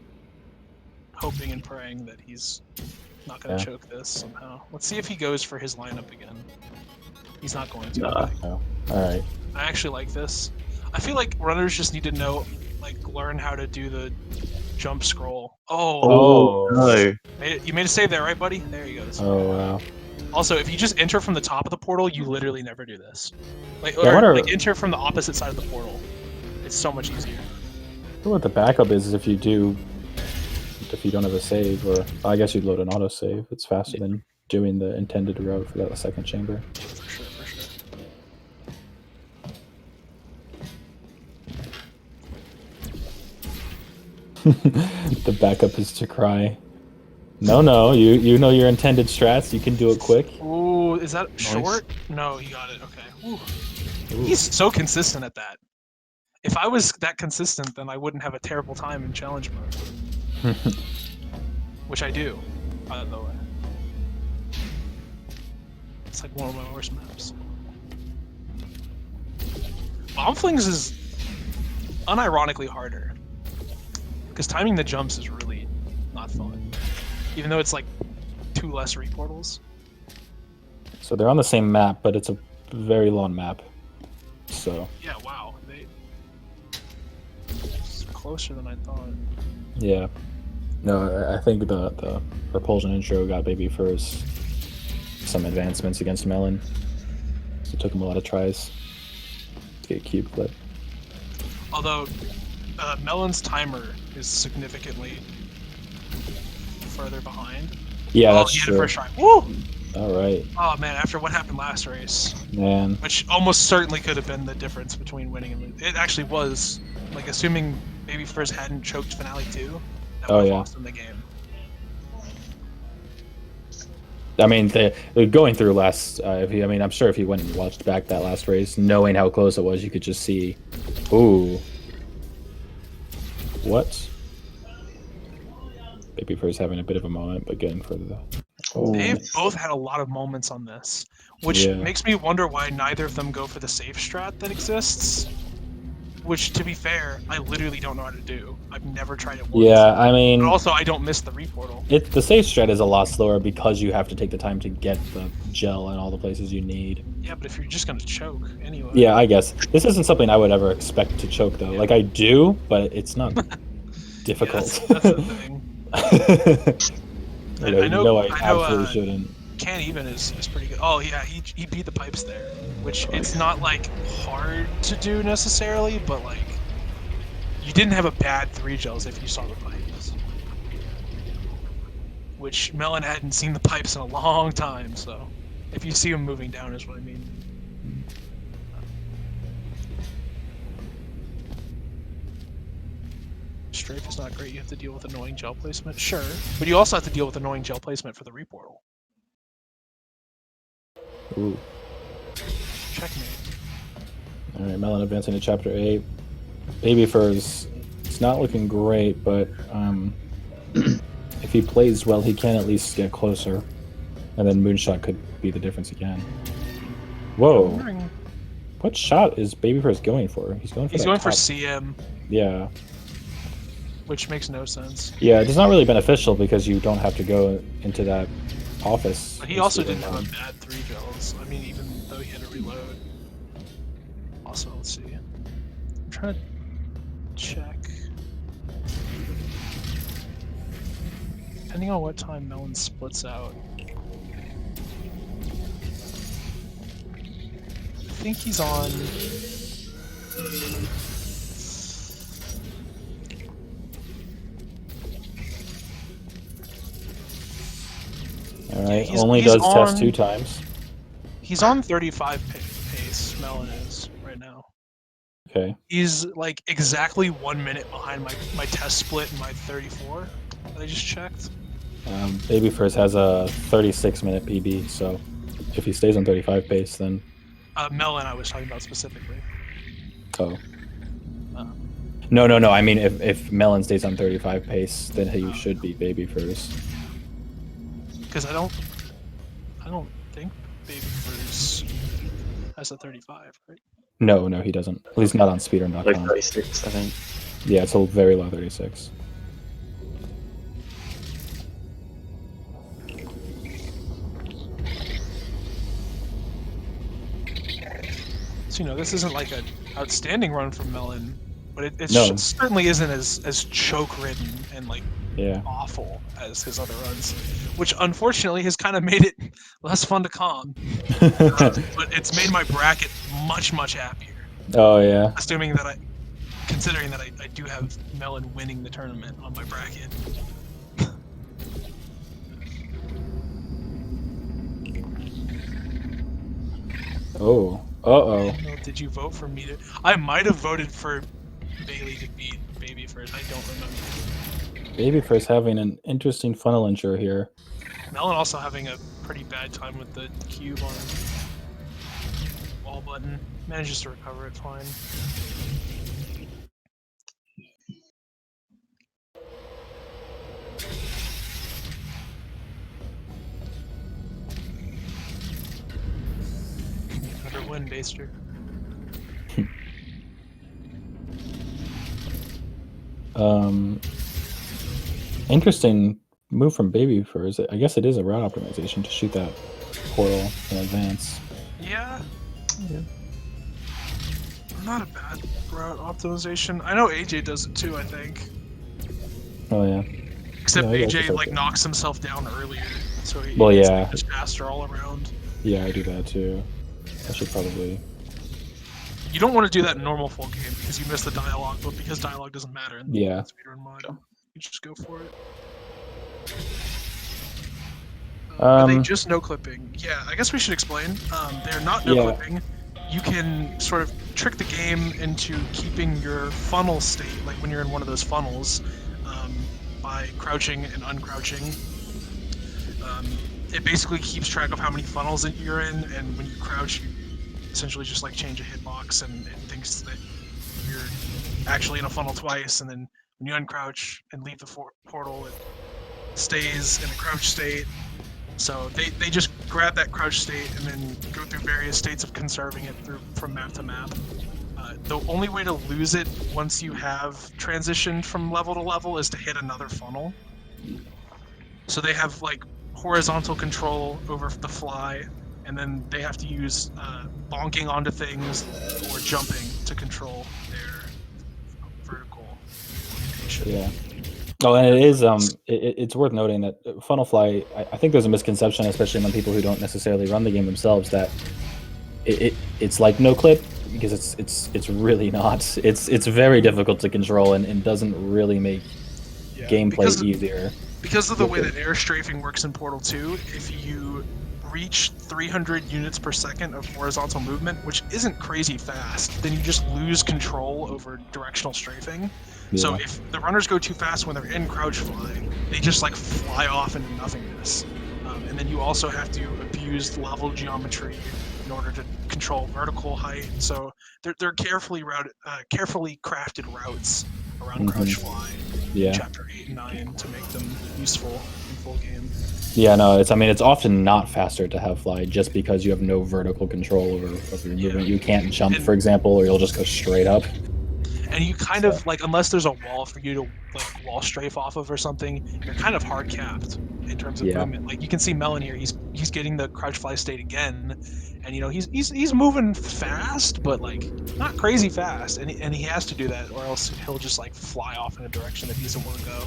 hoping and praying that he's not gonna choke this somehow. Let's see if he goes for his lineup again. He's not going to. Oh, all right. I actually like this. I feel like runners just need to know, like, learn how to do the jump scroll. Oh no! You made a save there, right, buddy? There you go. Oh wow. Also, if you just enter from the top of the portal, you literally never do this. Like, Yeah, like enter from the opposite side of the portal. It's so much easier. I wonder what the backup is if you don't have a save, or I guess you'd load an auto save. It's faster than doing the intended route for that second chamber. For sure. The backup is to cry. No, you know your intended strats. You can do it quick. Ooh, is that Nice. short? No, he got it. Okay. Ooh. Ooh. He's so consistent at that. If I was that consistent, then I wouldn't have a terrible time in challenge mode. Which I do, by the way. It's like one of my worst maps. Bomb Flings is unironically harder. Because timing the jumps is really not fun. Even though it's like 2 less reportals. So they're on the same map, but it's a very long map. So Yeah, wow. It's closer than I thought. yeah. No, I think the Repulsion intro got Babyfurz some advancements against Melon. So it took him a lot of tries to get a cube clip. Although, Melon's timer is significantly further behind. Yeah, Oh, that's he had true. a first try. Woo! All right, Oh man, after what happened last race, man. which almost certainly could have been the difference between winning and losing. It actually was. Like, assuming Babyfurz hadn't choked Finale 2, that Oh, would have yeah. lost in the game. I mean, they're going through last. I'm sure if you went and watched back that last race, knowing how close it was, you could just see. Ooh. What? Babyfurz having a bit of a moment, but getting further though. Oh. They've both had a lot of moments on this, which Yeah. makes me wonder why neither of them go for the safe strat that exists. Which, to be fair, I literally don't know how to do. I've never tried it once. Yeah, I mean, But also, I don't miss the reportal. the safe strat is a lot slower because you have to take the time to get the gel in all the places you need. Yeah, but if you're just gonna choke anyway. Yeah, I guess this isn't something I would ever expect to choke though. Yeah. Like I do, but it's not difficult. That's the thing. I know I absolutely uh, shouldn't. Can't even is pretty good. Oh yeah, he beat the pipes there, which it's not like hard to do necessarily, but like you didn't have a bad 3 gels if you saw the pipes. Which Melon hadn't seen the pipes in a long time, so if you see him moving down is what I mean. Strafe is not great, you have to deal with annoying gel placement, sure, but you also have to deal with annoying gel placement for the reportal. Ooh. Checkmate. All right, Melon advancing to Chapter 8. Babyfurz, it's not looking great, but if he plays well, he can at least get closer. And then Moonshot could be the difference again. Whoa. What shot is Babyfurz going for? He's going for for top. CM, Yeah. which makes no sense. Yeah, it's not really beneficial because you don't have to go into that office. But he also didn't have a bad 3 gels. I mean, even though he had to reload. Also, let's see. I'm trying to check. Depending on what time Melon splits out. I think he's on. All right, he's- only he's does test on- 2 times. He's on 35 pace, Melon is, right now. Okay. He's like exactly 1 minute behind my test split and my 34 that I just checked. Babyfurz has a 36-minute PB, so if he stays on 35 pace, then Melon I was talking about specifically. oh. Um, No. I mean, if Melon stays on 35 pace, then he should be Babyfurz. Because I don't think Babyfurz has a 35, right? No, he doesn't. At least not on Speedrun.com. Like 36, I think. Yeah, it's a very low 36. So this isn't like an outstanding run from Melon, but it No. certainly isn't as choke-ridden and like Yeah. awful as his other runs, which unfortunately has kind of made it less fun to calm. But it's made my bracket much happier. Oh yeah. Considering that I do have Melon winning the tournament on my bracket. Oh. Uh-oh. Did you vote for me to? I might have voted for Bailey could beat Babyfurz. I don't remember. Babyfurz having an interesting funnel intro here. Melon also having a pretty bad time with the cube on wall button. Manages to recover it fine. Another win, Baster. Interesting move from Babyfurz. I guess it is a route optimization to shoot that portal in advance. Yeah. Not a bad route optimization. I know AJ does it too, I think. Oh yeah. Except Yeah, I guess AJ it's like okay. knocks himself down earlier, so he Well, gets yeah. like, just faster all around. Yeah, I do that too. I should probably. You don't want to do that in normal full game because you miss the dialogue, but because dialogue doesn't matter in the Yeah. speedrun mod, you just go for it. Um, Are they just no clipping? Yeah, I guess we should explain. They're not no clipping. You can sort of trick the game into keeping your funnel state, like when you're in one of those funnels, by crouching and uncrouching. It basically keeps track of how many funnels that you're in, and when you crouch, you essentially just like change a hitbox, and it thinks that you're actually in a funnel twice, and then when you uncrouch and leave the portal, it stays in a crouch state. So they just grab that crouch state and then go through various states of conserving it from map to map. The only way to lose it once you have transitioned from level to level is to hit another funnel. So they have like horizontal control over the fly, and then they have to use bonking onto things or jumping to control their vertical orientation. Yeah. Oh, and it is. It's worth noting that funnel fly. I think there's a misconception, especially among people who don't necessarily run the game themselves, that it's like no clip, because it's really not. It's very difficult to control and doesn't really make gameplay easier. Because of the way that air strafing works in Portal 2, if you reach 300 units per second of horizontal movement, which isn't crazy fast, then you just lose control over directional strafing. Yeah. So if the runners go too fast when they're in crouch fly, they just like fly off into nothingness. And then you also have to abuse level geometry in order to control vertical height. So they're carefully crafted routes around crouch fly. Yeah. Chapter 8 and 9 to make them useful in full game. Yeah, no, it's often not faster to have fly just because you have no vertical control over your movement. You can't jump, for example, or you'll just go straight up. And you kind of like, unless there's a wall for you to like wall strafe off of or something, you're kind of hard capped in terms of movement. Like you can see Melon here, he's getting the crouch fly state again, and you know he's moving fast, but like not crazy fast, and he has to do that or else he'll just like fly off in a direction that he doesn't want to go.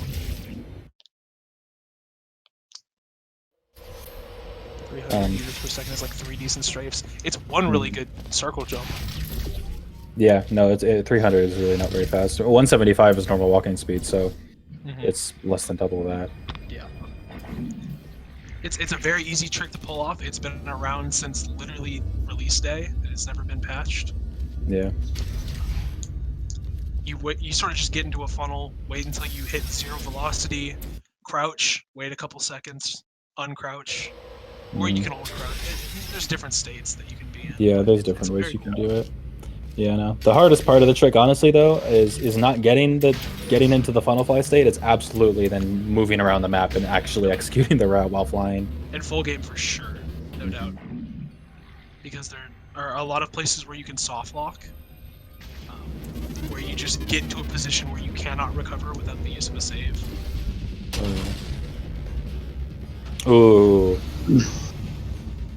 300 meters per second is like 3 decent strafes. It's one really good circle jump. Yeah, no, 300 is really not very fast. 175 is normal walking speed, so it's less than double that. Yeah. It's a very easy trick to pull off. It's been around since literally release day, and it's never been patched. Yeah. You sort of just get into a funnel, wait until you hit 0 velocity, crouch, wait a couple seconds, uncrouch, or you can hold crouch. There's different states that you can be in. Yeah, there's different ways you can do it. Yeah, no. The hardest part of the trick, honestly, though, is not getting into the funnel fly state. It's absolutely then moving around the map and actually executing the route while flying. In full game, for sure, no doubt. Because there are a lot of places where you can soft lock, where you just get into a position where you cannot recover without the use of a save. Ooh.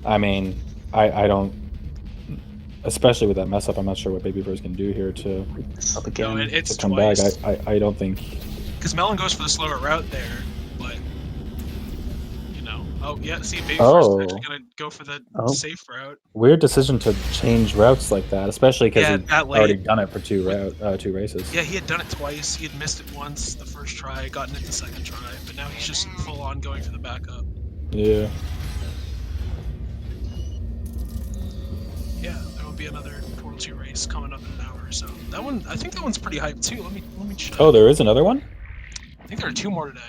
I mean, I don't. Especially with that mess up, I'm not sure what Babyfurz can do here to come back. I don't think. Because Melon goes for the slower route there, but you know. Oh yeah, see, Babyfurz is actually gonna go for the safe route. Weird decision to change routes like that, especially because he'd already done it for two races. Yeah, he had done it twice. He had missed it once the first try, gotten it the second try, but now he's just full on going for the backup. Yeah. Yeah, there will be another Portal 2 race coming up in an hour or zone. That one, I think that one's pretty hyped too. Let me check. Oh, there is another one? I think there are 2 more today.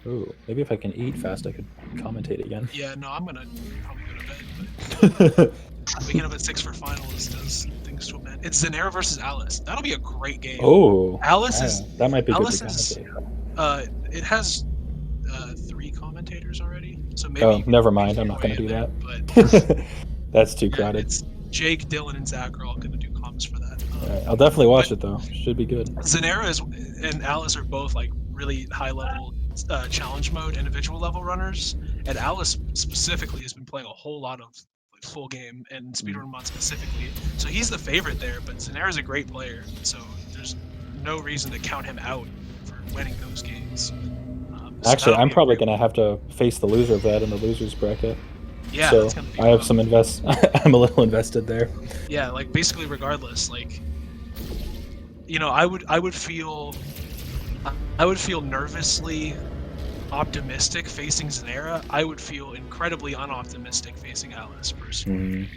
Ooh, maybe if I can eat fast, I could commentate again. Yeah, no, I'm gonna probably go to bed, but waking up at 6 for finals does things to a man. It's Zanera versus Alice. That'll be a great game. Oh, Alice is that might be Alice good to is commentate. it has 3 commentators already, so maybe. Oh, never mind. I'm not gonna do there, that. But That's too yeah, crowded. it's Jake, Dylan, and Zach are all gonna do comms for that. I'll definitely watch it though. Should be good. Zanera and Alice are both like really high level challenge mode individual level runners, and Alice specifically has been playing a whole lot of like, full game and speedrun mod specifically, so he's the favorite there. But Zanera's a great player, so there's no reason to count him out for winning those games. So Actually, I'm probably gonna have to face the loser of that in the losers bracket. Yeah, so that's gonna be I have fun. some invest. I'm a little invested there. Yeah, like basically regardless, like I would feel nervously optimistic facing Zanera. I would feel incredibly unoptimistic facing Alice personally.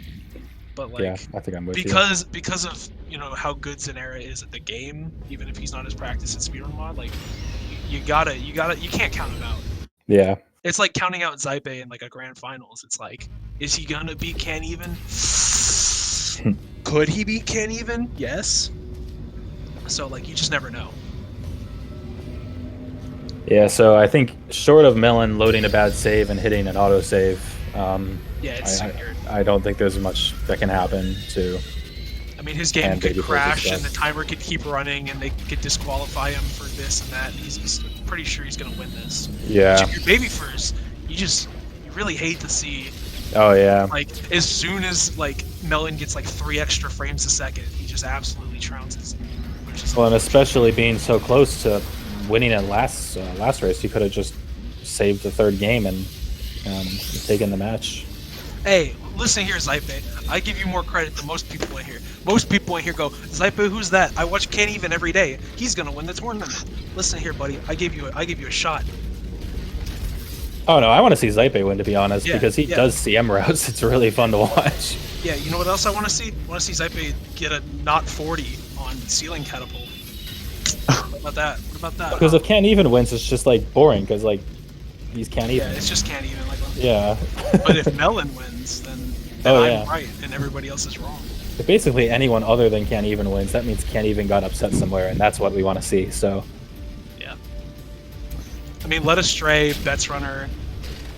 But like, yeah, I think I'm with because of how good Zanera is at the game, even if he's not as practiced at speedrun mod, like you can't count him out. Yeah. It's like counting out Zype in like a grand finals. It's like, is he gonna beat Can't Even? Could he beat Can't Even? Yes. So like, you just never know. Yeah, so I think short of Melon loading a bad save and hitting an autosave, yeah, it's I don't think there's much that can happen to. I mean, his game could Babyfurz crash stuff. and the timer could keep running and they could disqualify him for this and that. He's pretty sure he's gonna win this. Yeah. But if you're Babyfurz, you really hate to see. Oh yeah. Like as soon as like Melon gets like 3 extra frames a second, he just absolutely trounces. Well, and especially being so close to winning at last race, he could have just saved the 3rd game and taken the match. Hey, listen here, Zype. I give you more credit than most people in here. Most people in here go, Zype, who's that? I watch Can't Even every day. He's gonna win the tournament. Listen here, buddy. I give you a shot. Oh no, I want to see Zype win, to be honest, Yeah, because he does CM routes. It's really fun to watch. Yeah, you know what else I want to see? I want to see Zype get a not 40 on ceiling catapult. What about that? What about that? Because if Can't Even wins, it's just like boring, because like he's Can't Even. Yeah, it's just Can't Even. Like, yeah. But if Melon wins, then I'm right and everybody else is wrong. If basically anyone other than Can't Even wins, that means Can't Even got upset somewhere, and that's what we want to see. So. Yeah. I mean, Led Astray, Bets Runner,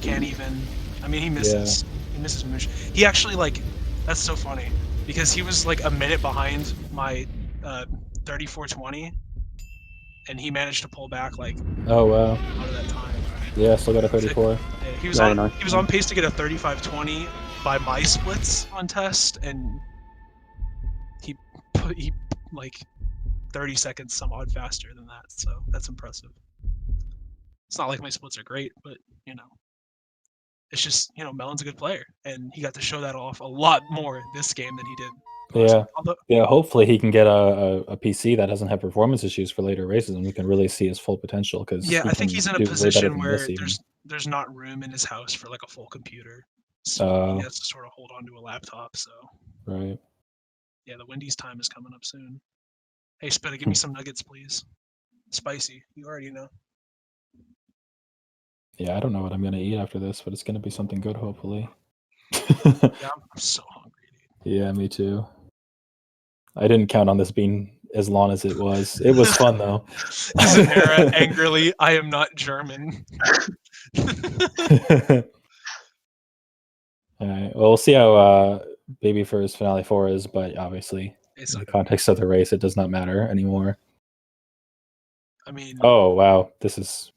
Can't Even. I mean, he misses. Yeah. He misses Moosh. He actually like, that's so funny because he was like a minute behind my 34:20, and he managed to pull back like. Oh wow. Out of that time. Yeah, still got a 34. Yeah, he was on pace to get a 35:20 by my splits on test, and he like 30 seconds some odd faster than that. So that's impressive. It's not like my splits are great, but it's just Melon's a good player, and he got to show that off a lot more this game than he did. Yeah. Hopefully he can get a PC that doesn't have performance issues for later races, and we can really see his full potential. Because I think he's in a position where there's not room in his house for like a full computer, so he has to sort of hold on to a laptop. So right. Yeah, the Wendy's time is coming up soon. Hey, Spitta, give me some nuggets, please. Spicy, you already know. Yeah, I don't know what I'm gonna eat after this, but it's gonna be something good, hopefully. Yeah, I'm so hungry, dude. Yeah, me too. I didn't count on this being as long as it was. It was fun though. Zanera angrily, I am not German. All right. Well, we'll see how Babyfurz Finale 4 is, but obviously, in the context of the race, it does not matter anymore. I mean, oh wow, this is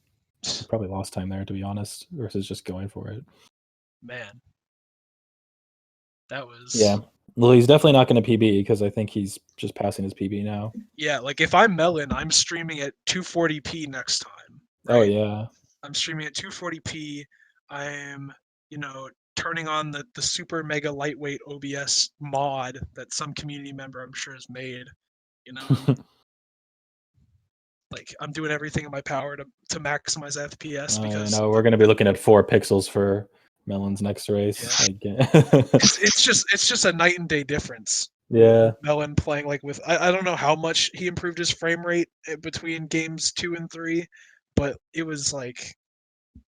probably lost time there, to be honest, versus just going for it. Man, that was Well, he's definitely not going to PB because I think he's just passing his PB now. Yeah, like if I'm Melon, I'm streaming at 240p next time. Right? Oh yeah. I'm streaming at 240p. I'm, turning on the super mega lightweight OBS mod that some community member I'm sure has made. Like I'm doing everything in my power to maximize FPS because we're going to be looking at 4 pixels for Melon's next race. Yeah. It's just a night and day difference. Yeah. Melon playing like with I don't know how much he improved his frame rate between games 2 and 3, but it was like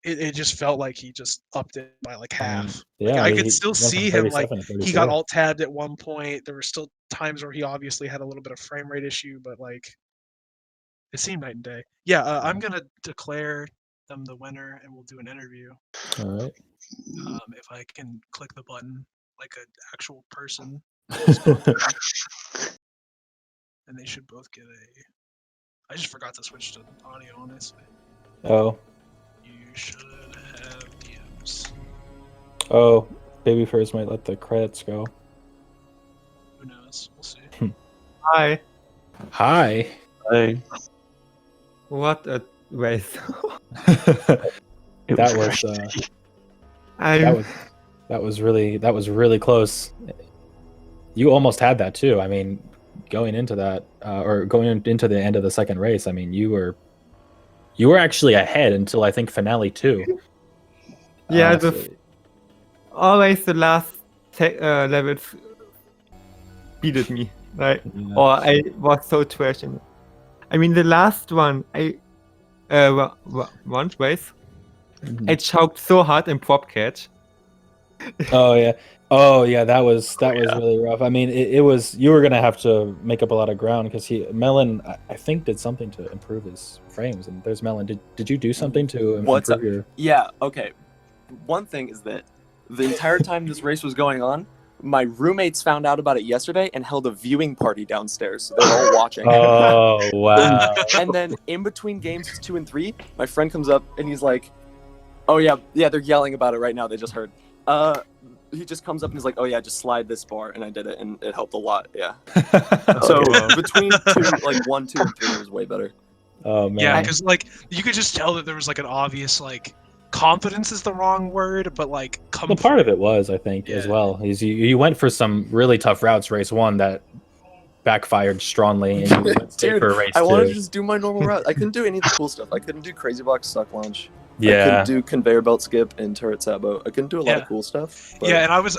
it just felt like he just upped it by like half. Yeah, Like I could he still went from see him like 37 to he got 34. alt tabbed at one point. There were still times where he obviously had a little bit of frame rate issue, but like it seemed night and day. Yeah, I'm gonna declare them the winner, and we'll do an interview. All right. If I can click the button like an actual person, and they should both get a. I just forgot to switch to audio, honestly. Oh. You should have DMs. Oh, Babyfurz might let the credits go. Who knows? We'll see. Hi. Hi. Hey. What a waste. That was really close. You almost had that too. I mean, going into that or going into the end of the second race, I mean, you were actually ahead until I think finale 2. Yeah, always the last levels beated me, right? Yeah. Or I was so trash in it. I mean, the last one, one race, I choked so hard in prop catch. Oh yeah, that was really rough. I mean, it was, you were gonna have to make up a lot of ground because Melon, I think, did something to improve his frames. And there's Melon. Did you do something to improve your? Yeah. Okay. One thing is that the entire time this race was going on, my roommates found out about it yesterday and held a viewing party downstairs. So they're all watching. Oh wow! And then in between games 2 and 3, my friend comes up and he's like, "Oh yeah, they're yelling about it right now. They just heard." He just comes up and he's like, "Oh yeah, just slide this bar," and I did it, and it helped a lot. Yeah. So between 1, 2, and 3 was way better. Oh man. Yeah, because like you could just tell that there was like an obvious like confidence is the wrong word, but like Well, part of it was, I think, as well. Is you went for some really tough routes race 1 that backfired strongly, and you went Dude, for race 2. I wanted to just do my normal route. I couldn't do any of the cool stuff. I couldn't do crazy box suck launch. I Yeah. couldn't do conveyor belt skip and turret sabo. I couldn't do a lot of cool stuff. But... Yeah, and I was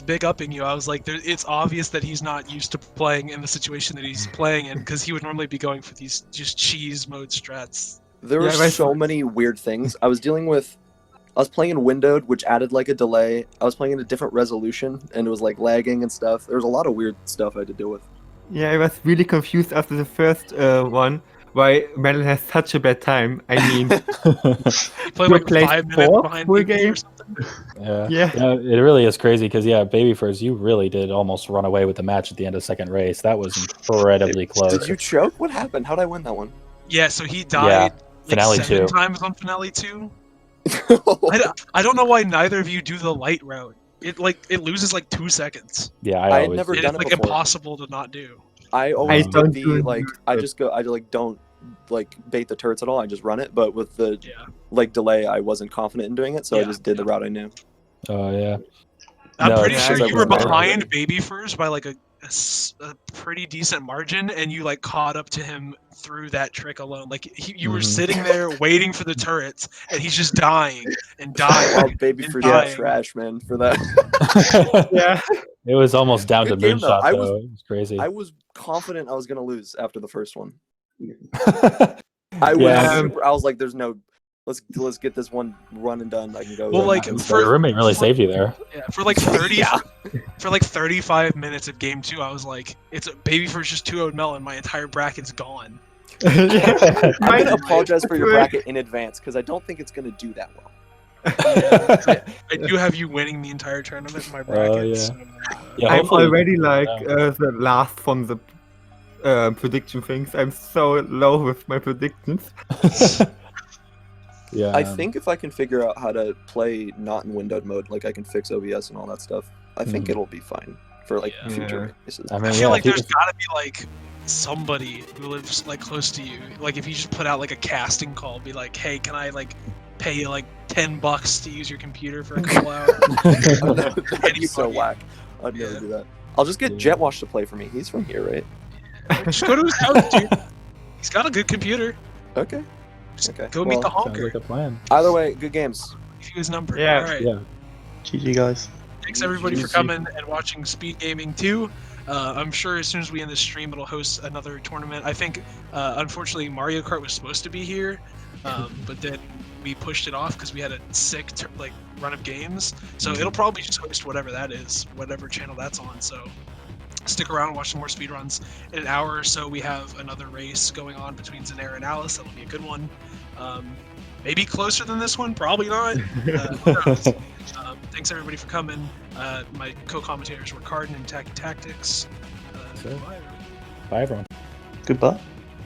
big upping you. I was like, it's obvious that he's not used to playing in the situation that he's playing in, because he would normally be going for these just cheese mode strats. There were so many weird things. I was playing in windowed, which added like a delay. I was playing in a different resolution, and it was like lagging and stuff. There was a lot of weird stuff I had to deal with. Yeah, I was really confused after the first one. Why Melon has such a bad time? I mean, He played like 5 minutes behind full BP game or something. Yeah, it really is crazy because Babyfurz, you really did almost run away with the match at the end of the second race. That was incredibly close. Did you choke? What happened? How'd I win that one? Yeah, so he died finale 7 2. times on finale 2. I don't know why neither of you do the light route. It loses like 2 seconds. Yeah, I had always never do. done It's it like before. impossible to not do. I always I don't do do the it like. I don't like bait the turrets at all. I just run it. But with the like delay, I wasn't confident in doing it, so I just did the route I knew. Oh yeah. I'm pretty yeah, sure I you were remember. behind Babyfurz by like a pretty decent margin, and you like caught up to him through that trick alone. Like you were sitting there waiting for the turrets, and he's just dying and dying. Oh, Babyfurz dying. trash, man, for that. yeah. It was almost down Good to game, though. moonshot, though. It was crazy. I was confident I was gonna lose after the first one. I was like, "There's no, let's get this one run and done. I can go." Well, like your roommate really saved you there. Yeah, for like 35 minutes of game 2, I was like, it's Babyfurz just 2-0'd Melon. My entire bracket's gone. I'm gonna apologize for your bracket in advance because I don't think it's gonna do that well. I do have you winning the entire tournament in my bracket. yeah. So, Yeah, I'm hopefully- already like the last from the prediction things. I'm so low with my predictions. Yeah. I think if I can figure out how to play not in windowed mode, like I can fix OBS and all that stuff, I think it'll be fine for like future races. I mean, I feel like there's gotta be like somebody who lives like close to you. Like if you just put out like a casting call, be like, hey, can I like pay you like $10 to use your computer for a couple hours? That'd be so whack. I'd never do that. I'll just get Jetwash to play for me. He's from here, right? Just go to his house, dude. He's got a good computer. Okay. Just Okay. go meet the Sounds honker. like a plan. Either way, good games. Give you his number. Yeah. All right. Yeah. GG, guys. Thanks everybody for coming and watching Speed Gaming 2. I'm sure as soon as we end this stream, it'll host another tournament. I think, unfortunately, Mario Kart was supposed to be here, but then we pushed it off because we had a sick run of games. So it'll probably just host whatever that is, whatever channel that's on. So stick around and watch some more speedruns. In an hour or so, we have another race going on between Zanera and Alice. That'll be a good one. Maybe closer than this one, probably not. Who knows? Thanks everybody for coming. My co-commentators were Carden and Tacky Tactics. Bye. Bye, everyone. Goodbye.